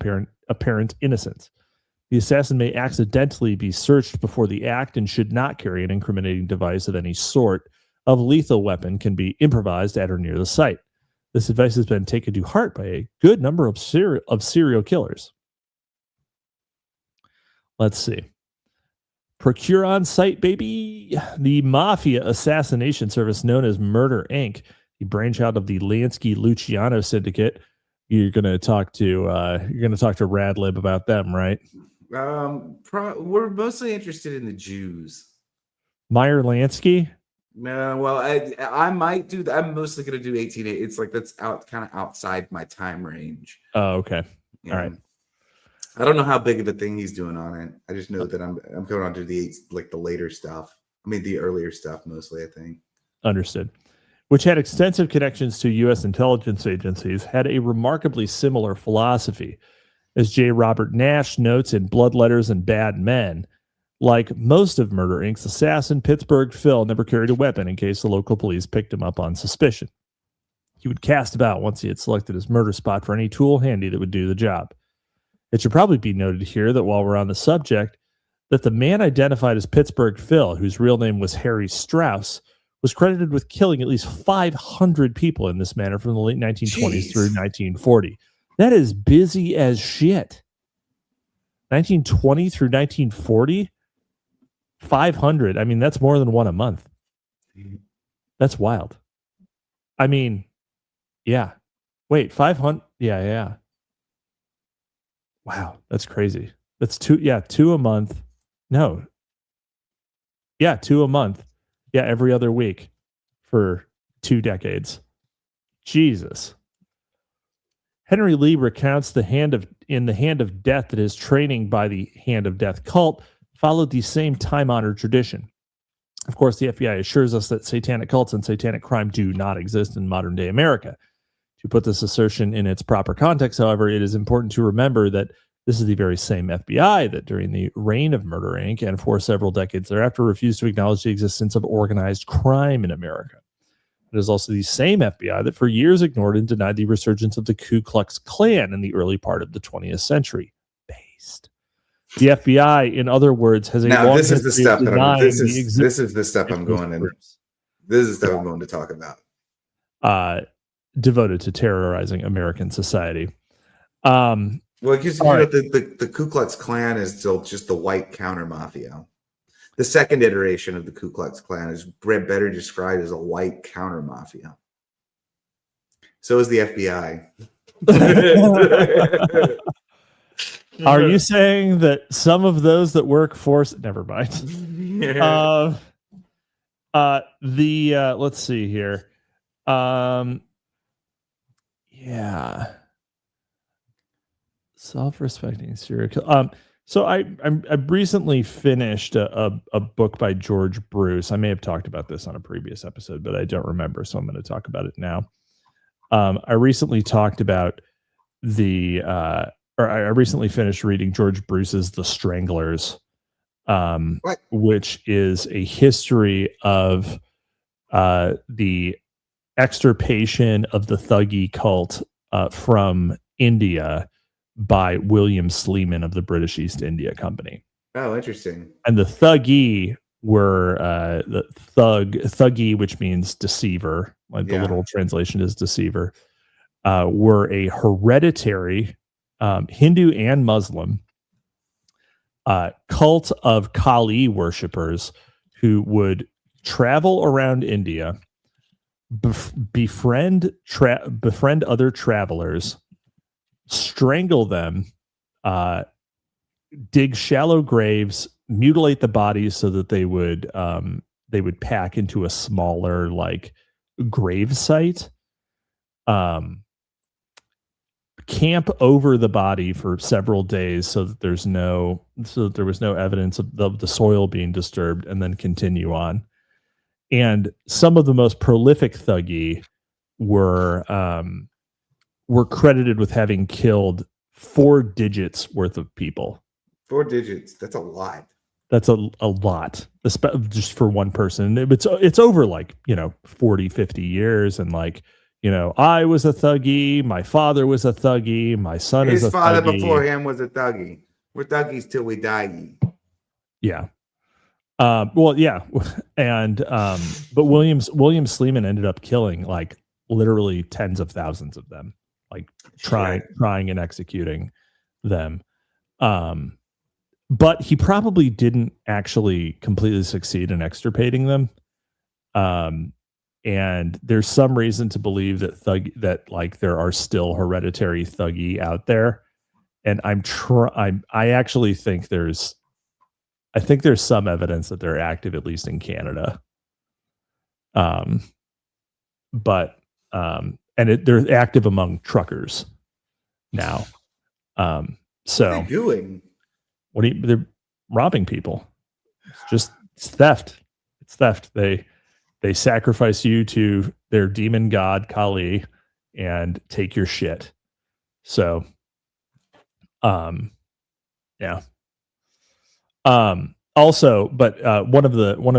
apparent innocence. The assassin may accidentally be searched before the act and should not carry an incriminating device of any sort. Of lethal weapon can be improvised at or near the site. This advice has been taken to heart by a good number of serial killers. Let's see. Procure on site, baby. The mafia assassination service known as Murder Inc., the brainchild of the Lansky-Luciano syndicate. You're going to talk to Radlib about them, right? We're mostly interested in the Jews. Meyer Lansky? No, well, I might do that. I'm mostly going to do 18. It's like that's kind of outside my time range. Oh, okay. All right. I don't know how big of a thing he's doing on it. I just know that I'm going on to the later stuff. I mean, the earlier stuff mostly, I think. Understood. Which had extensive connections to U.S. intelligence agencies, had a remarkably similar philosophy. As J. Robert Nash notes in Blood Letters and Bad Men, like most of Murder Inc.'s assassin, Pittsburgh Phil never carried a weapon in case the local police picked him up on suspicion. He would cast about once he had selected his murder spot for any tool handy that would do the job. It should probably be noted here that while we're on the subject, that the man identified as Pittsburgh Phil, whose real name was Harry Strauss, was credited with killing at least 500 people in this manner from the late 1920s through 1940. That is busy as shit. 1920 through 1940, 500. I mean, that's more than one a month. That's wild. I mean, yeah. Wait, 500. Yeah. Wow, that's crazy. That's two a month. No. Yeah, two a month. Yeah, every other week for 2 decades. Jesus. Henry Lee recounts in the Hand of Death that his training by the Hand of Death cult followed the same time-honored tradition. Of course, the FBI assures us that satanic cults and satanic crime do not exist in modern-day America. To put this assertion in its proper context, however, it is important to remember that this is the very same FBI that during the reign of Murder, Inc. and for several decades thereafter refused to acknowledge the existence of organized crime in America. It is also the same FBI that for years ignored and denied the resurgence of the Ku Klux Klan in the early part of the 20th century. Based. The FBI, in other words, has a long this is the history stuff of that I'm. This denying the is the existence stuff I'm of going those in. groups. This is the stuff I'm going to talk about. Devoted to terrorizing American society. Well, because right. the Ku Klux Klan is still just the white counter mafia. The second iteration of the Ku Klux Klan is better described as a white counter mafia. So is the FBI. Are you saying that some of those that work for never mind? Let's see here. Yeah. Self-respecting serial killer. So I recently finished a book by George Bruce. I may have talked about this on a previous episode, but I don't remember, so I'm going to talk about it now. I recently talked about I recently finished reading George Bruce's The Stranglers, which is a history of the extirpation of the Thuggee cult from India by William Sleeman of the British East India Company. Oh, interesting. And the Thuggee were the Thuggee, which means deceiver, like the literal translation is deceiver, were a hereditary Hindu and Muslim cult of Kali worshippers who would travel around India, befriend other travelers, strangle them, dig shallow graves, mutilate the bodies so that they would pack into a smaller like grave site, camp over the body for several days so that there was no evidence of the soil being disturbed, and then continue on. And some of the most prolific Thuggee were credited with having killed 4 digits worth of people. 4 digits. That's a lot. That's a lot, just for one person. It's over 40, 50 years. And I was a Thuggee. My father was a Thuggee. My son is a Thuggee. His father before him was a Thuggee. We're Thuggees till we die. Yeah. Well, yeah. And, but William Sleeman ended up killing literally tens of thousands of them, trying and executing them. But he probably didn't actually completely succeed in extirpating them. And there's some reason to believe that there are still hereditary Thuggee out there. And I actually think there's some evidence that they're active, at least in Canada. But they're active among truckers now. So what are they doing? They're robbing people. It's theft. It's theft. They sacrifice you to their demon god Kali and take your shit. So, yeah. Also, but one of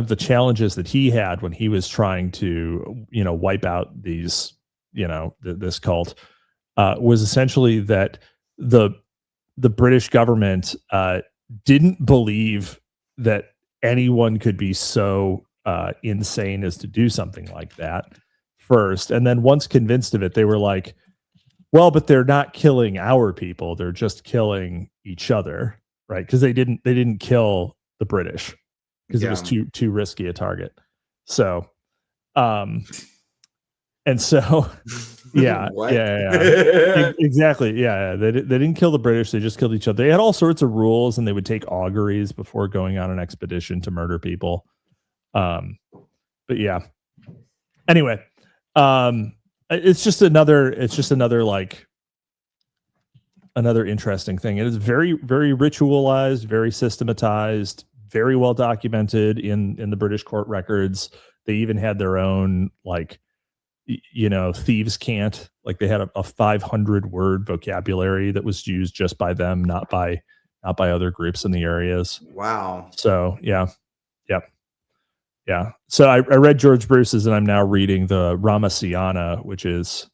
the challenges that he had when he was trying to wipe out these this cult was essentially that the British government didn't believe that anyone could be so insane as to do something like that first, and then once convinced of it, they were like, Well, but they're not killing our people. They're just killing each other, right? Because they didn't kill the British because it was too risky a target. So, and so, yeah, exactly, yeah. They didn't kill the British. They just killed each other. They had all sorts of rules, and they would take auguries before going on an expedition to murder people. But yeah. Anyway, it's just another like another interesting thing. It is very, very ritualized, very systematized, very well documented in the British court records. They even had their own like, thieves' cant. Like they had a 500 word vocabulary that was used just by them, not by other groups in the areas. Wow. So yeah. So I read George Bruce's, and I'm now reading the Ramayana, which is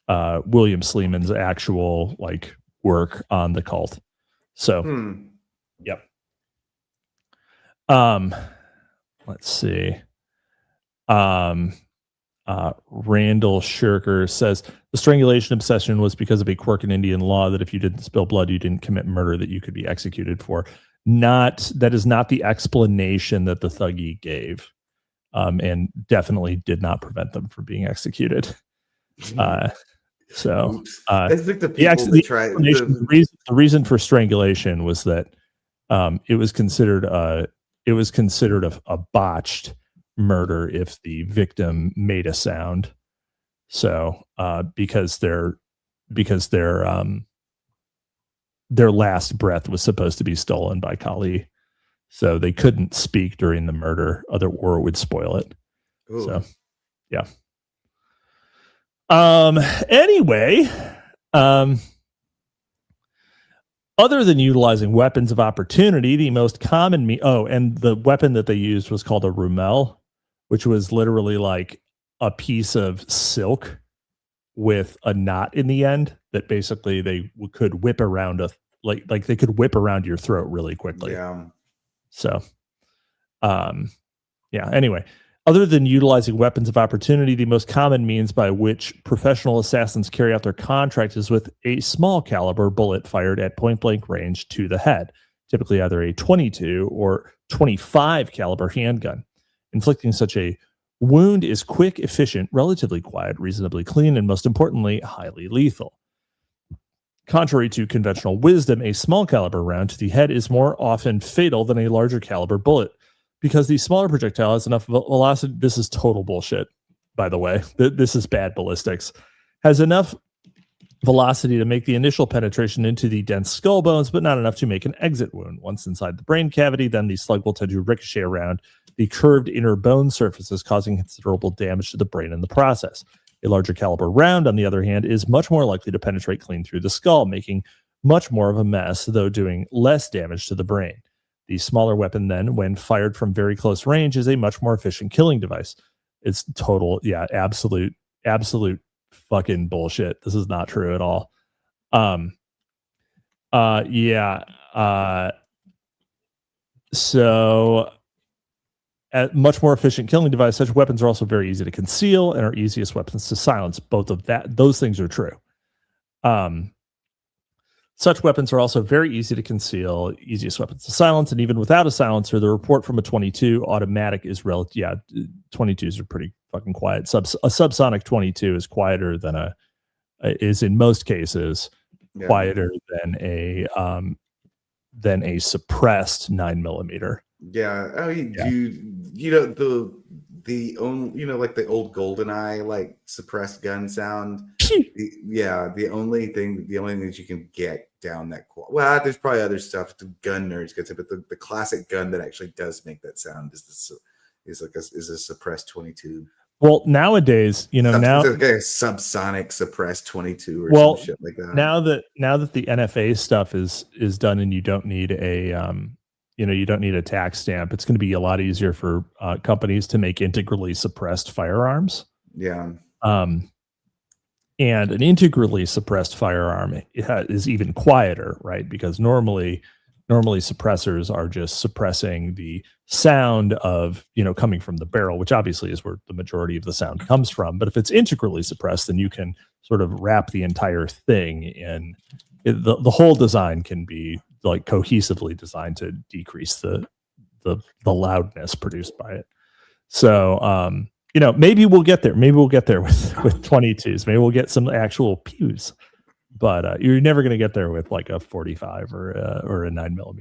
William Sleeman's actual like work on the cult. So yep. Let's see. Randall Shirker says the strangulation obsession was because of a quirk in Indian law that if you didn't spill blood, you didn't commit murder that you could be executed for. That is not the explanation that the Thuggee gave, and definitely did not prevent them from being executed. The reason for strangulation was that it was considered a botched murder if the victim made a sound. So because their last breath was supposed to be stolen by Kali, so they couldn't speak during the murder, or it would spoil it. Ooh. So yeah. Anyway, other than utilizing weapons of opportunity, the most common and the weapon that they used was called a rumel, which was literally like a piece of silk with a knot in the end that basically they could whip around like they could whip around your throat really quickly. Yeah. So, anyway, other than utilizing weapons of opportunity, the most common means by which professional assassins carry out their contract is with a small caliber bullet fired at point blank range to the head, typically either a 22 or 25 caliber handgun. Inflicting such a wound is quick, efficient, relatively quiet, reasonably clean, and most importantly, highly lethal. Contrary to conventional wisdom, a small caliber round to the head is more often fatal than a larger caliber bullet because the smaller projectile has enough velocity. This is total bullshit, by the way. This is bad ballistics. Has enough velocity to make the initial penetration into the dense skull bones, but not enough to make an exit wound. Once inside the brain cavity, then the slug will tend to ricochet around the curved inner bone surfaces, causing considerable damage to the brain in the process. A larger caliber round, on the other hand, is much more likely to penetrate clean through the skull, making much more of a mess, though doing less damage to the brain. The smaller weapon, then, when fired from very close range, is a much more efficient killing device. It's total, absolute fucking bullshit. This is not true at all. So a much more efficient killing device, such weapons are also very easy to conceal and are easiest weapons to silence. Those things are true. Such weapons are also very easy to conceal, easiest weapons to silence, and even without a silencer, the report from a 22 automatic is 22s are pretty fucking quiet. A subsonic 22 is quieter than is in most cases quieter than a suppressed 9mm. Yeah, I mean, the only, like the old GoldenEye, like suppressed gun sound. The only thing that you can get down that there's probably other stuff the gun nerds get to, but the classic gun that actually does make that sound is a suppressed 22. Well, nowadays, now like a subsonic suppressed 22 or some shit like that. Now that the NFA stuff is done and you don't need you don't need a tax stamp, it's going to be a lot easier for companies to make integrally suppressed firearms. Yeah. And an integrally suppressed firearm is even quieter, right? Because normally Normally suppressors are just suppressing the sound of, coming from the barrel, which obviously is where the majority of the sound comes from. But if it's integrally suppressed, then you can sort of wrap the entire thing in. The whole design can be like cohesively designed to decrease the loudness produced by it. So, maybe we'll get there. Maybe we'll get there with 22s. Maybe we'll get some actual pews. But you're never going to get there with like a 45 or a 9mm.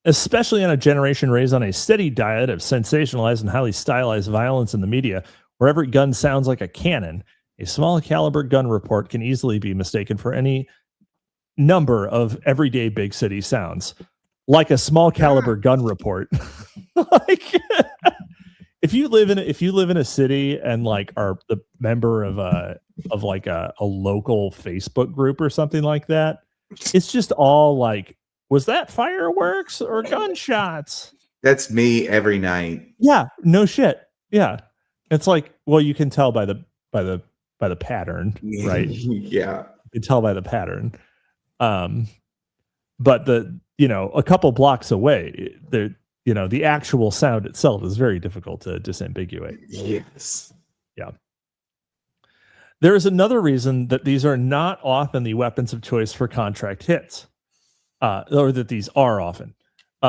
Especially on a generation raised on a steady diet of sensationalized and highly stylized violence in the media, where every gun sounds like a cannon. A small caliber gun report can easily be mistaken for any number of everyday big city sounds, like a small caliber gun report. Like. If you live in a city and like are the member of a local Facebook group or something like that, it's just all like, was that fireworks or gunshots? That's me every night. Yeah, no shit. Yeah, it's like, well, you can tell by the pattern, right? Yeah, you can tell by the pattern. But a couple blocks away, the actual sound itself is very difficult to disambiguate. Yes. Yeah. There is another reason that these are not often the weapons of choice for contract hits, or that these are often.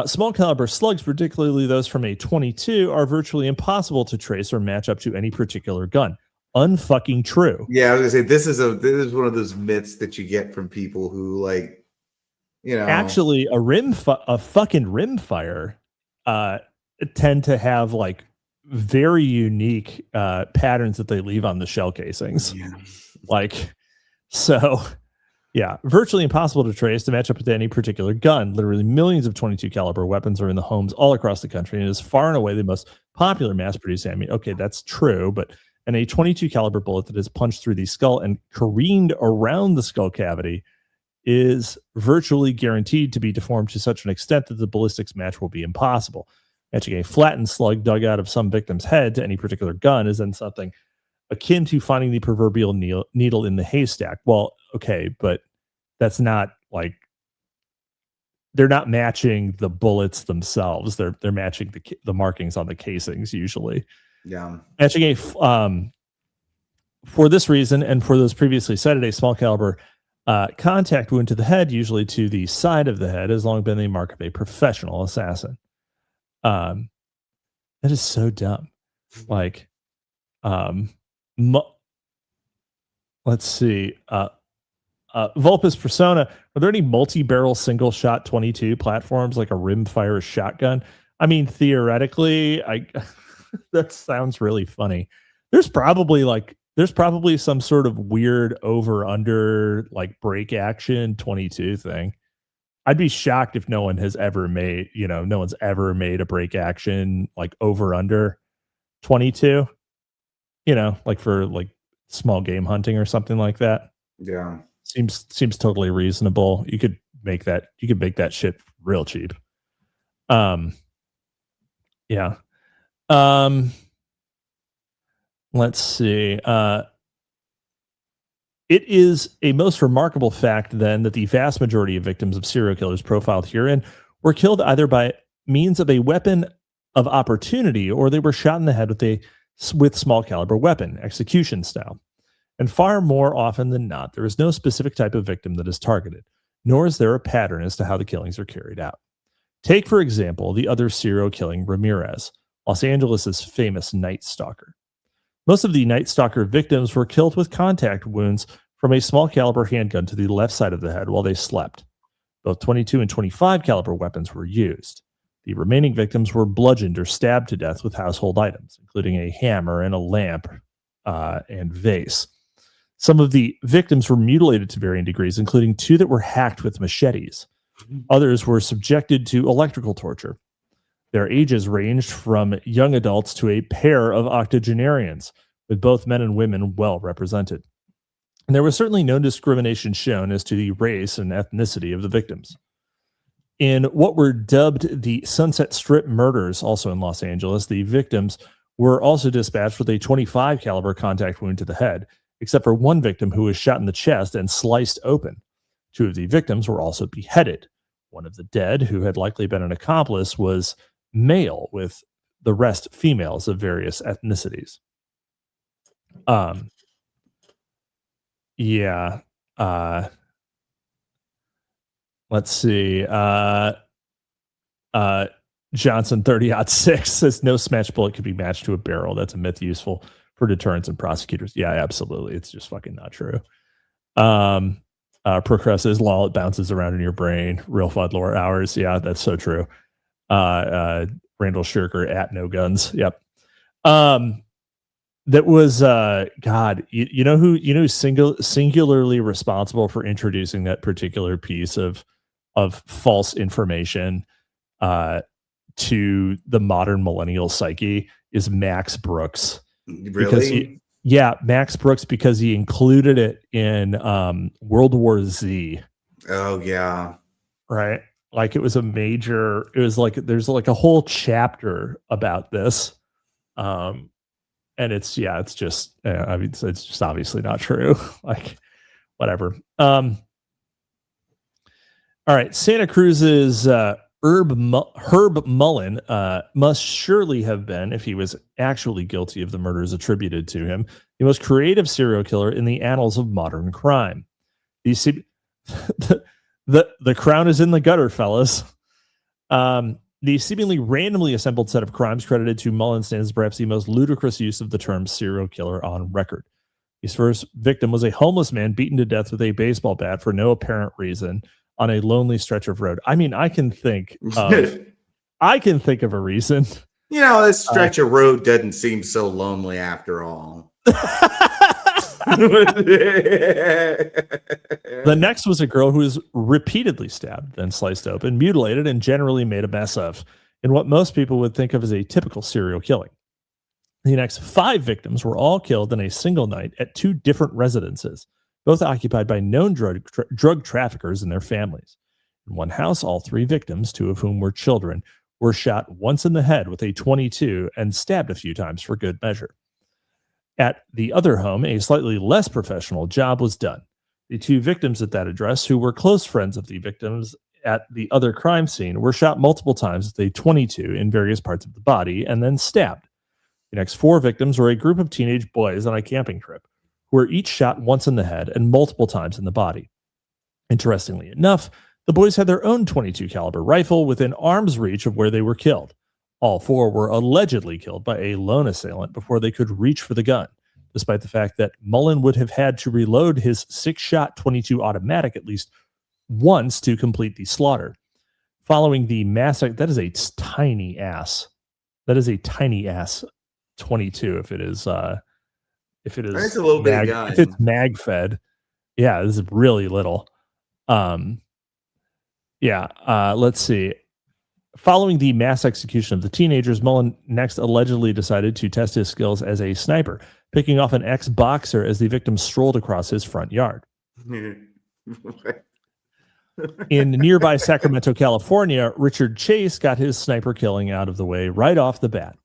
Small caliber slugs, particularly those from a 22, are virtually impossible to trace or match up to any particular gun. Unfucking true. Yeah, I was gonna say this is one of those myths that you get from people who like, Actually, a fucking rimfire tend to have like very unique patterns that they leave on the shell casings. Yeah. Virtually impossible to trace to match up with any particular gun. Literally millions of 22 caliber weapons are in the homes all across the country, and it is far and away the most popular mass-produced ammunition. Okay, that's true, but a 22 caliber bullet that is punched through the skull and careened around the skull cavity is virtually guaranteed to be deformed to such an extent that the ballistics match will be impossible. Matching a flattened slug dug out of some victim's head to any particular gun is then something akin to finding the proverbial needle in the haystack. Well, okay, but that's not like, they're not matching the bullets themselves. They're matching the markings on the casings usually. Yeah. Matching for this reason and for those previously cited, a small caliber contact wound to the head, usually to the side of the head, has long been the mark of a professional assassin. That is so dumb. Like, let's see. Vulpes Persona. Are there any multi-barrel single shot 22 platforms like a rimfire shotgun? I mean, theoretically, that sounds really funny. There's probably some sort of weird over under like break action 22 thing. I'd be shocked if no one's ever made a break action like over under 22, like for like small game hunting or something like that. Yeah. Seems totally reasonable. You could make that shit real cheap. Yeah. Let's see. It is a most remarkable fact, then, that the vast majority of victims of serial killers profiled herein were killed either by means of a weapon of opportunity or they were shot in the head with small caliber weapon, execution style. And far more often than not, there is no specific type of victim that is targeted, nor is there a pattern as to how the killings are carried out. Take, for example, the other serial killing Ramirez, Los Angeles' famous Night Stalker. Most of the Night Stalker victims were killed with contact wounds from a small caliber handgun to the left side of the head while they slept. Both 22 and 25 caliber weapons were used. The remaining victims were bludgeoned or stabbed to death with household items, including a hammer and a lamp and vase. Some of the victims were mutilated to varying degrees, including 2 that were hacked with machetes. Others were subjected to electrical torture. Their ages ranged from young adults to a pair of octogenarians, with both men and women well represented. And there was certainly no discrimination shown as to the race and ethnicity of the victims. In what were dubbed the Sunset Strip murders, also in Los Angeles, the victims were also dispatched with a 25 caliber contact wound to the head, except for one victim who was shot in the chest and sliced open. Two of the victims were also beheaded. One of the dead, who had likely been an accomplice, was male, with the rest females of various ethnicities. Yeah. Let's see. Johnson 30-6 says no smash bullet could be matched to a barrel. That's a myth useful for deterrence and prosecutors. Yeah, absolutely. It's just fucking not true. Procrust says lol, it bounces around in your brain. Real FUD lore hours. Yeah, that's so true. Randall Shirker at no guns. Yep. That was God. You know who's singularly responsible for introducing that particular piece of false information to the modern millennial psyche is Max Brooks. Really? Max Brooks, because he included it in World War Z. Oh yeah, right. Like it was like there's like a whole chapter about this, and it's just it's just obviously not true. Like whatever. All right, Santa Cruz's Herb Mullen must surely have been, if he was actually guilty of the murders attributed to him, the most creative serial killer in the annals of modern crime. The crown is in the gutter, fellas. The seemingly randomly assembled set of crimes credited to Mullen stands as perhaps the most ludicrous use of the term serial killer on record. His first victim was a homeless man beaten to death with a baseball bat for no apparent reason on a lonely stretch of road. I mean, I can think of a reason. You know, this stretch of road doesn't seem so lonely after all. The next was a girl who was repeatedly stabbed, then sliced open, mutilated, and generally made a mess of, in what most people would think of as a typical serial killing. The next 5 victims were all killed in a single night at 2 different residences, both occupied by known drug traffickers and their families. In one house, all 3 victims, 2 of whom were children, were shot once in the head with a .22 and stabbed a few times for good measure. At the other home, a slightly less professional job was done. The 2 victims at that address, who were close friends of the victims at the other crime scene, were shot multiple times with a .22 in various parts of the body and then stabbed. The next 4 victims were a group of teenage boys on a camping trip, who were each shot once in the head and multiple times in the body. Interestingly enough, the boys had their own .22 caliber rifle within arm's reach of where they were killed. All 4 were allegedly killed by a lone assailant before they could reach for the gun, despite the fact that Mullen would have had to reload his 6-shot .22 automatic at least once to complete the slaughter. Following the massacre, that is a tiny ass. That is a tiny ass .22 if it is it's a little bit gun. If it's mag fed. Yeah, this is really little. Let's see. Following the mass execution of the teenagers, Mullen next allegedly decided to test his skills as a sniper, picking off an ex-boxer as the victim strolled across his front yard. In nearby Sacramento, California, Richard Chase got his sniper killing out of the way right off the bat.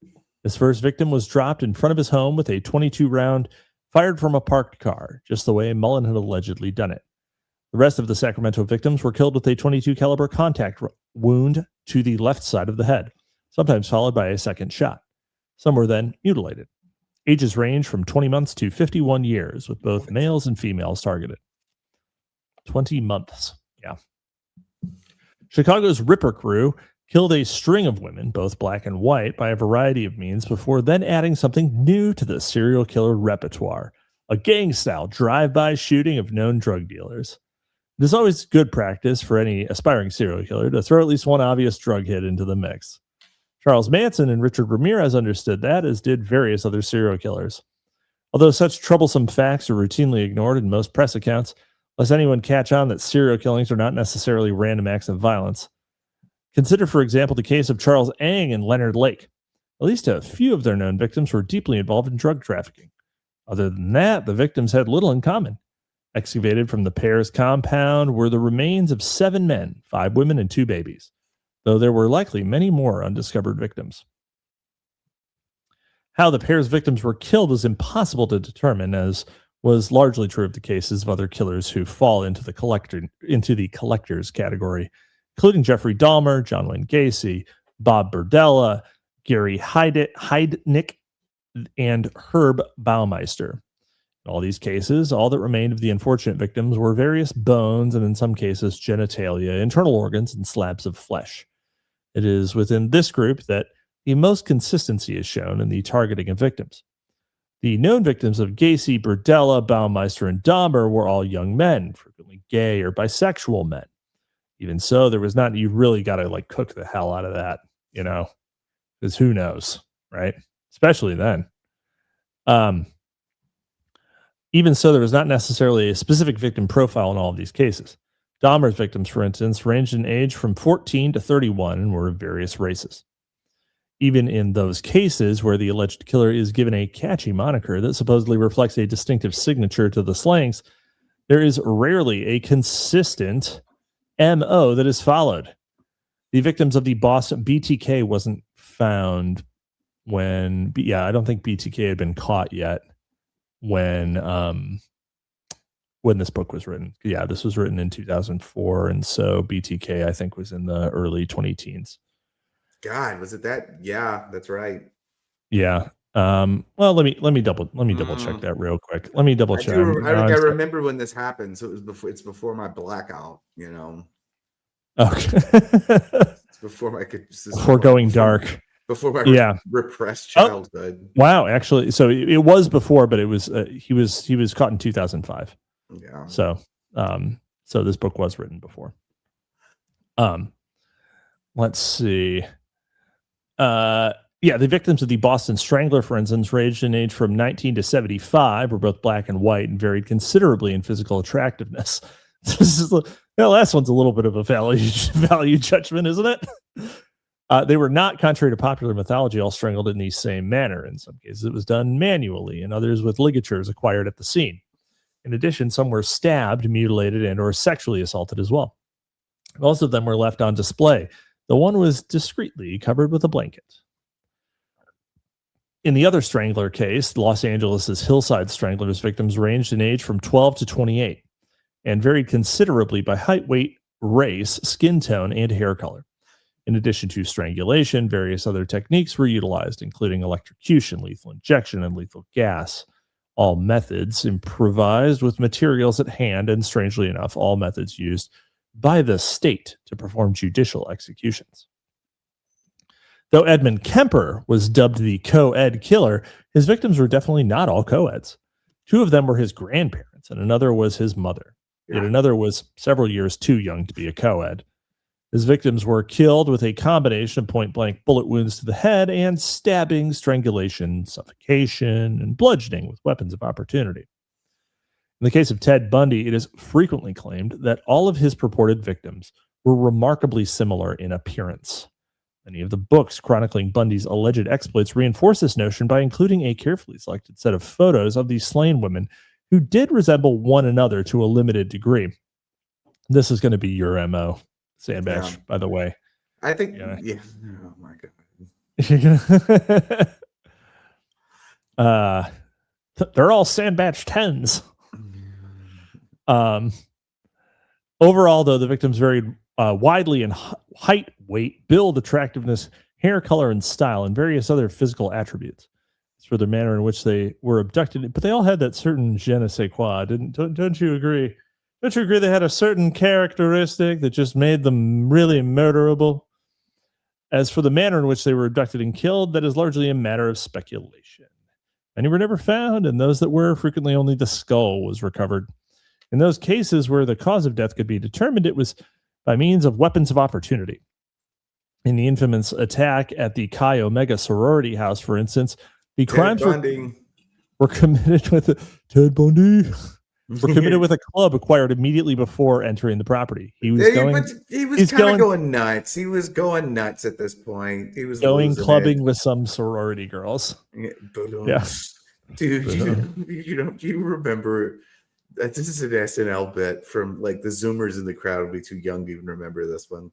His first victim was dropped in front of his home with a .22 round fired from a parked car, just the way Mullen had allegedly done it. The rest of the Sacramento victims were killed with a .22 caliber contact wound to the left side of the head, sometimes followed by a second shot. Some were then mutilated. Ages range from 20 months to 51 years, with both males and females targeted. 20 months. Yeah. Chicago's Ripper Crew killed a string of women, both black and white, by a variety of means before then adding something new to the serial killer repertoire, a gang-style drive-by shooting of known drug dealers. It is always good practice for any aspiring serial killer to throw at least one obvious drug hit into the mix. Charles Manson and Richard Ramirez understood that, as did various other serial killers. Although such troublesome facts are routinely ignored in most press accounts, lest anyone catch on that serial killings are not necessarily random acts of violence. Consider, for example, the case of Charles Ang and Leonard Lake. At least a few of their known victims were deeply involved in drug trafficking. Other than that, the victims had little in common. Excavated from the pair's compound were the remains of 7 men, 5 women, and 2 babies, though there were likely many more undiscovered victims. How the pair's victims were killed is impossible to determine, as was largely true of the cases of other killers who fall into the collectors category, including Jeffrey Dahmer, John Wayne Gacy, Bob Berdella, Gary Heidnick, and Herb Baumeister. In all these cases, all that remained of the unfortunate victims were various bones and, in some cases, genitalia, internal organs, and slabs of flesh. It is within this group that the most consistency is shown in the targeting of victims. The known victims of Gacy, Berdella, Baumeister, and Dahmer were all young men, frequently gay or bisexual men. Even so, there was not, you really got to like cook the hell out of that, you know, because who knows, right? Especially then. Even so, there was not necessarily a specific victim profile in all of these cases. Dahmer's victims, for instance, ranged in age from 14 to 31 and were of various races. Even in those cases where the alleged killer is given a catchy moniker that supposedly reflects a distinctive signature to the slangs, there is rarely a consistent MO that is followed. The victims of the Boston BTK wasn't found when, I don't think BTK had been caught yet when this book was written. Yeah, this was written in 2004, and so BTK I think was in the early 20-teens. God, was it that? Yeah, that's right. Yeah. Well, let me double check that real quick. Let me double check. I remember when this happened, so it's before my blackout, you know. Okay. It's before going dark. Before my repressed childhood. Wow, actually, so it was before, but it was he was caught in 2005. Yeah. So this book was written before. Let's see. The victims of the Boston Strangler, for instance, ranged in age from 19 to 75, were both black and white and varied considerably in physical attractiveness. The last one's a little bit of a value judgment, isn't it? They were not, contrary to popular mythology, all strangled in the same manner. In some cases, it was done manually, and others with ligatures acquired at the scene. In addition, some were stabbed, mutilated, and or sexually assaulted as well. Most of them were left on display. The one was discreetly covered with a blanket. In the other Strangler case, Los Angeles' Hillside Stranglers, victims ranged in age from 12 to 28 and varied considerably by height, weight, race, skin tone, and hair color. In addition to strangulation, various other techniques were utilized, including electrocution, lethal injection, and lethal gas. All methods improvised with materials at hand, and strangely enough, all methods used by the state to perform judicial executions. Though Edmund Kemper was dubbed the co-ed killer, his victims were definitely not all co-eds. Two of them were his grandparents, and another was his mother. Yet another was several years too young to be a co-ed. His victims were killed with a combination of point-blank bullet wounds to the head and stabbing, strangulation, suffocation, and bludgeoning with weapons of opportunity. In the case of Ted Bundy, it is frequently claimed that all of his purported victims were remarkably similar in appearance. Many of the books chronicling Bundy's alleged exploits reinforce this notion by including a carefully selected set of photos of these slain women who did resemble one another to a limited degree. This is going to be your MO, Sandbatch, by the way. I think, oh my God. They're all Sandbatch 10s. Overall, though, the victims varied widely in height, weight, build, attractiveness, hair color, and style, and various other physical attributes. As for the manner in which they were abducted, but they all had that certain je ne sais quoi. Don't you agree? Don't you agree they had a certain characteristic that just made them really murderable? As for the manner in which they were abducted and killed, that is largely a matter of speculation. Many were never found, and those that were, frequently only the skull was recovered. In those cases where the cause of death could be determined, it was by means of weapons of opportunity. In the infamous attack at the Chi Omega sorority house, for instance, the crimes were committed with Ted Bundy. Were committed with a club acquired immediately before entering the property. He was going nuts. He was going nuts at this point. He was going clubbing with some sorority girls. Yeah. Dude, you remember that this is an SNL bit from like the Zoomers in the crowd would be too young to even remember this one.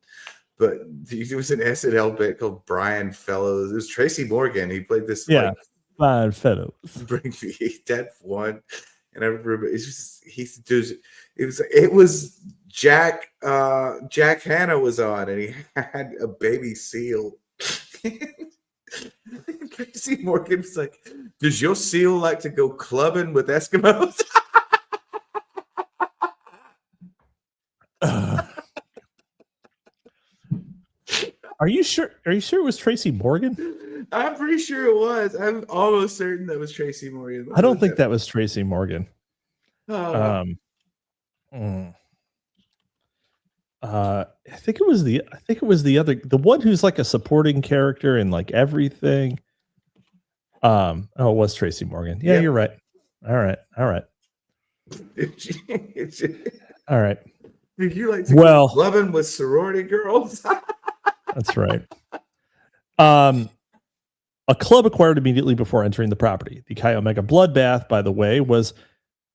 But there was an SNL bit called Brian Fellows. It was Tracy Morgan. He played this Brian Fellows. Bring me that one. And I remember it's just it was Jack Hanna was on, and he had a baby seal. Tracy Morgan was like, "Does your seal like to go clubbing with Eskimos?" Are you sure? Are you sure it was Tracy Morgan? I'm pretty sure it was. I'm almost certain that was Tracy Morgan. I don't think that was Tracy Morgan. Oh. I think it was the one who's like a supporting character in like everything. It was Tracy Morgan. Yeah, Yep. You're right. All right. All right. Did you like to go clubbing with sorority girls? That's right. A club acquired immediately before entering the property. The Chi Omega bloodbath, by the way, was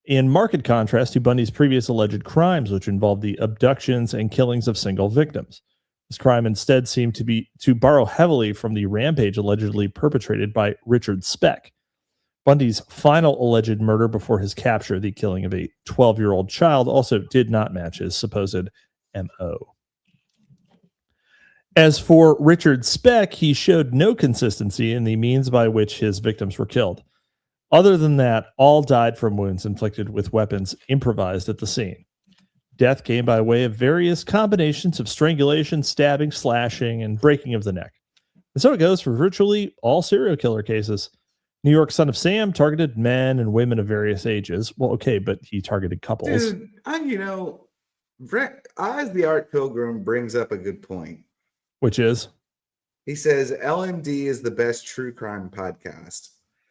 in marked contrast to Bundy's previous alleged crimes, which involved the abductions and killings of single victims. This crime instead seemed to borrow heavily from the rampage allegedly perpetrated by Richard Speck. Bundy's final alleged murder before his capture, the killing of a 12-year-old child, also did not match his supposed MO. As for Richard Speck, he showed no consistency in the means by which his victims were killed. Other than that, all died from wounds inflicted with weapons improvised at the scene. Death came by way of various combinations of strangulation, stabbing, slashing, and breaking of the neck. And so it goes for virtually all serial killer cases. New York Son of Sam targeted men and women of various ages. Well, okay, but he targeted couples. Dude, Oz the Art Pilgrim brings up a good point. Which is? He says LMD is the best true crime podcast.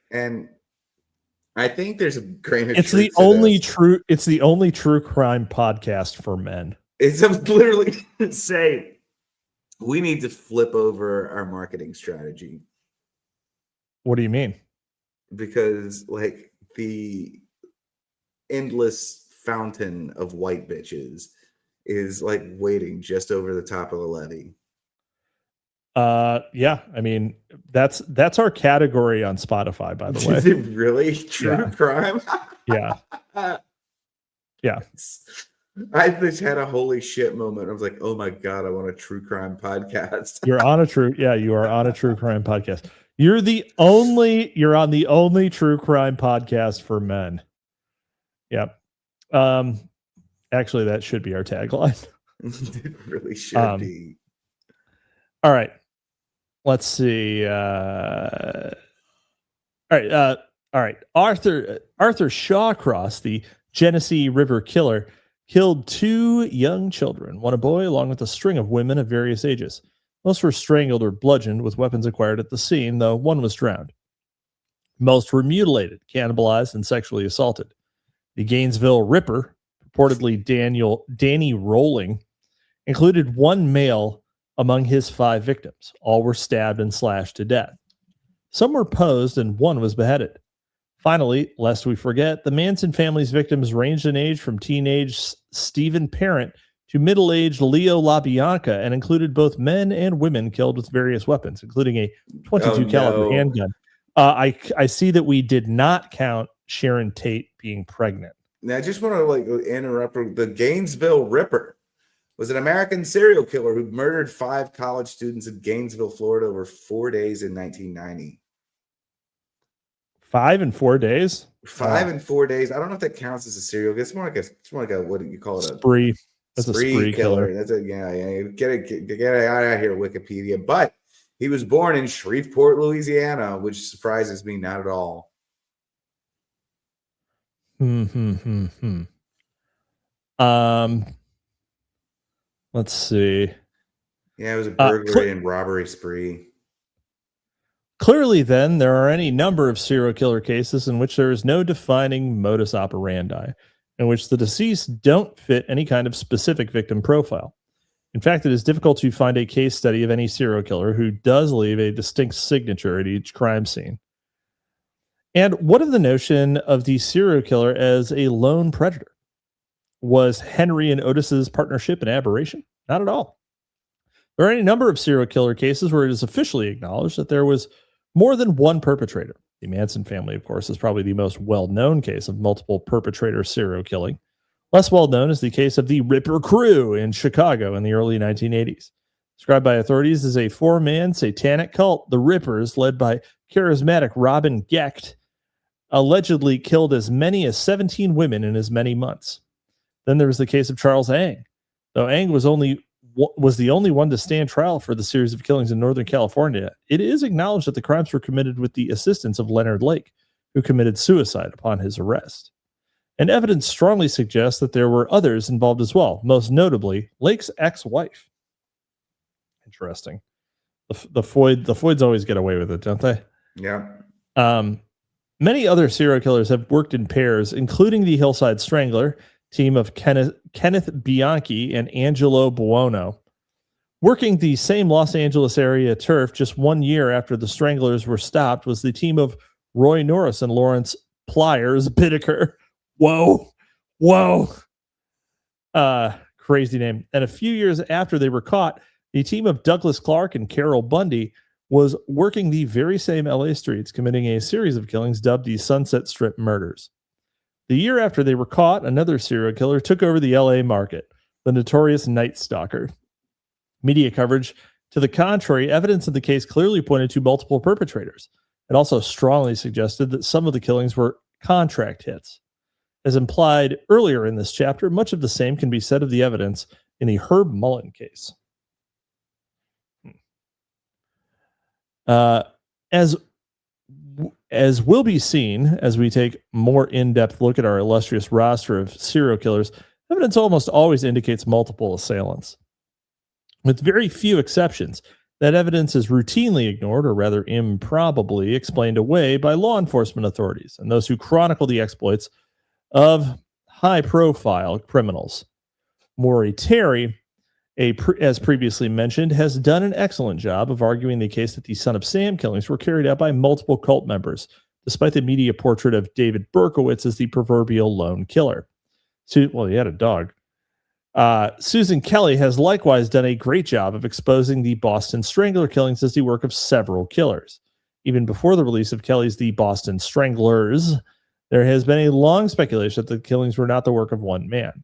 And I think there's a grain of It's truth the only true. It's the only true crime podcast for men. It's literally say we need to flip over our marketing strategy. What do you mean? Because like the endless fountain of white bitches is like waiting just over the top of the levee. Yeah, I mean that's our category on Spotify, by the way. Is it really true crime? Yeah. Yeah. I just had a holy shit moment. I was like, oh my God, I want a true crime podcast. You are on a true crime podcast. You're on the only true crime podcast for men. Yep. Actually, that should be our tagline. It really should be. All right. Let's see. All right. Arthur Shawcross, the Genesee River killer, killed 2 young children, one a boy, along with a string of women of various ages. Most were strangled or bludgeoned with weapons acquired at the scene, though one was drowned. Most were mutilated, cannibalized, and sexually assaulted. The Gainesville Ripper, purportedly Danny Rolling, included 1 male among his 5 victims. All were stabbed and slashed to death. Some were posed and 1 was beheaded. Finally, lest we forget, the Manson family's victims ranged in age from teenage Stephen Parent to middle-aged Leo LaBianca and included both men and women killed with various weapons, including a 22 caliber handgun. I see that we did not count Sharon Tate being pregnant. Now, I just want to interrupt. The Gainesville Ripper was an American serial killer who murdered 5 college students in Gainesville, Florida over 4 days in 1990. 5 in 4 days? 5 in 4 days. I don't know if that counts as a serial. It's more like a what do you call it? Spree. That's a spree killer. That's a Get it out of here, Wikipedia. But he was born in Shreveport, Louisiana, which surprises me not at all. Let's see. Yeah, it was a burglary and robbery spree. Clearly, then, there are any number of serial killer cases in which there is no defining modus operandi, in which the deceased don't fit any kind of specific victim profile. In fact, it is difficult to find a case study of any serial killer who does leave a distinct signature at each crime scene. And what of the notion of the serial killer as a lone predator? Was Henry and Otis's partnership an aberration? Not at all. There are any number of serial killer cases where it is officially acknowledged that there was more than one perpetrator. The Manson family, of course, is probably the most well-known case of multiple perpetrator serial killing. Less well-known is the case of the Ripper Crew in Chicago in the early 1980s. Described by authorities as a four-man satanic cult, the Rippers, led by charismatic Robin Gecht, allegedly killed as many as 17 women in as many months. Then there was the case of Charles Ang. Though Ang was the only one to stand trial for the series of killings in Northern California, it is acknowledged that the crimes were committed with the assistance of Leonard Lake, who committed suicide upon his arrest. And evidence strongly suggests that there were others involved as well, most notably Lake's ex-wife. Interesting. The Foyds always get away with it, don't they? Yeah. Many other serial killers have worked in pairs, including the Hillside Strangler team of Kenneth Bianchi and Angelo Buono. Working the same Los Angeles area turf just 1 year after the Stranglers were stopped was the team of Roy Norris and Lawrence Pliers Bittaker. Whoa. Crazy name. And a few years after they were caught, the team of Douglas Clark and Carol Bundy was working the very same LA streets, committing a series of killings dubbed the Sunset Strip Murders. The year after they were caught, another serial killer took over the LA market, the notorious Night Stalker. Media coverage to the contrary, evidence in the case clearly pointed to multiple perpetrators. It also strongly suggested that some of the killings were contract hits. As implied earlier in this chapter, much of the same can be said of the evidence in the Herb Mullen case. As will be seen as we take more in-depth look at our illustrious roster of serial killers, evidence almost always indicates multiple assailants. With very few exceptions, that evidence is routinely ignored, or rather improbably explained away by law enforcement authorities and those who chronicle the exploits of high-profile criminals. Maury Terry, as previously mentioned, has done an excellent job of arguing the case that the Son of Sam killings were carried out by multiple cult members, despite the media portrait of David Berkowitz as the proverbial lone killer. Well, he had a dog. Susan Kelly has likewise done a great job of exposing the Boston Strangler killings as the work of several killers. Even before the release of Kelly's The Boston Stranglers, there has been a long speculation that the killings were not the work of one man.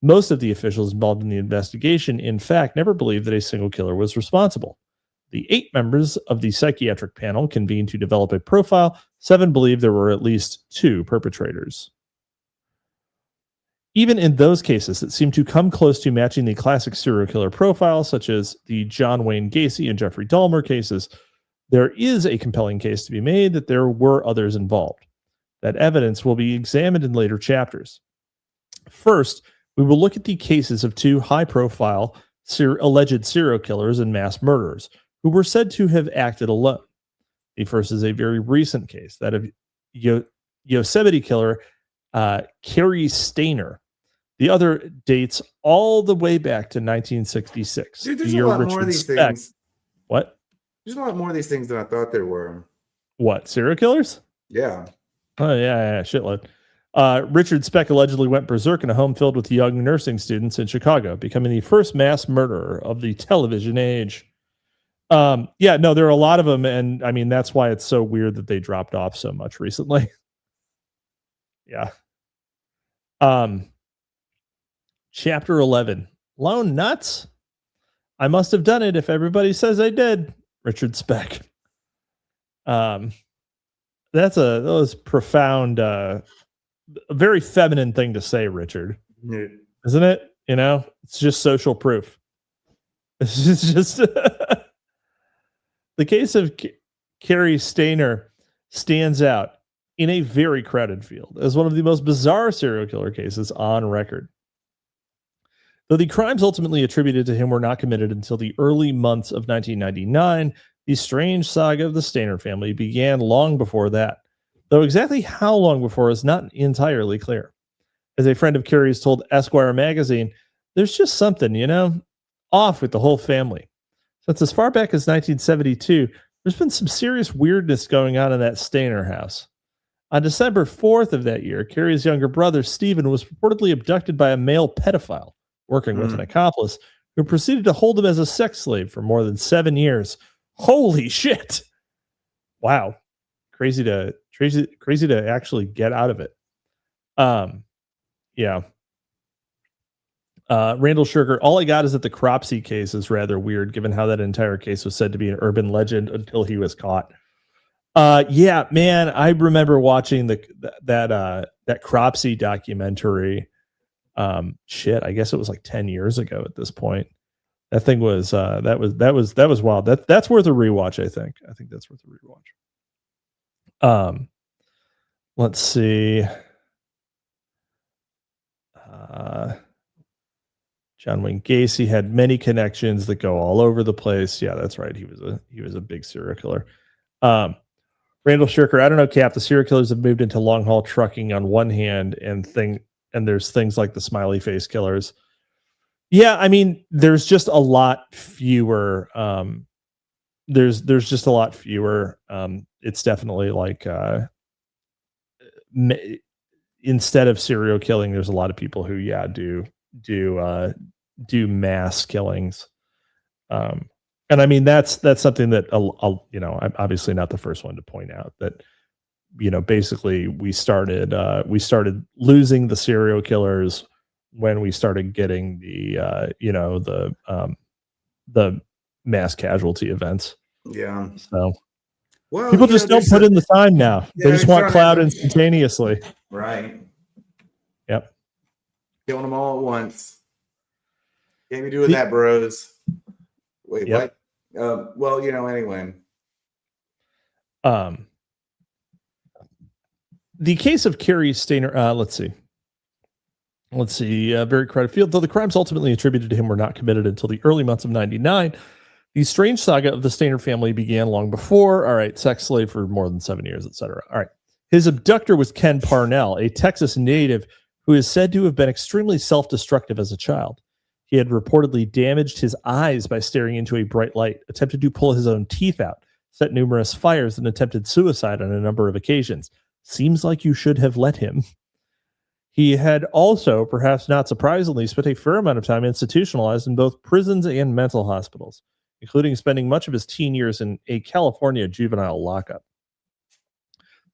Most of the officials involved in the investigation, in fact, never believed that a single killer was responsible. The 8 members of the psychiatric panel convened to develop a profile. 7 believed there were at least 2 perpetrators. Even in those cases that seem to come close to matching the classic serial killer profile, such as the John Wayne Gacy and Jeffrey Dahmer cases, there is a compelling case to be made that there were others involved. That evidence will be examined in later chapters. First, we will look at the cases of 2 high-profile alleged serial killers and mass murderers who were said to have acted alone. The first is a very recent case, that of Yosemite killer Cary Stayner. The other dates all the way back to 1966. Dude, there's a lot more of these things. What? There's a lot more of these things than I thought there were. What, serial killers? Yeah. Oh, yeah, shitload. Richard Speck allegedly went berserk in a home filled with young nursing students in Chicago, becoming the first mass murderer of the television age. There are a lot of them, and I mean, that's why it's so weird that they dropped off so much recently. Yeah. Chapter 11. Lone nuts? I must have done it if everybody says I did. Richard Speck. That was profound, a very feminine thing to say, Richard. Yeah. Isn't it? You know, it's just social proof. It's just the case of Cary Stayner stands out in a very crowded field as one of the most bizarre serial killer cases on record. Though the crimes ultimately attributed to him were not committed until the early months of 1999, the strange saga of the Stayner family began long before that, though exactly how long before is not entirely clear. As a friend of Cary's told Esquire magazine, there's just something, off with the whole family. Since as far back as 1972, there's been some serious weirdness going on in that Stayner house. On December 4th of that year, Cary's younger brother, Stephen, was reportedly abducted by a male pedophile working with an accomplice who proceeded to hold him as a sex slave for more than 7 years. Holy shit. Wow. crazy to actually get out of it. Yeah. Randall Sugar, all I got is that the Cropsey case is rather weird, given how that entire case was said to be an urban legend until he was caught. Yeah, man, I remember watching that Cropsey documentary. Shit, I guess it was like 10 years ago at this point. That thing was that was wild. That's worth a rewatch, I think. I think that's worth a rewatch. Let's see. John Wayne Gacy had many connections that go all over the place. Yeah, that's right. He was a big serial killer. Randall Shirker, I don't know, Cap. The serial killers have moved into long haul trucking on one hand, and there's things like the smiley face killers. Yeah, I mean, there's just a lot fewer. There's just a lot fewer. It's definitely like instead of serial killing, there's a lot of people who do mass killings. And I mean, that's something that I'm obviously not the first one to point out that, basically we started losing the serial killers when we started getting the mass casualty events. Yeah. So well, people just don't put in the time now. They just want clout instantaneously. Right. Yep. Killing them all at once. Can't be doing that, bros. Wait, yep. What? Well, anyway. The case of Carrie Stainer, let's see. Very crowded field. Though the crimes ultimately attributed to him were not committed until the early months of 99, the strange saga of the Stainer family began long before. All right, sex slave for more than 7 years, etc. All right. His abductor was Ken Parnell, a Texas native who is said to have been extremely self-destructive as a child. He had reportedly damaged his eyes by staring into a bright light, attempted to pull his own teeth out, set numerous fires, and attempted suicide on a number of occasions. Seems like you should have let him. He had also, perhaps not surprisingly, spent a fair amount of time institutionalized in both prisons and mental hospitals, including spending much of his teen years in a California juvenile lockup.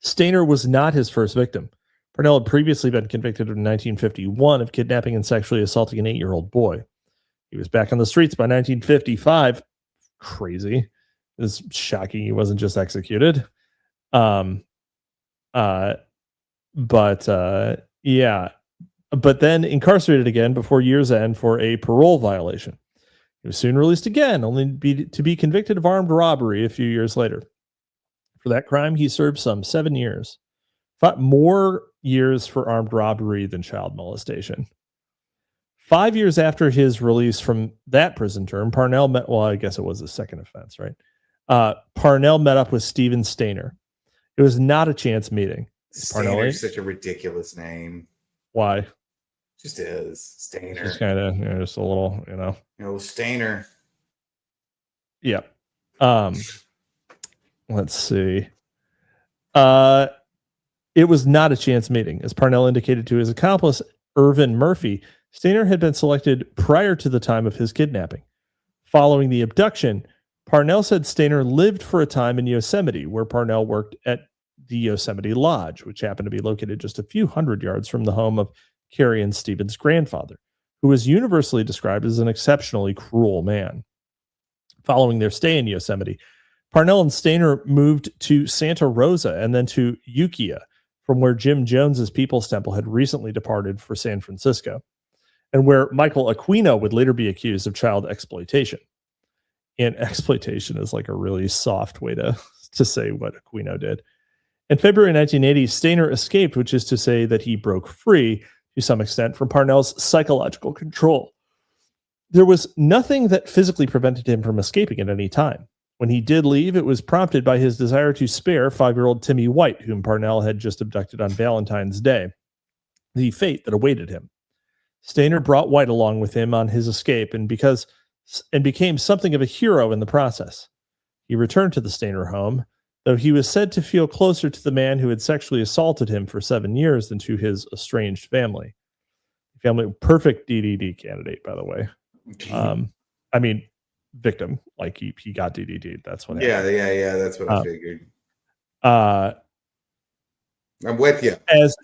Stainer was not his first victim. Parnell had previously been convicted in 1951 of kidnapping and sexually assaulting an 8-year-old boy. He was back on the streets by 1955. Crazy. It's shocking he wasn't just executed. Yeah. But then incarcerated again before year's end for a parole violation. He was soon released again, only to be convicted of armed robbery a few years later. For that crime, he served some 7 years. More years for armed robbery than child molestation. 5 years after his release from that prison term, Parnell met, well, I guess it was a second offense, right? Parnell met up with Stephen Stainer. It was not a chance meeting. Stainer is such a ridiculous name. Why? Just is. Stainer. Just kind of, just a little, Stainer. Yeah. Let's see. It was not a chance meeting. As Parnell indicated to his accomplice, Irvin Murphy, Stainer had been selected prior to the time of his kidnapping. Following the abduction, Parnell said Stainer lived for a time in Yosemite, where Parnell worked at the Yosemite Lodge, which happened to be located just a few hundred yards from the home of Carrie and Stephen's grandfather, who was universally described as an exceptionally cruel man. Following their stay in Yosemite, Parnell and Stainer moved to Santa Rosa and then to Ukiah, from where Jim Jones's People's Temple had recently departed for San Francisco, and where Michael Aquino would later be accused of child exploitation. And exploitation is like a really soft way to say what Aquino did. In February 1980, Stainer escaped, which is to say that he broke free to some extent from Parnell's psychological control. There was nothing that physically prevented him from escaping at any time. When he did leave, it was prompted by his desire to spare 5-year-old Timmy White, whom Parnell had just abducted on Valentine's Day, the fate that awaited him. Stainer brought White along with him on his escape and became something of a hero in the process. He returned to the Stainer home, though he was said to feel closer to the man who had sexually assaulted him for 7 years than to his estranged family. Perfect DDD candidate, by the way. I mean, victim, like he got DDD. That's what happened. Yeah, that's what I figured. Uh, I'm with you.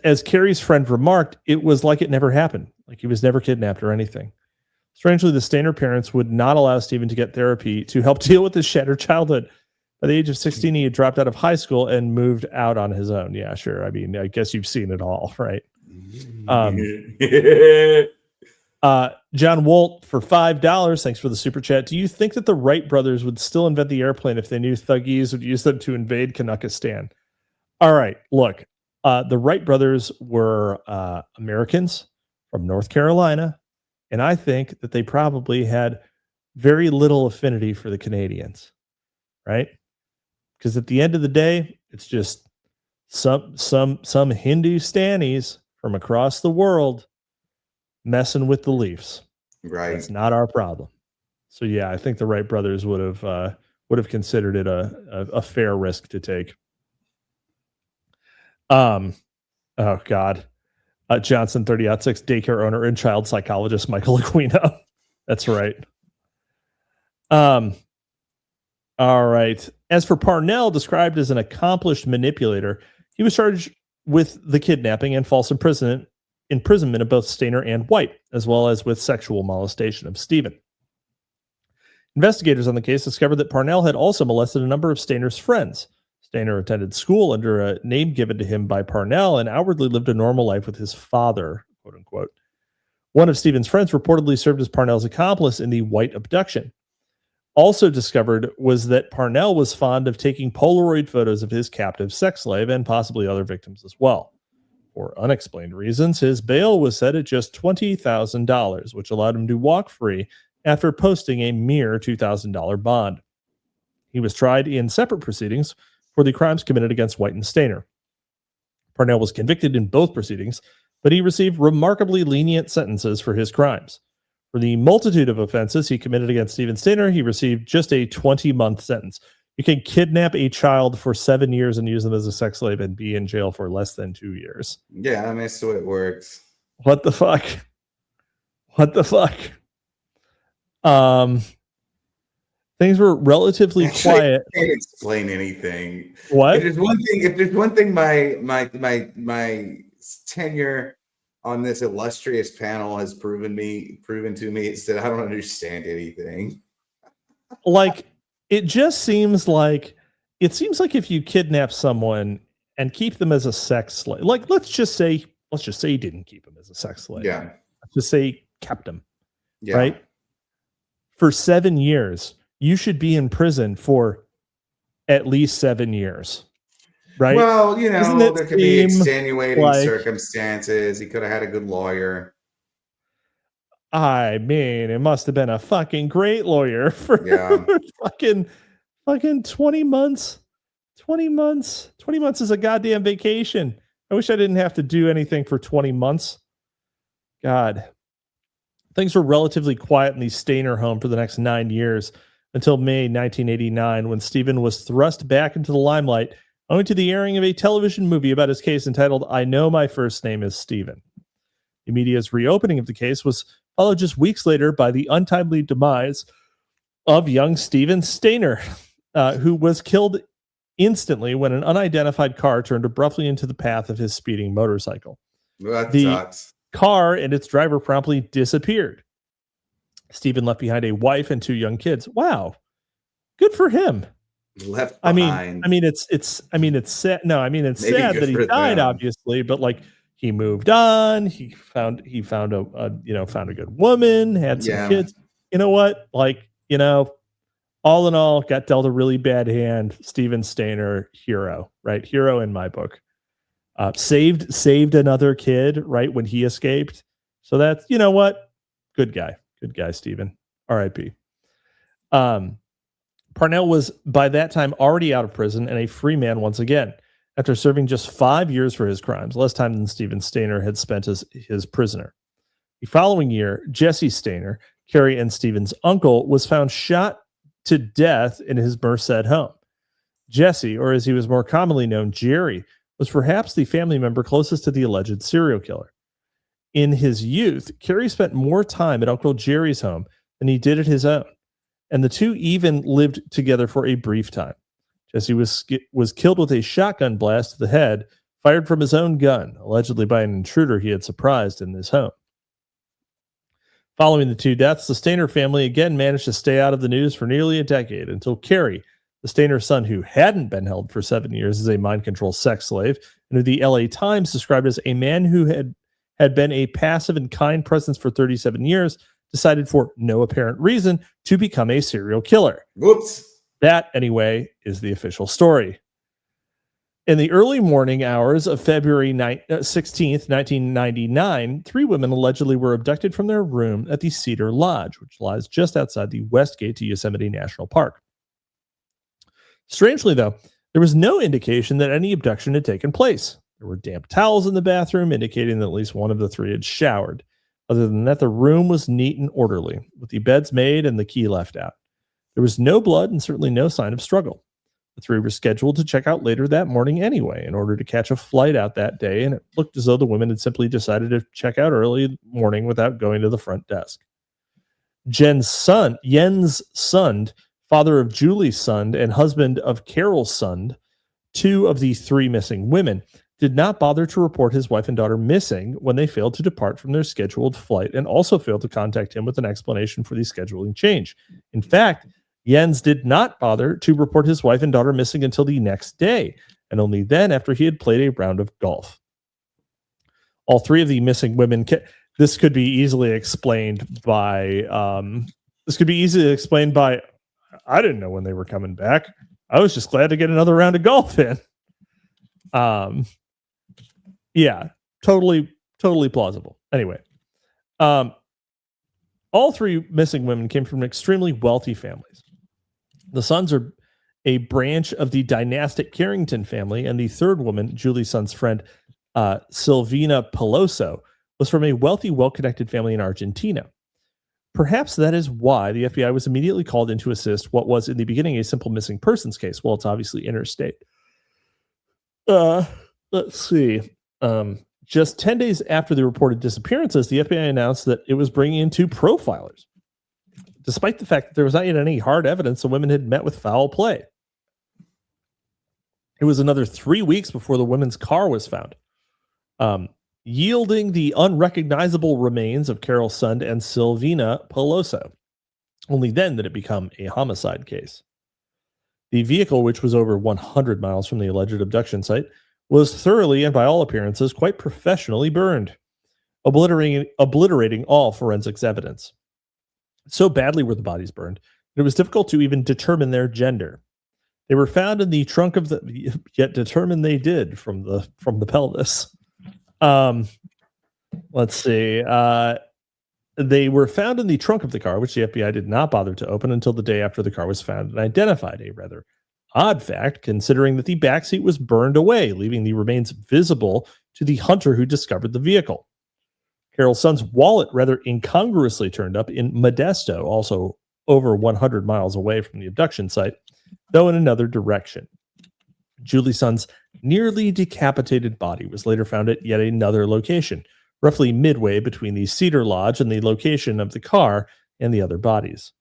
as Carrie's friend remarked, it was like it never happened. Like he was never kidnapped or anything. Strangely, the Stainer parents would not allow Stephen to get therapy to help deal with his shattered childhood. By the age of 16, he had dropped out of high school and moved out on his own. Yeah, sure. I mean, I guess you've seen it all, right? John Wolt for $5. Thanks for the super chat. Do you think that the Wright brothers would still invent the airplane if they knew Thuggees would use them to invade Kanakistan? All right, look, the Wright brothers were Americans from North Carolina, and I think that they probably had very little affinity for the Canadians, right? Because at the end of the day, it's just some Hindustanis from across the world messing with the Leafs. Right. It's not our problem. So yeah, I think the Wright brothers would have considered it a fair risk to take. Oh God. Johnson 30-6 daycare owner and child psychologist Michael Aquino. That's right. All right. As for Parnell, described as an accomplished manipulator, he was charged with the kidnapping and false imprisonment of both Stainer and White, as well as with sexual molestation of Stephen. Investigators on the case discovered that Parnell had also molested a number of Stainer's friends. Stainer attended school under a name given to him by Parnell and outwardly lived a normal life with his father, quote unquote. One of Stephen's friends reportedly served as Parnell's accomplice in the White abduction. Also discovered was that Parnell was fond of taking Polaroid photos of his captive sex slave and possibly other victims as well. For unexplained reasons, his bail was set at just $20,000, which allowed him to walk free after posting a mere $2,000 bond. He was tried in separate proceedings for the crimes committed against White and Stainer. Parnell was convicted in both proceedings, but he received remarkably lenient sentences for his crimes. For the multitude of offenses he committed against Stephen Stainer, he received just a 20-month sentence. You can kidnap a child for 7 years and use them as a sex slave and be in jail for less than 2 years. Yeah, I mean, that's the way it works. What the fuck? What the fuck? Things were relatively quiet. I can't explain anything. What? If there's one thing my tenure on this illustrious panel has proven to me, it's that I don't understand anything. Like, it seems like if you kidnap someone and keep them as a sex slave, like let's just say you didn't keep him as a sex slave. Yeah. Let's just say you kept him. Yeah. Right? For 7 years, you should be in prison for at least 7 years. Right? Well, there could be extenuating circumstances. He could have had a good lawyer. I mean, it must have been a fucking great lawyer for fucking 20 months. 20 months. 20 months is a goddamn vacation. I wish I didn't have to do anything for 20 months. God. Things were relatively quiet in the Stainer home for the next 9 years until May 1989, when Stephen was thrust back into the limelight owing to the airing of a television movie about his case entitled I Know My First Name is Stephen. The media's reopening of the case was followed just weeks later by the untimely demise of young Stephen Stainer, who was killed instantly when an unidentified car turned abruptly into the path of his speeding motorcycle. Well, the sucks. Car and its driver promptly disappeared. Stephen left behind a wife and 2 young kids. Wow. Good for him. Left behind. I mean, it's sad. No, I mean, it's Maybe sad that he died, obviously, but like he moved on. He found a good woman, had some kids. You know what? Like, all in all, got dealt a really bad hand. Stephen Stainer, hero, right? Hero in my book. Saved another kid, right, when he escaped. So that's, you know what? Good guy, Stephen. R.I.P. Parnell was by that time already out of prison and a free man once again, after serving just 5 years for his crimes, less time than Stephen Stainer had spent as his prisoner. The following year, Jesse Stainer, Carrie and Stephen's uncle, was found shot to death in his Merced home. Jesse, or as he was more commonly known, Jerry, was perhaps the family member closest to the alleged serial killer. In his youth, Carrie spent more time at Uncle Jerry's home than he did at his own, and the two even lived together for a brief time. Jesse was killed with a shotgun blast to the head, fired from his own gun, allegedly by an intruder he had surprised in his home. Following the two deaths, the Stainer family again managed to stay out of the news for nearly a decade until Carrie, the Stainer son who hadn't been held for 7 years as a mind control sex slave, and who the LA Times described as a man who had been a passive and kind presence for 37 years, decided for no apparent reason to become a serial killer. Whoops. That, anyway, is the official story. In the early morning hours of February 16th, 1999, 3 women allegedly were abducted from their room at the Cedar Lodge, which lies just outside the west gate to Yosemite National Park. Strangely, though, there was no indication that any abduction had taken place. There were damp towels in the bathroom, indicating that at least one of the 3 had showered. Other than that, the room was neat and orderly, with the beds made and the key left out. There was no blood and certainly no sign of struggle. The 3 were scheduled to check out later that morning anyway, in order to catch a flight out that day, and it looked as though the women had simply decided to check out early morning without going to the front desk. Jens Sund, father of Julie Sund and husband of Carol Sund, 2 of the 3 missing women, did not bother to report his wife and daughter missing when they failed to depart from their scheduled flight, and also failed to contact him with an explanation for the scheduling change. In fact, Jens did not bother to report his wife and daughter missing until the next day, and only then after he had played a round of golf. All 3 of the missing women, this could be easily explained by, I didn't know when they were coming back. I was just glad to get another round of golf in. Yeah, totally plausible. Anyway, all 3 missing women came from extremely wealthy families. The Sons are a branch of the dynastic Carrington family, and the 3rd woman, Julie Sund's friend, Silvina Peloso, was from a wealthy, well-connected family in Argentina. Perhaps that is why the FBI was immediately called in to assist what was in the beginning a simple missing persons case. Well, it's obviously interstate. Let's see. Just 10 days after the reported disappearances, the FBI announced that it was bringing in 2 profilers, despite the fact that there was not yet any hard evidence the women had met with foul play. It was another 3 weeks before the women's car was found, yielding the unrecognizable remains of Carol Sund and Silvina Peloso. Only then did it become a homicide case. The vehicle, which was over 100 miles from the alleged abduction site, was thoroughly and by all appearances quite professionally burned, obliterating all forensics evidence. So badly were the bodies burned that it was difficult to even determine their gender. They were found in the trunk of the, yet determined they did from the pelvis. Let's see. They were found in the trunk of the car, which the FBI did not bother to open until the day after the car was found and identified. A rather odd fact, considering that the backseat was burned away, leaving the remains visible to the hunter who discovered the vehicle. Carol Sund's wallet rather incongruously turned up in Modesto, also over 100 miles away from the abduction site, though in another direction. Julie Sund's nearly decapitated body was later found at yet another location, roughly midway between the Cedar Lodge and the location of the car and the other bodies.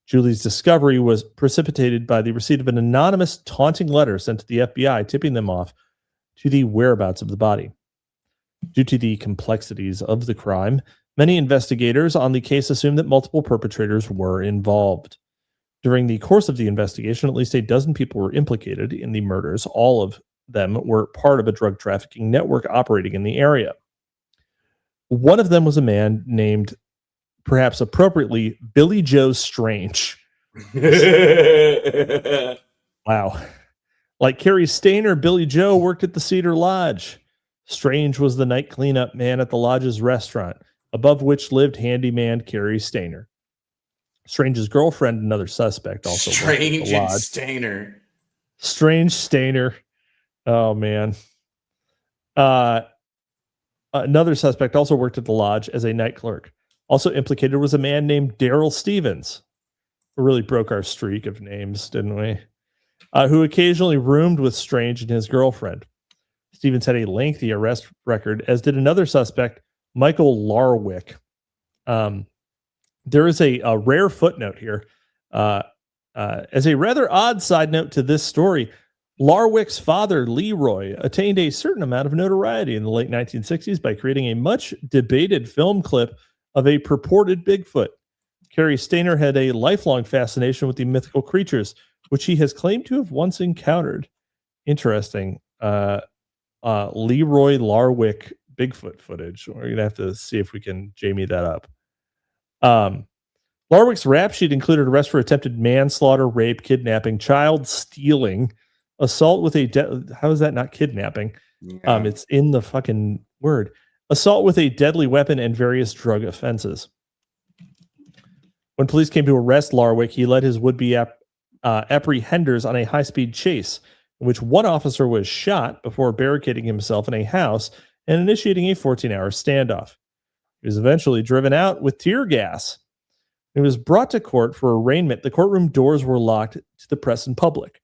Julie's discovery was precipitated by the receipt of an anonymous taunting letter sent to the FBI, tipping them off to the whereabouts of the body. Due to the complexities of the crime, many investigators on the case assumed that multiple perpetrators were involved. During the course of the investigation, at least a dozen people were implicated in the murders. All of them were part of a drug trafficking network operating in the area. One of them was a man named, perhaps appropriately, Billy Joe Strange. Wow. Like Carrie Stainer, Billy Joe worked at the Cedar Lodge. Strange was the night cleanup man at the lodge's restaurant, above which lived handyman Carrie Stainer. Strange's girlfriend, another suspect, also Strange and Stainer. Strange Stainer. Oh, man. Another suspect also worked at the lodge as a night clerk. Also implicated was a man named Daryl Stevens. We really broke our streak of names, didn't we? Who occasionally roomed with Strange and his girlfriend. Stevens had a lengthy arrest record, as did another suspect, Michael Larwick. There is a rare footnote here. As a rather odd side note to this story, Larwick's father, Leroy, attained a certain amount of notoriety in the late 1960s by creating a much debated film clip of a purported Bigfoot. Carrie Stainer had a lifelong fascination with the mythical creatures, which he has claimed to have once encountered. Interesting. Leroy Larwick Bigfoot footage. We're going to have to see if we can jamie that up. Larwick's rap sheet included arrest for attempted manslaughter, rape, kidnapping, child stealing, assault with a how is that not kidnapping? Yeah. It's in the fucking word. Assault with a deadly weapon and various drug offenses. When police came to arrest Larwick, he led his would-be apprehenders on a high-speed chase, in which one officer was shot before barricading himself in a house and initiating a 14-hour standoff. He was eventually driven out with tear gas. He was brought to court for arraignment. The courtroom doors were locked to the press and public.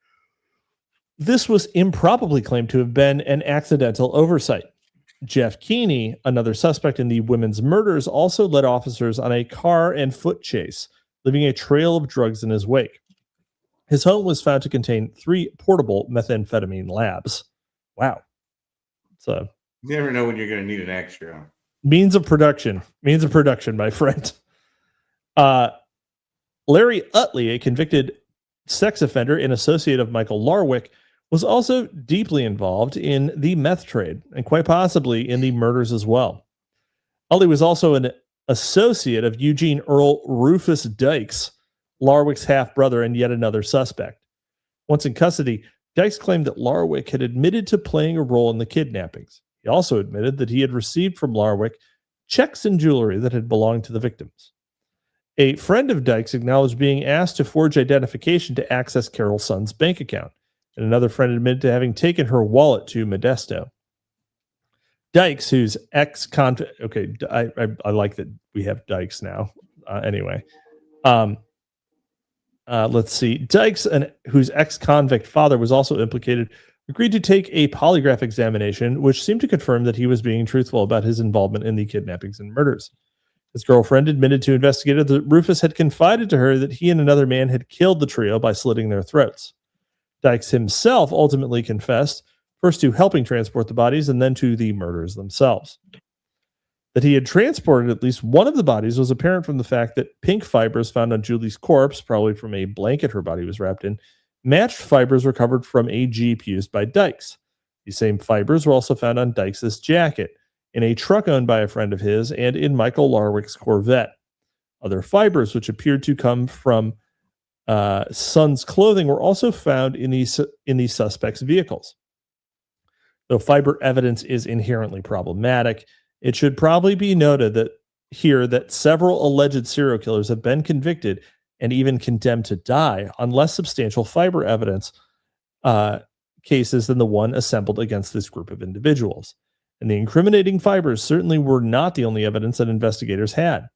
This was improbably claimed to have been an accidental oversight. Jeff Keeney, another suspect in the women's murders, also led officers on a car and foot chase, leaving a trail of drugs in his wake. His home was found to contain 3 portable methamphetamine labs. Wow. So You never know when you're going to need an extra. means of production, my friend. Larry Utley, a convicted sex offender and associate of Michael Larwick, was also deeply involved in the meth trade and quite possibly in the murders as well. Utley was also an associate of Eugene Earl Rufus Dykes, Larwick's half-brother and yet another suspect. Once in custody, Dykes claimed that Larwick had admitted to playing a role in the kidnappings. He also admitted that he had received from Larwick checks and jewelry that had belonged to the victims. A friend of Dykes acknowledged being asked to forge identification to access Carol Sun's bank account, and another friend admitted to having taken her wallet to Modesto. Dykes, whose ex-convict... Okay, I like that we have Dykes now. Anyway. Let's see. Dykes, whose ex-convict father was also implicated, agreed to take a polygraph examination, which seemed to confirm that he was being truthful about his involvement in the kidnappings and murders. His girlfriend admitted to investigators that Rufus had confided to her that he and another man had killed the trio by slitting their throats. Dykes himself ultimately confessed, first to helping transport the bodies and then to the murders themselves. That he had transported at least one of the bodies was apparent from the fact that pink fibers found on Julie's corpse, probably from a blanket her body was wrapped in, matched fibers recovered from a Jeep used by Dykes. These same fibers were also found on Dykes' jacket, in a truck owned by a friend of his, and in Michael Larwick's Corvette. Other fibers, which appeared to come from Sun's clothing, were also found in the suspects' vehicles. Though fiber evidence is inherently problematic, it should probably be noted that several alleged serial killers have been convicted and even condemned to die on less substantial fiber evidence cases than the one assembled against this group of individuals. And the incriminating fibers certainly were not the only evidence that investigators had.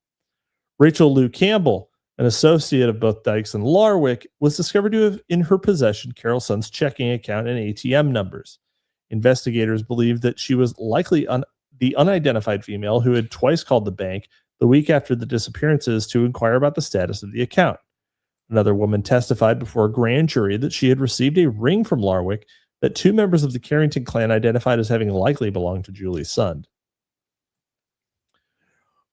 Rachel Lou Campbell, an associate of both Dykes and Larwick, was discovered to have in her possession Carol Sun's checking account and ATM numbers. Investigators believed that she was likely the unidentified female who had twice called the bank the week after the disappearances to inquire about the status of the account. Another woman testified before a grand jury that she had received a ring from Larwick that 2 members of the Carrington clan identified as having likely belonged to Julie Sund.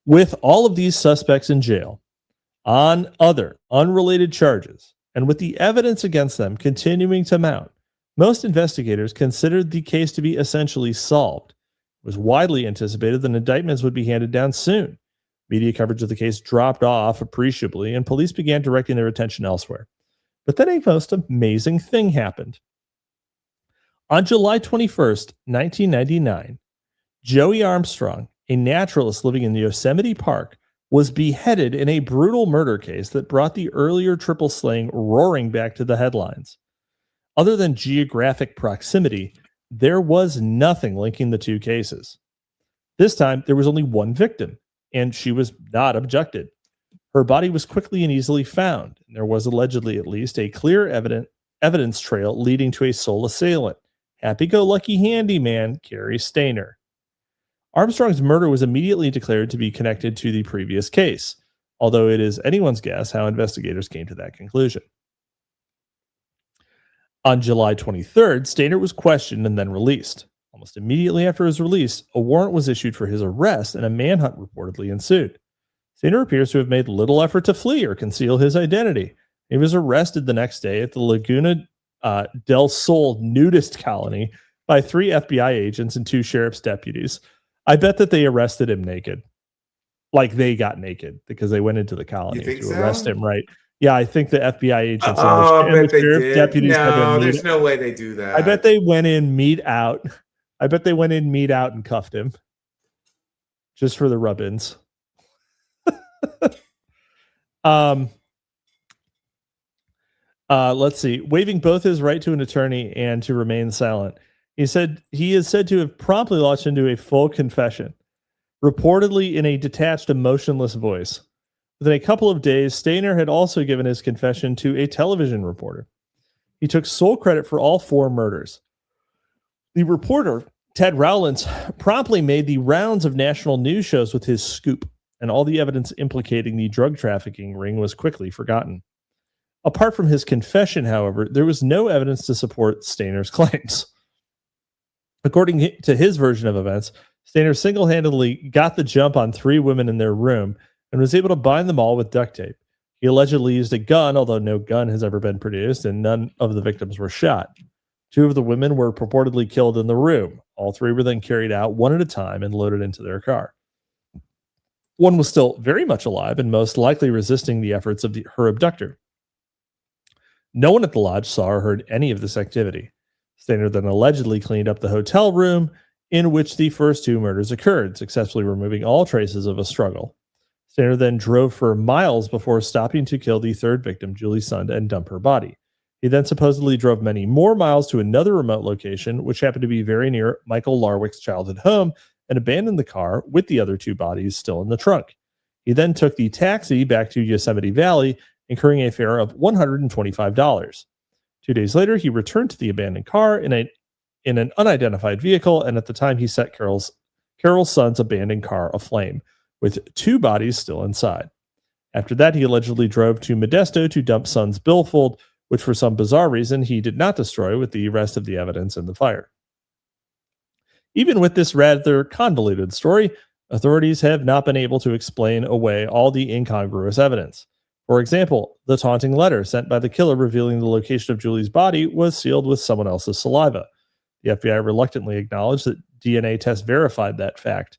With all of these suspects in jail on other unrelated charges, and with the evidence against them continuing to mount, most investigators considered the case to be essentially solved. It was widely anticipated that indictments would be handed down soon. Media coverage of the case dropped off appreciably, and police began directing their attention elsewhere. But then a most amazing thing happened. On July 21st, 1999, Joey Armstrong, a naturalist living in Yosemite Park, was beheaded in a brutal murder case that brought the earlier triple slaying roaring back to the headlines. Other than geographic proximity, there was nothing linking the 2 cases. This time, there was only one victim, and she was not abducted. Her body was quickly and easily found, and there was allegedly at least a clear evidence trail leading to a sole assailant, happy-go-lucky handyman Carrie Stainer. Armstrong's murder was immediately declared to be connected to the previous case, although it is anyone's guess how investigators came to that conclusion. On July 23rd, Stainer was questioned and then released. Almost immediately after his release, a warrant was issued for his arrest and a manhunt reportedly ensued. Stainer appears to have made little effort to flee or conceal his identity. He was arrested the next day at the Laguna del Sol nudist colony by 3 FBI agents and 2 sheriff's deputies. I bet that they arrested him naked. Like they got naked because they went into the colony to arrest him, right? Yeah, I think the FBI agents and the sheriff deputies. No, there's no way they do that. I bet they went in, meet out. I bet they went in, meet out, and cuffed him just for the rub-ins. Let's see. Waiving both his right to an attorney and to remain silent. He said he is said to have promptly launched into a full confession, reportedly in a detached, emotionless voice. Within a couple of days, Stainer had also given his confession to a television reporter. He took sole credit for all 4 murders. The reporter, Ted Rowlands, promptly made the rounds of national news shows with his scoop, and all the evidence implicating the drug trafficking ring was quickly forgotten. Apart from his confession, however, there was no evidence to support Stainer's claims. According to his version of events, Stainer single-handedly got the jump on 3 women in their room and was able to bind them all with duct tape. He allegedly used a gun, although no gun has ever been produced, and none of the victims were shot. 2 of the women were purportedly killed in the room. All 3 were then carried out one at a time and loaded into their car. One was still very much alive and most likely resisting the efforts of her abductor. No one at the lodge saw or heard any of this activity. Stainer then allegedly cleaned up the hotel room in which the first 2 murders occurred, successfully removing all traces of a struggle. Stainer then drove for miles before stopping to kill the 3rd victim, Julie Sund, and dump her body. He then supposedly drove many more miles to another remote location, which happened to be very near Michael Larwick's childhood home, and abandoned the car with the other 2 bodies still in the trunk. He then took the taxi back to Yosemite Valley, incurring a fare of $125. 2 days later, he returned to the abandoned car in an unidentified vehicle, and at the time he set Carol Sund's abandoned car aflame, with 2 bodies still inside. After that, he allegedly drove to Modesto to dump Sund's billfold, which for some bizarre reason he did not destroy with the rest of the evidence in the fire. Even with this rather convoluted story, authorities have not been able to explain away all the incongruous evidence. For example, the taunting letter sent by the killer revealing the location of Julie's body was sealed with someone else's saliva. The FBI reluctantly acknowledged that DNA tests verified that fact.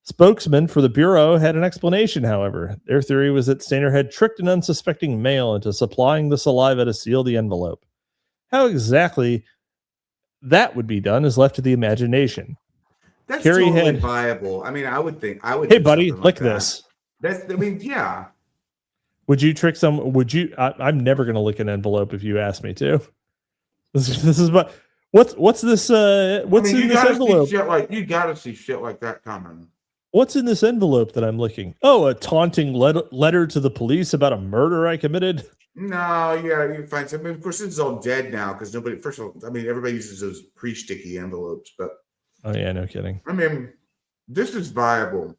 Spokesmen for the Bureau had an explanation, however. Their theory was that Stainer had tricked an unsuspecting male into supplying the saliva to seal the envelope. How exactly that would be done is left to the imagination. That's totally viable. I mean, I would. Hey, buddy, lick this. Yeah. Would you trick some? I'm never going to lick an envelope if you ask me to. This is what. What's this? What's in this envelope? You gotta see shit like that coming. What's in this envelope that I'm licking? Oh, a taunting letter to the police about a murder I committed. No, yeah, you can find some. Of course, it's all dead now because nobody. First of all, I mean, everybody uses those pre-sticky envelopes, but oh yeah, no kidding. I mean, this is viable.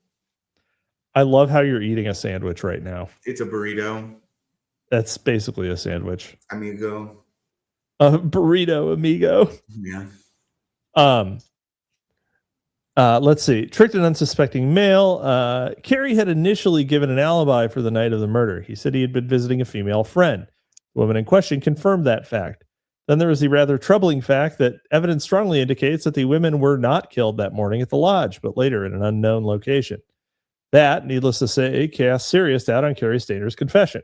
I love how you're eating a sandwich right now. It's a burrito. That's basically a sandwich. Amigo. A burrito, amigo. Yeah. Let's see. Tricked an unsuspecting male. Kerry had initially given an alibi for the night of the murder. He said he had been visiting a female friend. The woman in question confirmed that fact. Then there was the rather troubling fact that evidence strongly indicates that the women were not killed that morning at the lodge, but later in an unknown location. That, needless to say, cast serious doubt on Kerry Stainer's confession.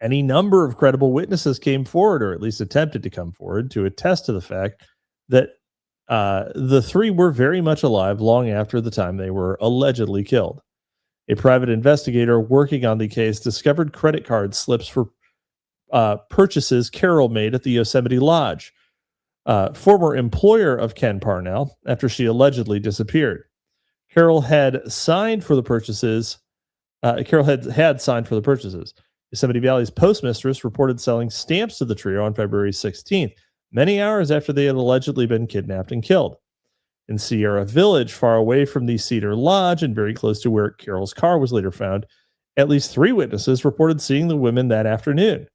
Any number of credible witnesses came forward, or at least attempted to come forward, to attest to the fact that the 3 were very much alive long after the time they were allegedly killed. A private investigator working on the case discovered credit card slips for purchases Carol made at the Yosemite Lodge, former employer of Ken Parnell, after she allegedly disappeared. Carol had signed for the purchases. Had signed for the purchases. Yosemite Valley's postmistress reported selling stamps to the trio on February 16th, many hours after they had allegedly been kidnapped and killed. In Sierra Village, far away from the Cedar Lodge and very close to where Carol's car was later found, at least 3 witnesses reported seeing the women that afternoon.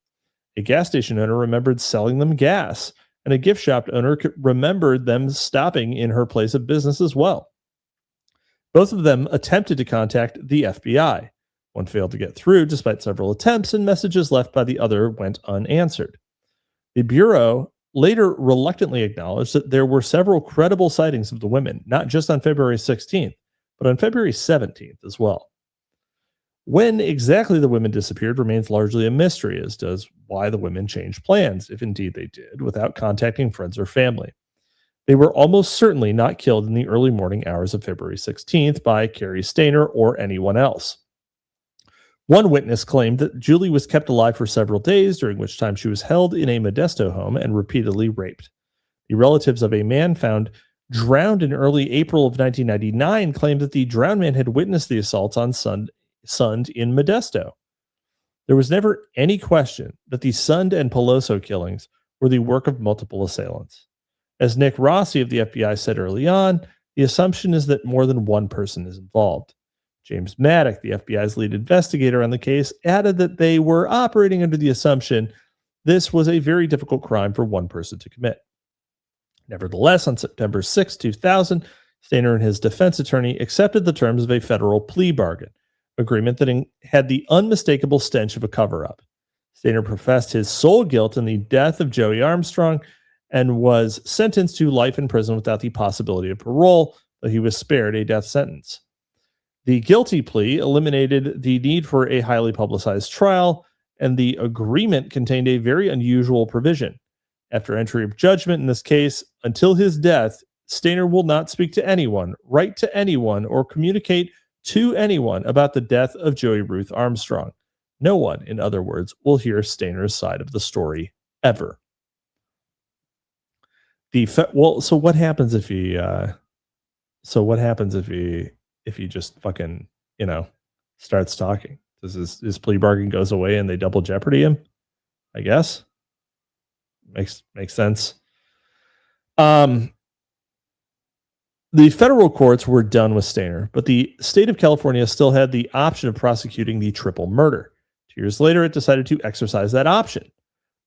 A gas station owner remembered selling them gas, and a gift shop owner remembered them stopping in her place of business as well. Both of them attempted to contact the FBI. One failed to get through despite several attempts, and messages left by the other went unanswered. The Bureau later reluctantly acknowledged that there were several credible sightings of the women, not just on February 16th, but on February 17th as well. When exactly the women disappeared remains largely a mystery, as does why the women changed plans, if indeed they did, without contacting friends or family. They were almost certainly not killed in the early morning hours of February 16th by Carrie Stainer or anyone else. One witness claimed that Julie was kept alive for several days, during which time she was held in a Modesto home and repeatedly raped. The relatives of a man found drowned in early April of 1999 claimed that the drowned man had witnessed the assaults on Sund in Modesto. There was never any question that the Sund and Peloso killings were the work of multiple assailants. As Nick Rossi of the FBI said early on, the assumption is that more than one person is involved. James Maddock, the FBI's lead investigator on the case, added that they were operating under the assumption this was a very difficult crime for one person to commit. Nevertheless, on September 6, 2000, Stainer and his defense attorney accepted the terms of a federal plea bargain agreement that had the unmistakable stench of a cover-up. Stainer professed his sole guilt in the death of Joey Armstrong and was sentenced to life in prison without the possibility of parole, though he was spared a death sentence. The guilty plea eliminated the need for a highly publicized trial, and the agreement contained a very unusual provision. After entry of judgment in this case, until his death, Stainer will not speak to anyone, write to anyone, or communicate to anyone about the death of Joey Ruth Armstrong. No one, in other words, will hear Stainer's side of the story ever. So what happens if he? If he just fucking starts talking? Does his plea bargain goes away and they double jeopardy him? I guess makes sense. The federal courts were done with Stainer, but the state of California still had the option of prosecuting the triple murder. 2 years later, it decided to exercise that option.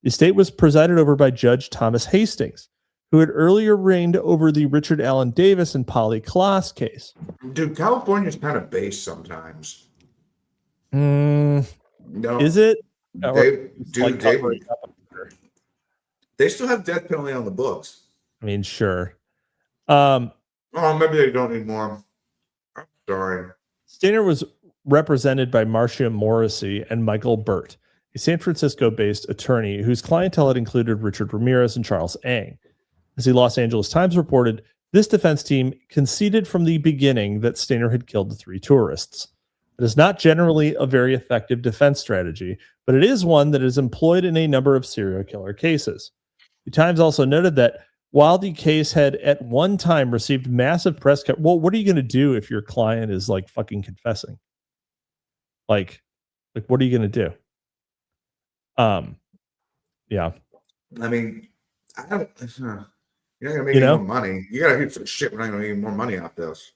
The state was presided over by Judge Thomas Hastings, who had earlier reigned over the Richard Allen Davis and Polly Klaas case. Dude, California's kind of based sometimes. No, is it? They still have death penalty on the books. I mean, sure. Maybe they don't anymore. I'm sorry. Stainer was represented by Marcia Morrissey and Michael Burt, a San Francisco-based attorney whose clientele had included Richard Ramirez and Charles Ang. As the Los Angeles Times reported, this defense team conceded from the beginning that Stainer had killed the three tourists. It is not generally a very effective defense strategy, but it is one that is employed in a number of serial killer cases. The Times also noted that while the case had at one time received massive press coverage, well, what are you going to do if your client is like fucking confessing? Like what are you going to do? Yeah. I mean, you're not gonna make any more money. You gotta hit some shit. We're not gonna make any more money off this.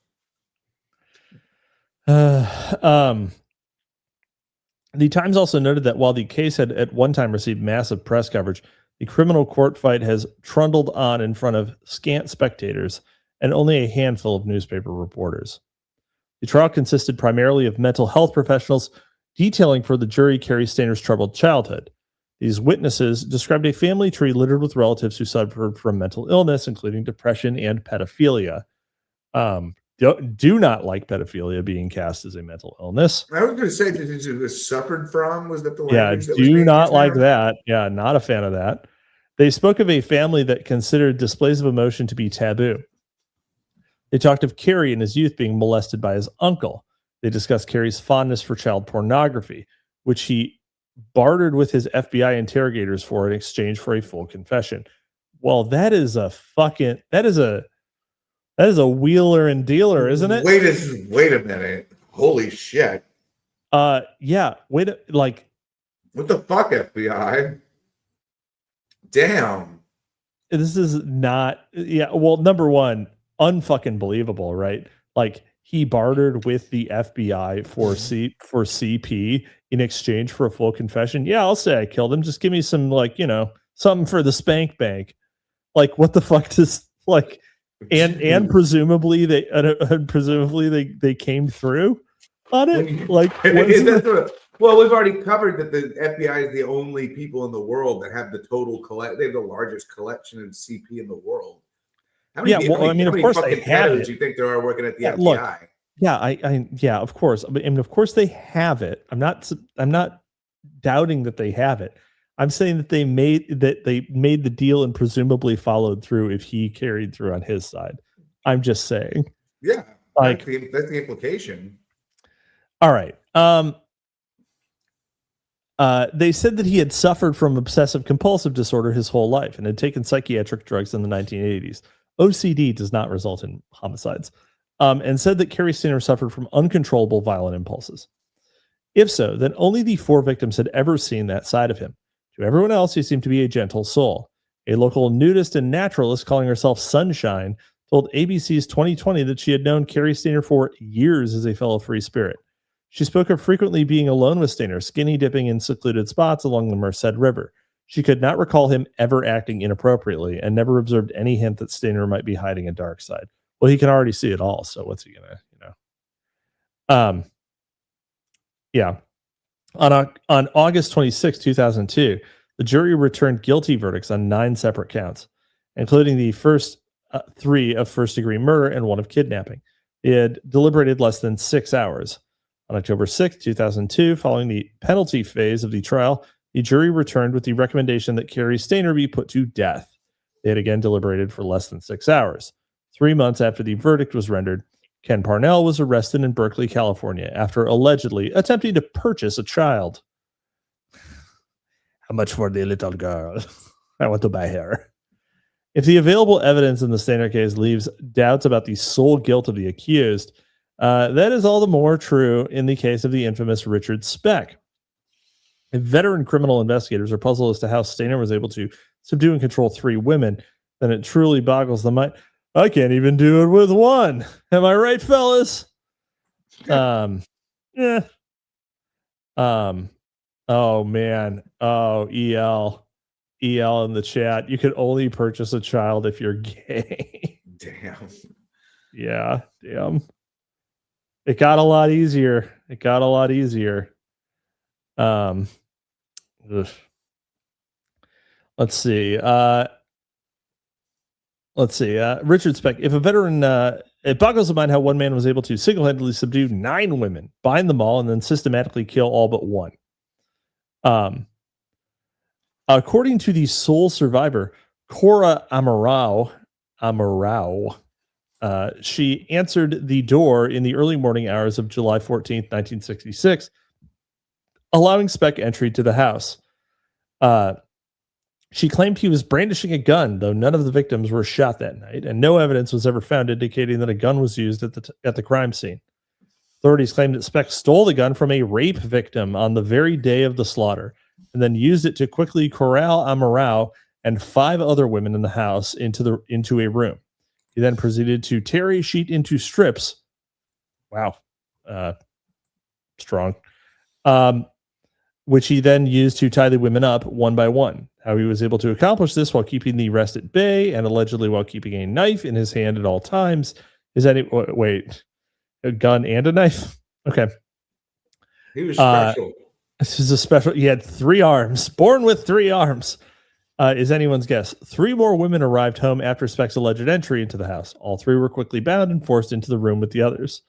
The Times also noted that while the case had at one time received massive press coverage, the criminal court fight has trundled on in front of scant spectators and only a handful of newspaper reporters. The trial consisted primarily of mental health professionals detailing for the jury Carrie Stainer's troubled childhood. These witnesses described a family tree littered with relatives who suffered from mental illness, including depression and pedophilia. Do not like pedophilia being cast as a mental illness. I was going to say, did you suffered from? Was that the language? Yeah, do not like that. Yeah, not a fan of that. They spoke of a family that considered displays of emotion to be taboo. They talked of Carrie in his youth being molested by his uncle. They discussed Carrie's fondness for child pornography, which he bartered with his FBI interrogators for in exchange for a full confession. Well, that is a wheeler and dealer, isn't it? Wait a minute. Holy shit. Yeah. What the fuck, FBI? Damn. This is not. Yeah. Well, number one, unfucking believable, right? Like he bartered with the FBI for CP in exchange for a full confession. Yeah, I'll say I killed him. Just give me some, like, something for the spank bank. Like, what the fuck does, like, and presumably they came through on it. Like, well, we've already covered that the FBI is the only people in the world that have the total they have the largest collection of CP in the world. How many, of course they have it. You think there are working at the FBI? Look, yeah, of course. I mean, of course they have it. I'm not doubting that they have it. I'm saying that they made the deal and presumably followed through if he carried through on his side. I'm just saying. Yeah, like that's the implication. All right. They said that he had suffered from obsessive compulsive disorder his whole life and had taken psychiatric drugs in the 1980s. OCD does not result in homicides. And said that Cary Stayner suffered from uncontrollable violent impulses. If so, then only the 4 victims had ever seen that side of him. To everyone else, he seemed to be a gentle soul. A local nudist and naturalist calling herself Sunshine told ABC's 2020 that she had known Cary Stayner for years as a fellow free spirit. She spoke of frequently being alone with Stayner, skinny dipping in secluded spots along the Merced River. She could not recall him ever acting inappropriately and never observed any hint that Stayner might be hiding a dark side. Well, he can already see it all, so what's he gonna, yeah. On August 26, 2002, the jury returned guilty verdicts on 9 separate counts, including the first 3 of first-degree murder and 1 of kidnapping. It had deliberated less than 6 hours. On October 6, 2002, following the penalty phase of the trial, the jury returned with the recommendation that Cary Stayner be put to death. They had again deliberated for less than 6 hours. 3 months after the verdict was rendered, Ken Parnell was arrested in Berkeley, California, after allegedly attempting to purchase a child. How much for the little girl? I want to buy her. If the available evidence in the Stayner case leaves doubts about the sole guilt of the accused, that is all the more true in the case of the infamous Richard Speck. If veteran criminal investigators are puzzled as to how Stayner was able to subdue and control 3 women, then it truly boggles the mind. I can't even do it with 1. Am I right, fellas? Yeah. Oh man. Oh, EL in the chat. You can only purchase a child if you're gay. Damn. Yeah. Damn. It got a lot easier. Let's see. Richard Speck. If a veteran, it boggles the mind how one man was able to single-handedly subdue 9 women, bind them all, and then systematically kill all but 1. According to the sole survivor, Cora Amaral, she answered the door in the early morning hours of July 14th, 1966, allowing Speck entry to the house. She claimed he was brandishing a gun, though none of the victims were shot that night, and no evidence was ever found indicating that a gun was used at the crime scene. Authorities claimed that Speck stole the gun from a rape victim on the very day of the slaughter, and then used it to quickly corral Amaral and 5 other women in the house into a room. He then proceeded to tear a sheet into strips. Wow. Strong. Which he then used to tie the women up one by one. How he was able to accomplish this while keeping the rest at bay and allegedly while keeping a knife in his hand at all times is wait, a gun and a knife? Okay. He was special. This is a special. He had 3 arms, born with 3 arms. Is anyone's guess. 3 more women arrived home after Speck's alleged entry into the house. All 3 were quickly bound and forced into the room with the others.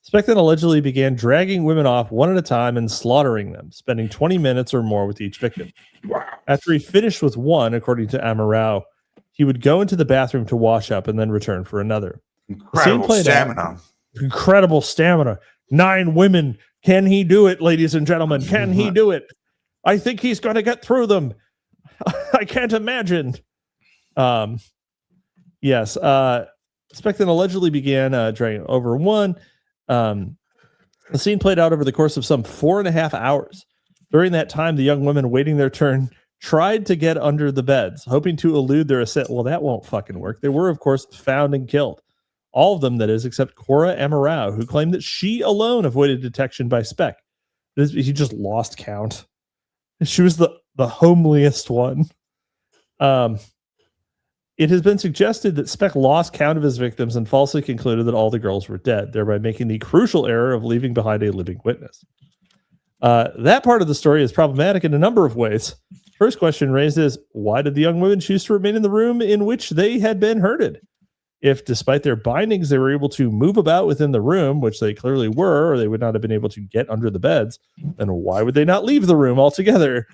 Speck then allegedly began dragging women off one at a time and slaughtering them, spending 20 minutes or more with each victim. Wow. After he finished with one, according to Amaral, he would go into the bathroom to wash up and then return for another. Incredible stamina. 9 women. Can he do it, ladies and gentlemen? Can he do it? I think he's going to get through them. I can't imagine. Yes. Speck then allegedly began dragging over one. The scene played out over the course of some 4.5 hours. During that time, the young women waiting their turn tried to get under the beds, hoping to elude their assault. Well, that won't fucking work. They were, of course, found and killed. All of them, that is, except Cora Amarau, who claimed that she alone avoided detection by Speck. He just lost count. She was the homeliest one. It has been suggested that Speck lost count of his victims and falsely concluded that all the girls were dead, thereby making the crucial error of leaving behind a living witness. That part of the story is problematic in a number of ways. First question raised is, why did the young women choose to remain in the room in which they had been herded? If, despite their bindings, they were able to move about within the room, which they clearly were, or they would not have been able to get under the beds, then why would they not leave the room altogether?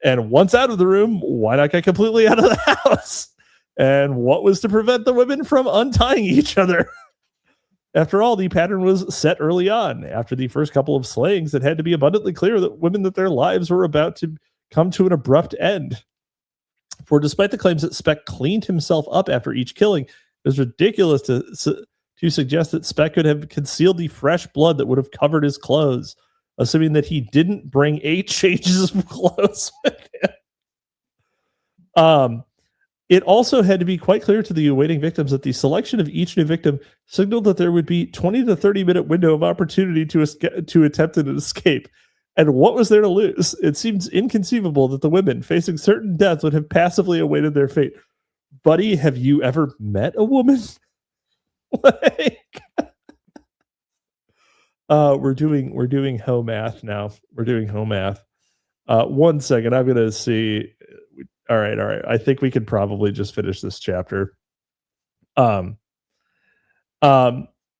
And once out of the room, why not get completely out of the house? And what was to prevent the women from untying each other? After all, the pattern was set early on. After the first couple of slayings, it had to be abundantly clear that their lives were about to come to an abrupt end. For despite the claims that Speck cleaned himself up after each killing, it was ridiculous to suggest that Speck could have concealed the fresh blood that would have covered his clothes, assuming that he didn't bring 8 changes of clothes with him. It also had to be quite clear to the awaiting victims that the selection of each new victim signaled that there would be 20 to 30 minute window of opportunity to attempt an escape. And what was there to lose? It seems inconceivable that the women facing certain death would have passively awaited their fate. Buddy, have you ever met a woman? We're doing home math now. We're doing home math. 1 second. I'm gonna see. All right. I think we could probably just finish this chapter. But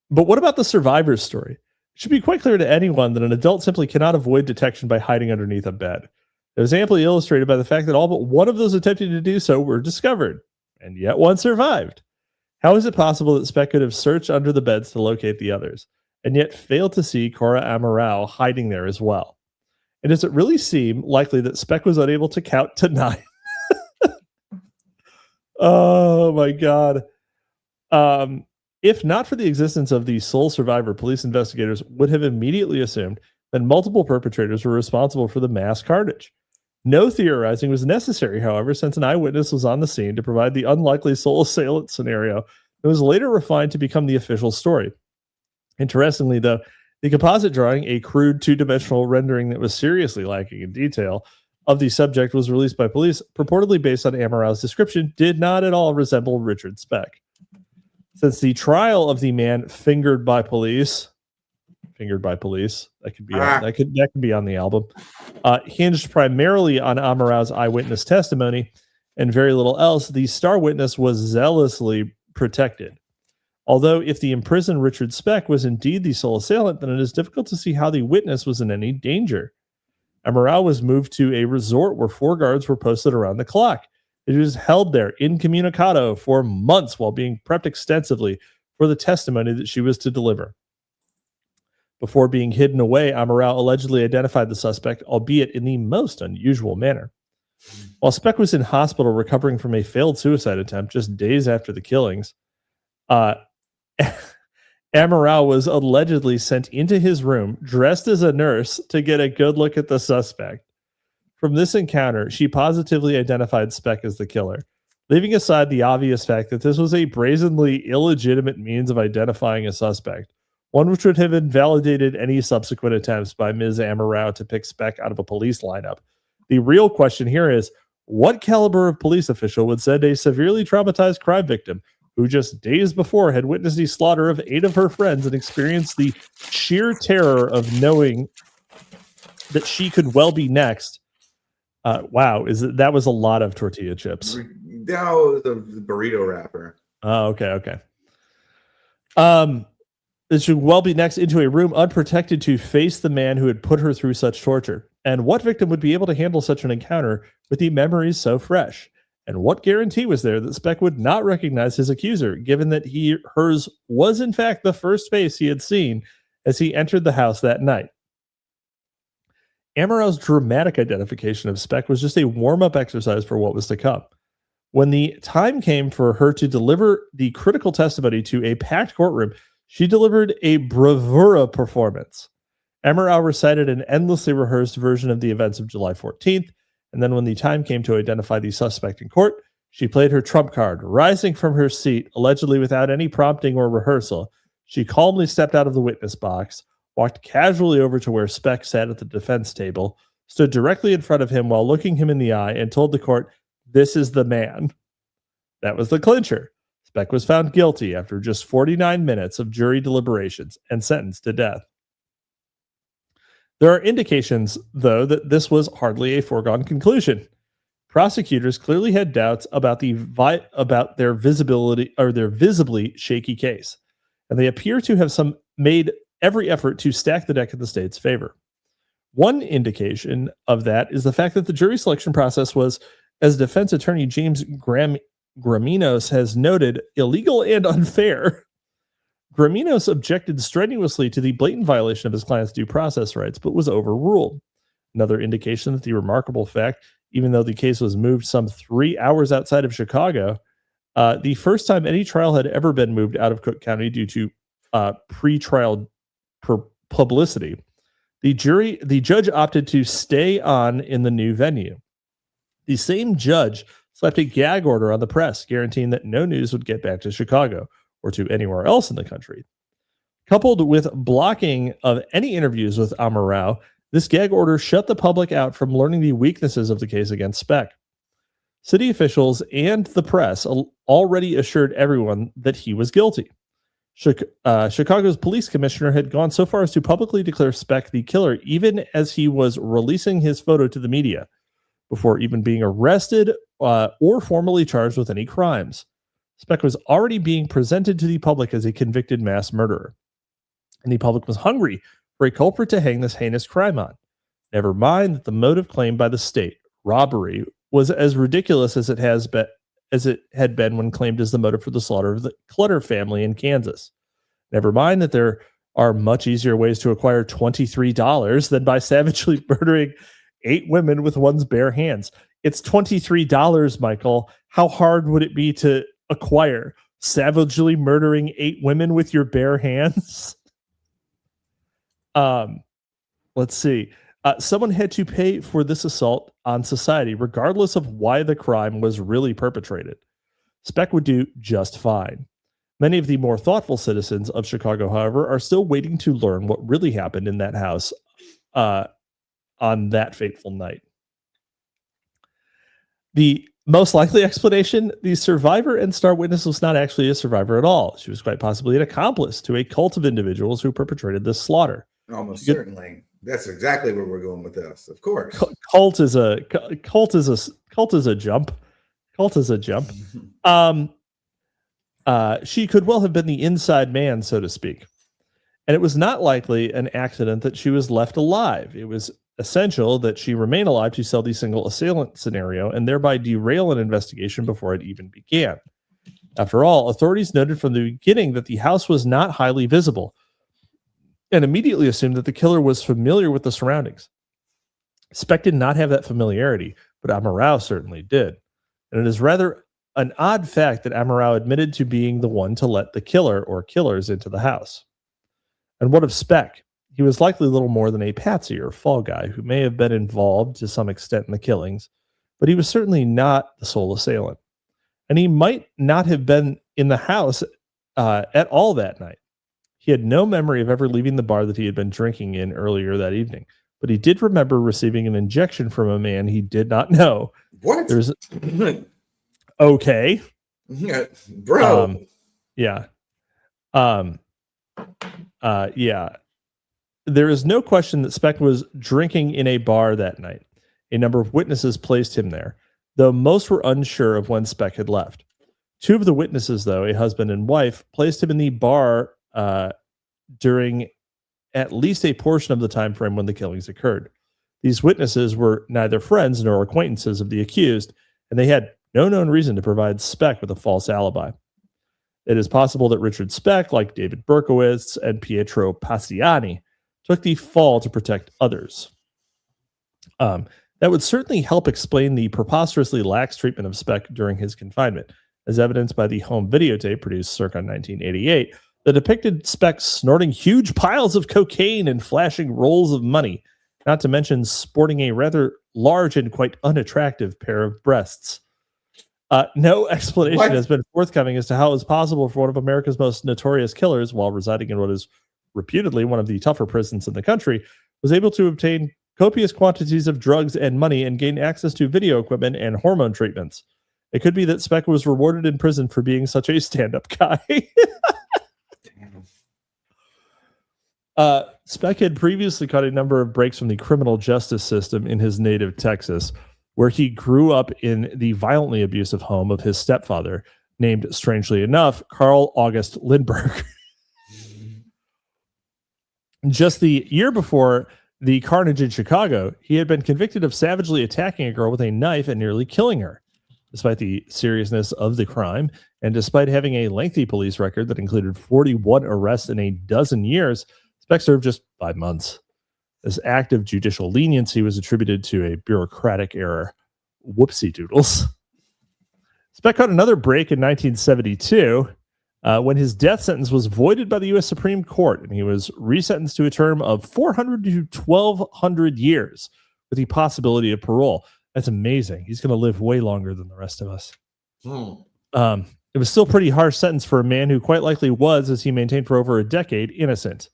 what about the survivor's story? It should be quite clear to anyone that an adult simply cannot avoid detection by hiding underneath a bed. It was amply illustrated by the fact that all but one of those attempting to do so were discovered, and yet one survived. How is it possible that Speck could have searched under the beds to locate the others, and yet failed to see Cora Amarau hiding there as well? And does it really seem likely that Speck was unable to count to 9? Oh my God. If not for the existence of the sole survivor, police investigators would have immediately assumed that multiple perpetrators were responsible for the mass carnage. No theorizing was necessary, however, since an eyewitness was on the scene to provide the unlikely sole assailant scenario that was later refined to become the official story. Interestingly, though, the composite drawing, a crude two-dimensional rendering that was seriously lacking in detail of the subject, was released by police, purportedly based on Amarau's description, did not at all resemble Richard Speck. Since the trial of the man fingered by police, that could be on the album, hinged primarily on Amarau's eyewitness testimony and very little else, the star witness was zealously protected. Although if the imprisoned Richard Speck was indeed the sole assailant, then it is difficult to see how the witness was in any danger. Amarau was moved to a resort where 4 guards were posted around the clock. It was held there incommunicado for months while being prepped extensively for the testimony that she was to deliver. Before being hidden away, Amarau allegedly identified the suspect, albeit in the most unusual manner. While Speck was in hospital recovering from a failed suicide attempt just days after the killings, Amarau was allegedly sent into his room dressed as a nurse to get a good look at the suspect. From this encounter, she positively identified Speck as the killer, leaving aside the obvious fact that this was a brazenly illegitimate means of identifying a suspect, one which would have invalidated any subsequent attempts by Ms. Amarau to pick Speck out of a police lineup. The real question here is, what caliber of police official would send a severely traumatized crime victim who just days before had witnessed the slaughter of 8 of her friends and experienced the sheer terror of knowing that she could well be next? Wow, that was a lot of tortilla chips. No, the burrito wrapper. Oh, okay. That should well be next into a room unprotected to face the man who had put her through such torture. And what victim would be able to handle such an encounter with the memories so fresh? And what guarantee was there that Speck would not recognize his accuser, given that hers was in fact the first face he had seen as he entered the house that night? Amarau's dramatic identification of Speck was just a warm-up exercise for what was to come. When the time came for her to deliver the critical testimony to a packed courtroom, she delivered a bravura performance. Amarau recited an endlessly rehearsed version of the events of July 14th, and then when the time came to identify the suspect in court, She played her trump card, rising from her seat, allegedly without any prompting or rehearsal. She calmly stepped out of the witness box, walked casually over to where Speck sat at the defense table, stood directly in front of him while looking him in the eye, and told the court, "This is the man." That was the clincher. Speck was found guilty after just 49 minutes of jury deliberations and sentenced to death. There are indications, though, that this was hardly a foregone conclusion. Prosecutors clearly had doubts about their visibly shaky case, and they appear to have made every effort to stack the deck in the state's favor. One indication of that is the fact that the jury selection process was, as defense attorney James Graminos has noted, illegal and unfair. Graminos objected strenuously to the blatant violation of his client's due process rights, but was overruled. Another indication that the remarkable fact, even though the case was moved some 3 hours outside of Chicago, the first time any trial had ever been moved out of Cook County due to pre-trial publicity, the judge opted to stay on in the new venue. The same judge slapped a gag order on the press, guaranteeing that no news would get back to Chicago or to anywhere else in the country. Coupled with blocking of any interviews with Amaral, this gag order shut the public out from learning the weaknesses of the case against Speck. City officials and the press already assured everyone that he was guilty. Chicago's police commissioner had gone so far as to publicly declare Speck the killer, even as he was releasing his photo to the media, before even being arrested or formally charged with any crimes. Speck was already being presented to the public as a convicted mass murderer, and the public was hungry for a culprit to hang this heinous crime on. Never mind that the motive claimed by the state, robbery, was as ridiculous as it had been when claimed as the motive for the slaughter of the Clutter family in Kansas. Never mind that there are much easier ways to acquire $23 than by savagely murdering 8 women with one's bare hands. It's $23, Michael. How hard would it be to acquire? Savagely murdering 8 women with your bare hands? Let's see. Someone had to pay for this assault on society, regardless of why the crime was really perpetrated. Speck would do just fine. Many of the more thoughtful citizens of Chicago, however, are still waiting to learn what really happened in that house on that fateful night. The most likely explanation, the survivor and star witness was not actually a survivor at all. She was quite possibly an accomplice to a cult of individuals who perpetrated this slaughter. Almost certainly. That's exactly where we're going with this. Of course. Cult is a jump. Cult is a jump. She could well have been the inside man, so to speak. And it was not likely an accident that she was left alive. It was essential that she remain alive to sell the single assailant scenario and thereby derail an investigation before it even began. After all, authorities noted from the beginning that the house was not highly visible and immediately assumed that the killer was familiar with the surroundings. Speck did not have that familiarity, but Amaral certainly did. And it is rather an odd fact that Amaral admitted to being the one to let the killer or killers into the house. And what of Speck? He was likely little more than a patsy or fall guy who may have been involved to some extent in the killings, but he was certainly not the sole assailant. And he might not have been in the house at all that night. He had no memory of ever leaving the bar that he had been drinking in earlier that evening, but he did remember receiving an injection from a man he did not know. What? Okay. Bro. Yeah. Yeah. There is no question that Speck was drinking in a bar that night. A number of witnesses placed him there, though most were unsure of when Speck had left. 2 of the witnesses, though, a husband and wife, placed him in the bar during at least a portion of the time frame when the killings occurred. These witnesses were neither friends nor acquaintances of the accused, and they had no known reason to provide Speck with a false alibi. It is possible that Richard Speck, like David Berkowitz and Pietro Passiani, took the fall to protect others. That would certainly help explain the preposterously lax treatment of Speck during his confinement, as evidenced by the home videotape produced circa 1988 that depicted Speck snorting huge piles of cocaine and flashing rolls of money, not to mention sporting a rather large and quite unattractive pair of breasts. No explanation What? has been forthcoming as to how it was possible for one of America's most notorious killers, while residing in what is reputedly one of the tougher prisons in the country, was able to obtain copious quantities of drugs and money and gain access to video equipment and hormone treatments. It could be that Speck was rewarded in prison for being such a stand-up guy. Speck had previously caught a number of breaks from the criminal justice system in his native Texas, where he grew up in the violently abusive home of his stepfather, named, strangely enough, Carl August Lindbergh. Just the year before the carnage in Chicago, he had been convicted of savagely attacking a girl with a knife and nearly killing her. Despite the seriousness of the crime, and despite having a lengthy police record that included 41 arrests in a dozen years, Speck served just 5 months. This act of judicial leniency was attributed to a bureaucratic error. Whoopsie doodles. Speck got another break in 1972 when his death sentence was voided by the U.S. Supreme Court, and he was resentenced to a term of 400 to 1,200 years with the possibility of parole. That's amazing. He's going to live way longer than the rest of us. It was still a pretty harsh sentence for a man who quite likely was, as he maintained for over a decade, innocent.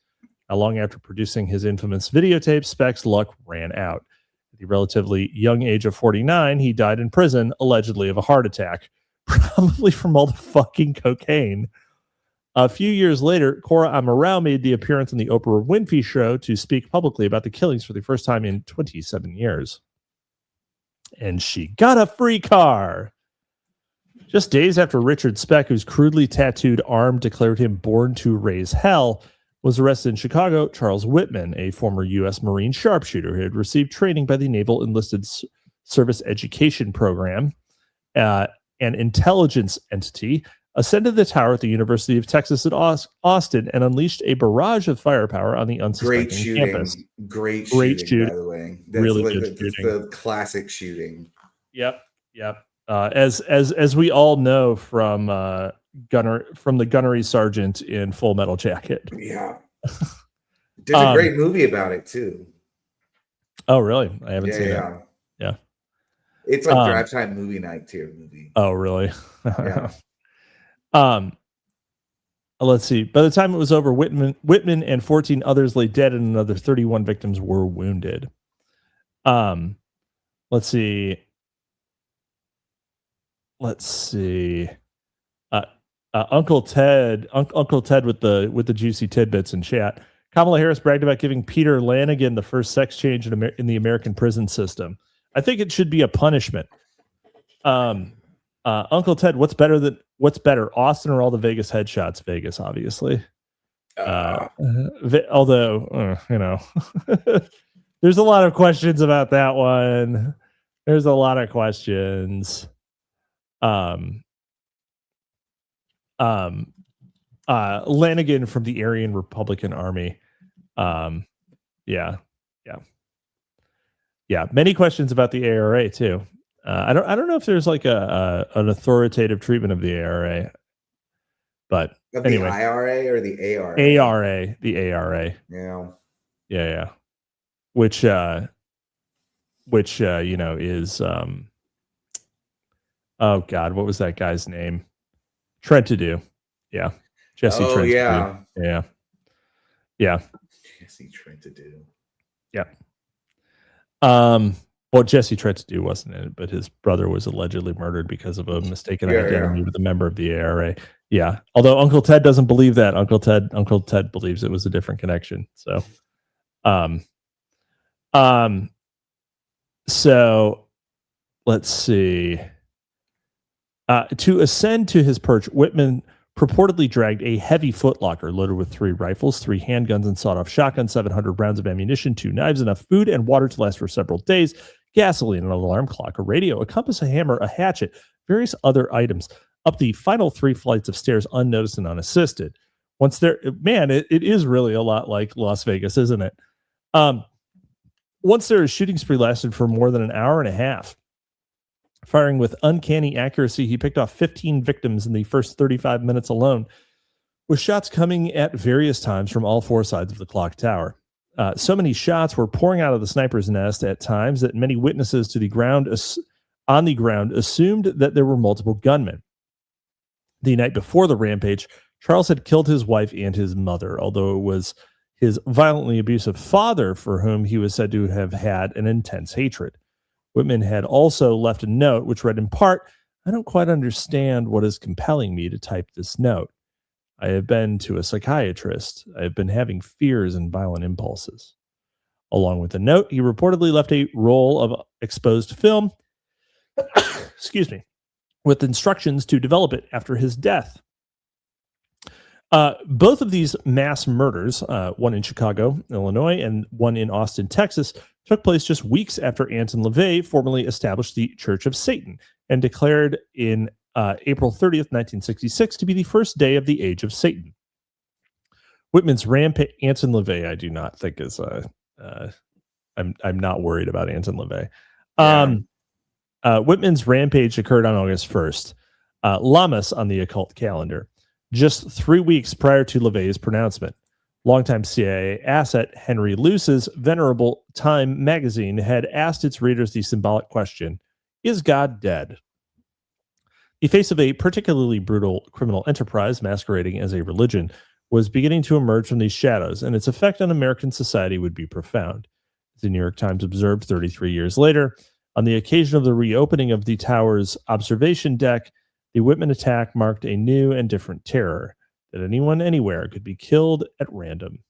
Not long after producing his infamous videotape, Speck's luck ran out. At the relatively young age of 49, he died in prison, allegedly of a heart attack, probably from all the fucking cocaine. A few years later, Cora Amaral made the appearance on the Oprah Winfrey Show to speak publicly about the killings for the first time in 27 years. And she got a free car. Just days after Richard Speck, whose crudely tattooed arm declared him born to raise hell, was arrested in Chicago, Charles Whitman, a former U.S. Marine sharpshooter who had received training by the Naval Enlisted Service Education Program, an intelligence entity, ascended the tower at the University of Texas at Austin and unleashed a barrage of firepower on the unsuspecting campus. Great shooting, by the way. That's really like good that's shooting. the classic shooting. Yep. As we all know from the gunnery sergeant in Full Metal Jacket. Yeah. There's a great movie about it too. Oh, really? I haven't seen it. Yeah. It's like drive time movie night tier movie. Oh, really? Yeah. Let's see. By the time it was over, Whitman and 14 others lay dead, and another 31 victims were wounded. Let's see. Uncle Ted with the juicy tidbits in chat. Kamala Harris bragged about giving Peter Lanigan the first sex change in the American prison system. I think it should be a punishment. Uncle Ted, what's better, Austin or all the Vegas headshots? Vegas, obviously. Although, there's a lot of questions about that one. There's a lot of questions. Lanigan from the Aryan Republican Army. Yeah. Many questions about the ARA too. I don't know if there's like an authoritative treatment of the ARA, but Of anyway, the IRA or the ARA? the ARA. Yeah. Which is oh God, what was that guy's name? Trent to do. Yeah. Jesse Oh, Trent. yeah. Yeah. Jesse Trent to do. Yeah. Well, Jesse tried to do wasn't in it, but his brother was allegedly murdered because of a mistaken identity with a member of the ARA. Yeah. Although Uncle Ted doesn't believe that. Uncle Ted believes it was a different connection. So, so let's see. To ascend to his perch, Whitman purportedly dragged a heavy footlocker loaded with 3 rifles, 3 handguns and sawed-off shotguns, 700 rounds of ammunition, 2 knives, enough food and water to last for several days, gasoline, an alarm clock, a radio, a compass, a hammer, a hatchet, various other items, up the final 3 flights of stairs unnoticed and unassisted. Once there, man, it is really a lot like Las Vegas, isn't it? Once their shooting spree lasted for more than an hour and a half. Firing with uncanny accuracy, he picked off 15 victims in the first 35 minutes alone, with shots coming at various times from all 4 sides of the clock tower. So many shots were pouring out of the sniper's nest at times that many witnesses to the ground on the ground assumed that there were multiple gunmen. The night before the rampage, Charles had killed his wife and his mother, although it was his violently abusive father for whom he was said to have had an intense hatred. Whitman had also left a note which read in part, "I don't quite understand what is compelling me to type this note. I have been to a psychiatrist. I have been having fears and violent impulses." Along with the note, he reportedly left a roll of exposed film, excuse me, with instructions to develop it after his death. Both of these mass murders, one in Chicago, Illinois, and one in Austin, Texas, took place just weeks after Anton LaVey formally established the Church of Satan and declared in April 30th, 1966, to be the first day of the Age of Satan. Whitman's rampage, Anton LaVey, I do not think is I'm not worried about Anton LaVey. Whitman's rampage occurred on August 1st, Lammas on the occult calendar, just 3 weeks prior to LaVey's pronouncement. Longtime CIA asset Henry Luce's venerable Time magazine had asked its readers the symbolic question, "Is God dead?" The face of a particularly brutal criminal enterprise masquerading as a religion was beginning to emerge from these shadows, and its effect on American society would be profound. As the New York Times observed 33 years later, on the occasion of the reopening of the tower's observation deck, the Whitman attack marked a new and different terror, that anyone anywhere could be killed at random.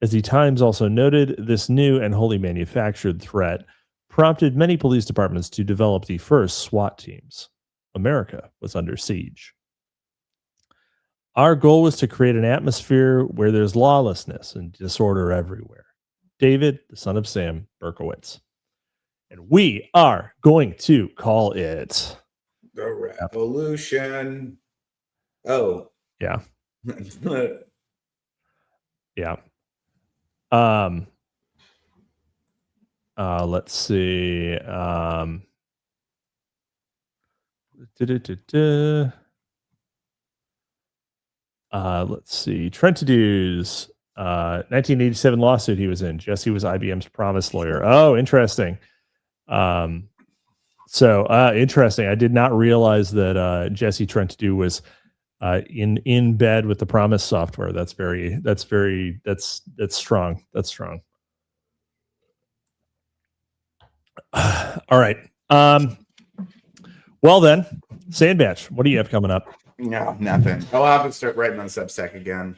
As the Times also noted, this new and wholly manufactured threat prompted many police departments to develop the first SWAT teams. America was under siege. Our goal was to create an atmosphere where there's lawlessness and disorder everywhere. David, the son of Sam Berkowitz. And we are going to call it The Revolution. Oh. Yeah. Yeah. Let's see. Let's see. Trentadue's 1987 lawsuit he was in. Jesse was IBM's promise lawyer. Oh, interesting. Interesting. I did not realize that Jesse Trentadue was in bed with the Promise software. That's strong. That's strong. All right. Well then, Sandbatch, what do you have coming up? No, nothing. I'll have to start writing on Substack again.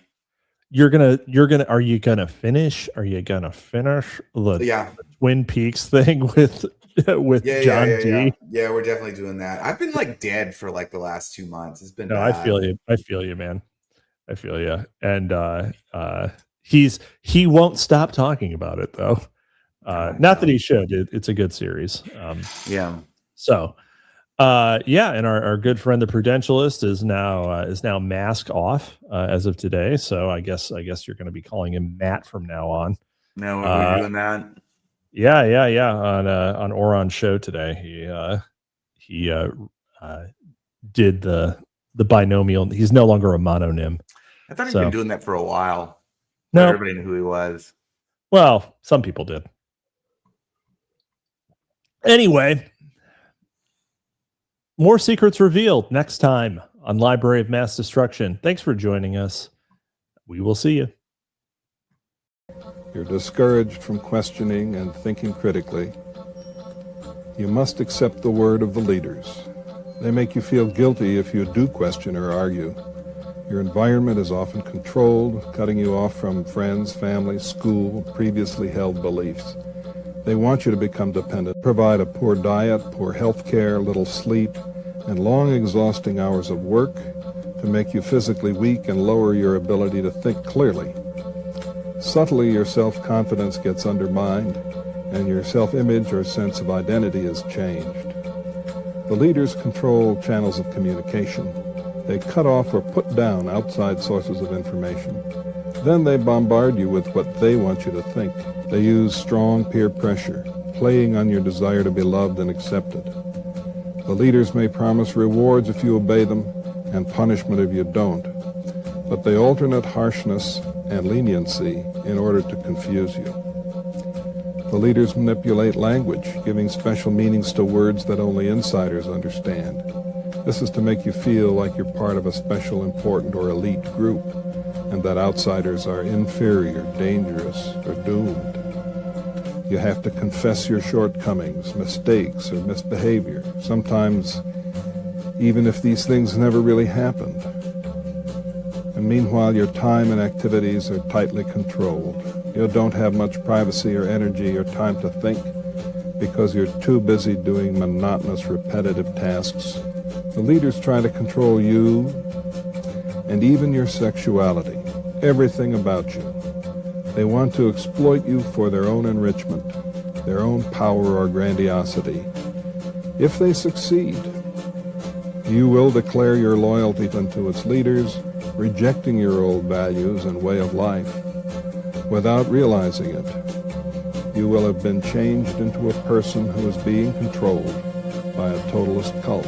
Are you gonna finish the Twin Peaks thing with John D? Yeah, we're definitely doing that. I've been like dead for like the last 2 months. It's been bad. I feel you, man. I feel you. And he won't stop talking about it though. Not that he should. It's a good series. So and our good friend the Prudentialist is now mask off as of today. So I guess you're going to be calling him Matt from now on. No, we're doing that. Yeah. On Oron's show today, he did the binomial. He's no longer a mononym. I thought he'd been doing that for a while. No, everybody knew who he was. Well, some people did. Anyway, more secrets revealed next time on Library of Mass Destruction. Thanks for joining us. We will see you. You're discouraged from questioning and thinking critically. You must accept the word of the leaders. They make you feel guilty if you do question or argue. Your environment is often controlled, cutting you off from friends, family, school, previously held beliefs. They want you to become dependent, provide a poor diet, poor health care, little sleep, and long exhausting hours of work to make you physically weak and lower your ability to think clearly. Subtly, your self-confidence gets undermined, and your self-image or sense of identity is changed. The leaders control channels of communication. They cut off or put down outside sources of information. Then they bombard you with what they want you to think. They use strong peer pressure, playing on your desire to be loved and accepted. The leaders may promise rewards if you obey them and punishment if you don't, but they alternate harshness and leniency in order to confuse you. The leaders manipulate language, giving special meanings to words that only insiders understand. This is to make you feel like you're part of a special, important, or elite group, and that outsiders are inferior, dangerous, or doomed. You have to confess your shortcomings, mistakes, or misbehavior, sometimes even if these things never really happened. And meanwhile, your time and activities are tightly controlled. You don't have much privacy or energy or time to think because you're too busy doing monotonous, repetitive tasks. The leaders try to control you and even your sexuality, everything about you. They want to exploit you for their own enrichment, their own power or grandiosity. If they succeed, you will declare your loyalty to its leaders, rejecting your old values and way of life. Without realizing it, you will have been changed into a person who is being controlled by a totalist cult.